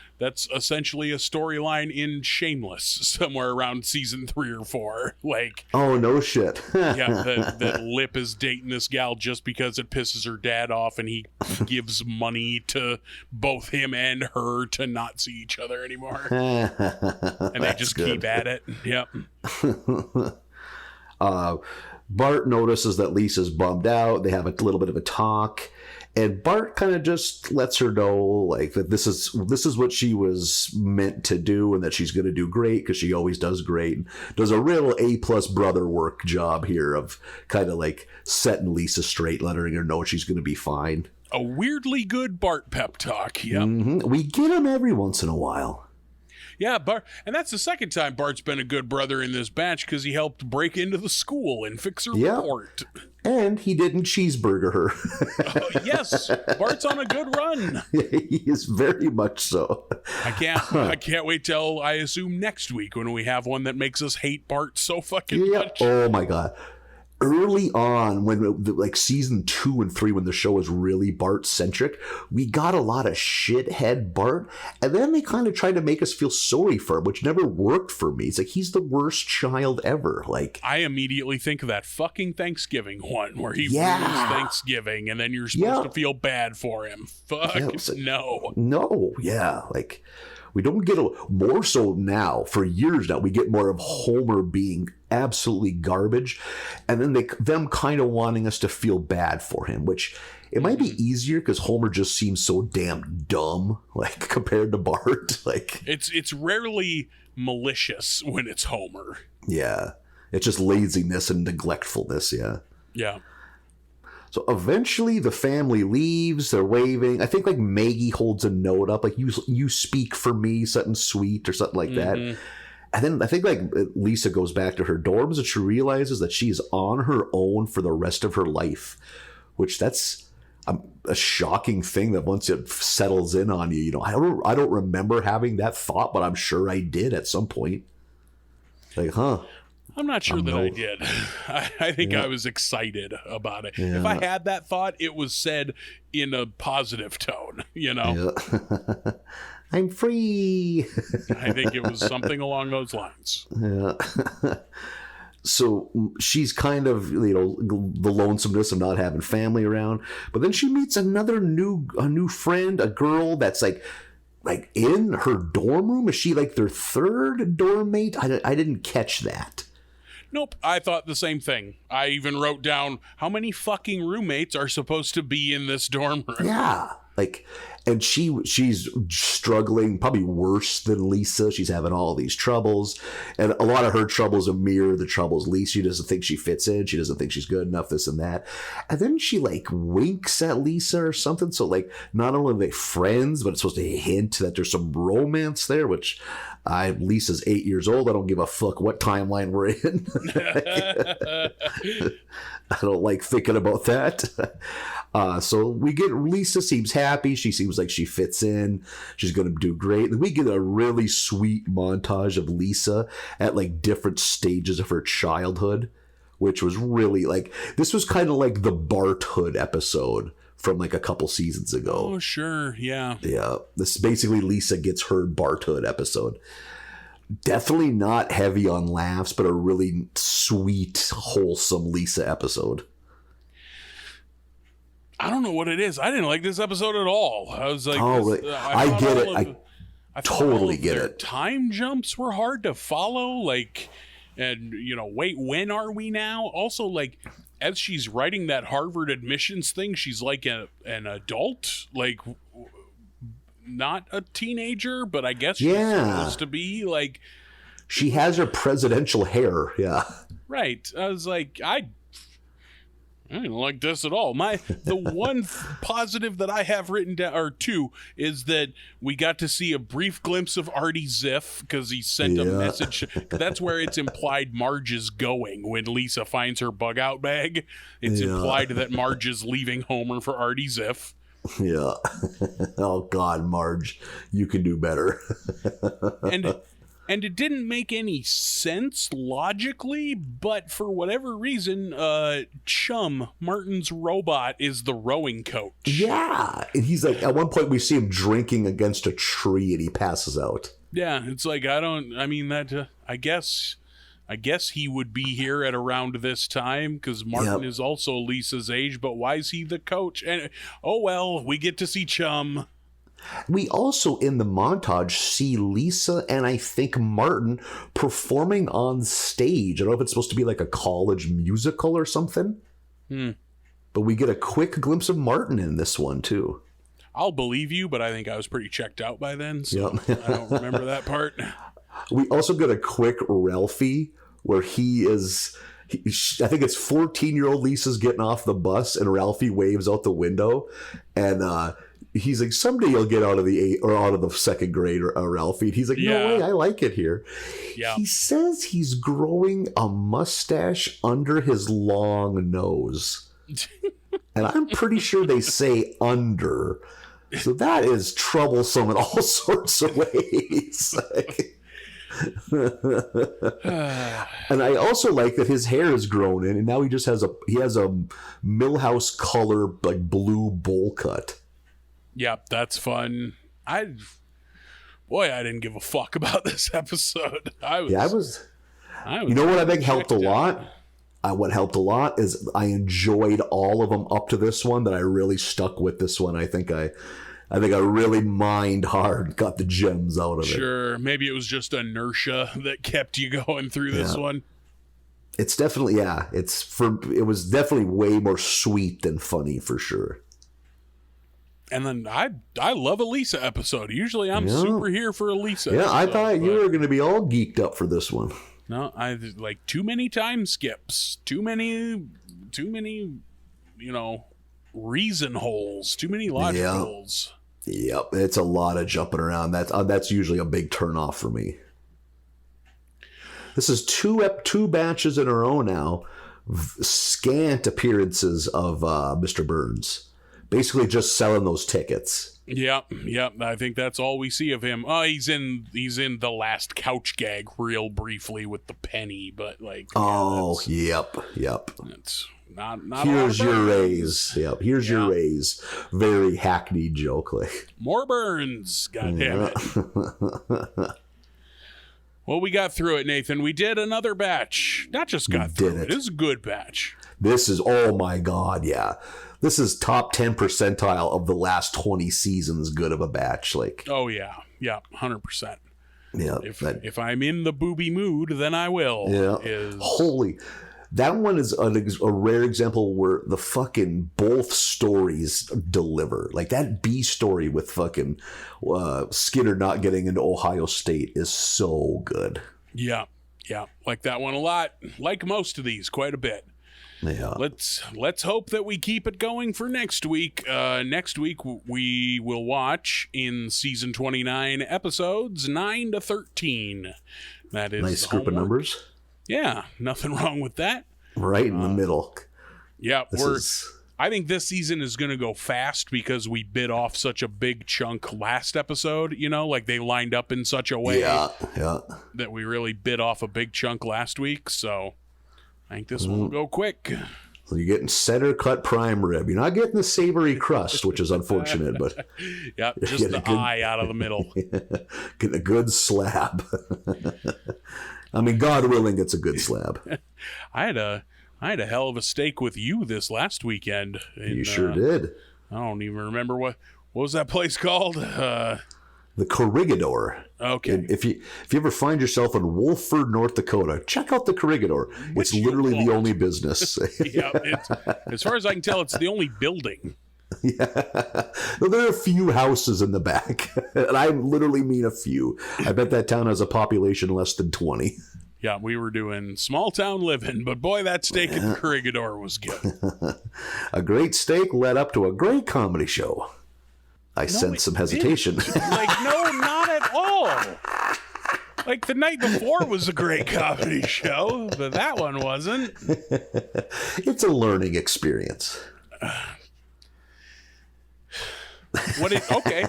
essentially a storyline in Shameless, somewhere around season 3 or 4. Like, oh, no shit. yeah, that Lip is dating this gal just because it pisses her dad off, and he gives money to both him and her to not see each other anymore. And they just keep at it. Yep. Bart notices that Lisa's bummed out. They have a little bit of a talk, and Bart kind of just lets her know like that this is what she was meant to do, and that she's going to do great because she always does great. Does a real A+ brother work job here of kind of like setting Lisa straight, letting her know she's going to be fine. A weirdly good Bart pep talk. Yep. Mm-hmm. We get him every once in a while. Yeah, Bart, and that's the second time Bart's been a good brother in this batch because he helped break into the school and fix her report. And he didn't cheeseburger her. Yes, Bart's on a good run. He is very much so. I can't wait till, I assume, next week when we have one that makes us hate Bart so fucking much. Oh my God. Early on, when like season 2 and 3, when the show was really Bart centric, we got a lot of shithead Bart, and then they kind of tried to make us feel sorry for him, which never worked for me. It's like he's the worst child ever. Like, I immediately think of that fucking Thanksgiving one where he ruins Thanksgiving, and then you're supposed to feel bad for him. Fuck no. Yeah, like. We don't get more so now, for years now, we get more of Homer being absolutely garbage, and then them kind of wanting us to feel bad for him, which it might be easier because Homer just seems so damn dumb, like compared to Bart. Like it's rarely malicious when it's Homer. Yeah, it's just laziness and neglectfulness. Yeah. So eventually the family leaves, they're waving. I think like Maggie holds a note up, like you speak for me, something sweet or something like that. And then I think like Lisa goes back to her dorms and she realizes that she's on her own for the rest of her life, which that's a shocking thing that once it settles in on you, I don't remember having that thought, but I'm sure I did at some point. Like, I'm not sure that I did. I think I was excited about it. Yeah. If I had that thought, it was said in a positive tone, Yeah. I'm free. I think it was something along those lines. Yeah. So she's kind of, the lonesomeness of not having family around. But then she meets a new friend, a girl that's like in her dorm room. Is she like their third dorm mate? I didn't catch that. Nope, I thought the same thing. I even wrote down how many fucking roommates are supposed to be in this dorm room. Yeah, and she's struggling probably worse than Lisa. She's having all these troubles, and a lot of her troubles mirror the troubles Lisa. She doesn't think she fits in. She doesn't think she's good enough, this and that. And then she winks at Lisa or something. So not only are they friends, but it's supposed to hint that there's some romance there, which Lisa's 8 years old. I don't give a fuck what timeline we're in. I don't like thinking about that. So we get Lisa seems happy. She seems like she fits in. She's going to do great. And we get a really sweet montage of Lisa at different stages of her childhood, which was really this was kind of like the Barthood episode from a couple seasons ago. Oh, sure. Yeah. Yeah. This basically Lisa gets her Barthood episode. Definitely not heavy on laughs, but a really sweet, wholesome Lisa episode. I don't know what it is. I didn't like this episode at all. I was like, really? I get it. I totally get it. Time jumps were hard to follow. And, wait, when are we now? Also, like, as she's writing that Harvard admissions thing, she's like an adult, like, not a teenager, but I guess she's supposed to be, like... She has her presidential hair, yeah. Right. I was like, I didn't like this at all. The one positive that I have written down, or two, is that we got to see a brief glimpse of Artie Ziff because he sent a message. That's where it's implied Marge is going when Lisa finds her bug out bag. It's implied that Marge is leaving Homer for Artie Ziff. Yeah. Oh God, Marge, you can do better. And it didn't make any sense logically, but for whatever reason, Chum, Martin's robot, is the rowing coach. Yeah. And he's like, at one point we see him drinking against a tree and he passes out. Yeah, it's like, I guess he would be here at around this time because Martin is also Lisa's age, but why is he the coach? And oh well, we get to see Chum. We also, in the montage, see Lisa and I think Martin performing on stage. I don't know if it's supposed to be like a college musical or something. But we get a quick glimpse of Martin in this one, too. I'll believe you, but I think I was pretty checked out by then, so I don't remember that part. We also get a quick Ralphie where I think it's 14-year-old Lisa's getting off the bus and Ralphie waves out the window and he's like, someday you'll get out of the second grade, Ralphie. And he's like, no way, I like it here. Yeah. He says he's growing a mustache under his long nose. And I'm pretty sure they say under. So that is troublesome in all sorts of ways. And I also like that his hair is grown in and now he just has a Millhouse color, like blue bowl cut. Yep, that's fun. I didn't give a fuck about this episode. You know what I think helped a lot? What helped a lot is I enjoyed all of them up to this one, that I really stuck with this one. I think I really mined hard, got the gems out of it. Sure, maybe it was just inertia that kept you going through this one. It's definitely, it was definitely way more sweet than funny for sure. And then I love a Lisa episode. Usually I'm super here for a Lisa episode. Yeah, I thought you were going to be all geeked up for this one. No, I like too many time skips, too many, reason holes, too many logic holes. Yep, it's a lot of jumping around. That's usually a big turnoff for me. This is two batches in a row now. Scant appearances of Mr. Burns. Basically just selling those tickets. Yep. I think that's all we see of him. Oh, he's in the last couch gag real briefly with the penny, but like. Oh, yep. It's not. Here's your raise. Yep. Here's your raise. Very hackneyed joke, like. More Burns. God damn it. Well, we got through it, Nathan. We did another batch. Not just got through it. It is a good batch. This is, oh my God, yeah. This is top 10 percentile of the last 20 seasons good of a batch. Like, oh, yeah. Yeah, 100%. Yeah. If I'm in the booby mood, then I will. Yeah. Holy. That one is a rare example where the fucking both stories deliver. Like that B story with fucking Skinner not getting into Ohio State is so good. Yeah. Like that one a lot. Like most of these, quite a bit. Yeah. Let's hope that we keep it going for next week. Next week we will watch in season 29 episodes 9 to 13. That is nice group of numbers. Yeah, nothing wrong with that. Right in the middle. Yeah, I think this season is going to go fast because we bit off such a big chunk last episode, like they lined up in such a way that we really bit off a big chunk last week, so I think this one will go quick. So you're getting center cut prime rib. You're not getting the savory crust, which is unfortunate, but just the eye out of the middle. Getting a good slab. I mean, God willing, it's a good slab. I had a hell of a steak with you this last weekend. You sure did. I don't even remember what was that place called. The Corregidor. Okay. And if you ever find yourself in Wolford, North Dakota, check out the Corregidor. It's literally the only business. Yeah, as far as I can tell, it's the only building. Yeah. No, there are a few houses in the back, and I literally mean a few. I bet that town has a population less than 20. Yeah, we were doing small town living, but boy, that steak at the Corregidor was good. A great steak led up to a great comedy show. I sense some hesitation. Like, no, not at all. Like, the night before was a great comedy show, but that one wasn't. It's a learning experience. Okay.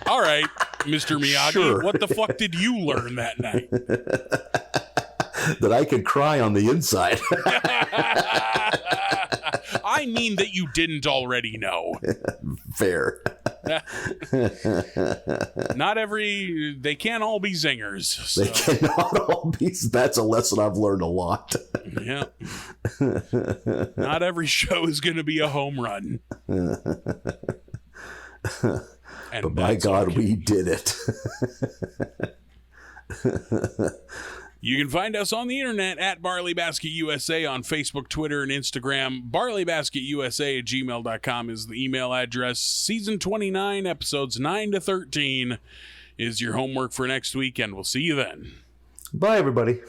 All right, Mr. Miyagi. Sure. What the fuck did you learn that night? That I could cry on the inside. I mean that you didn't already know. Fair. They can't all be zingers. So. They cannot all be. That's a lesson I've learned a lot. Yeah. Not every show is going to be a home run. But by God, okay. we did it. You can find us on the internet at Barley Basket USA on Facebook, Twitter, and Instagram. BarleyBasketUSA@gmail.com is the email address. Season 29, episodes 9 to 13 is your homework for next week, and we'll see you then. Bye, everybody.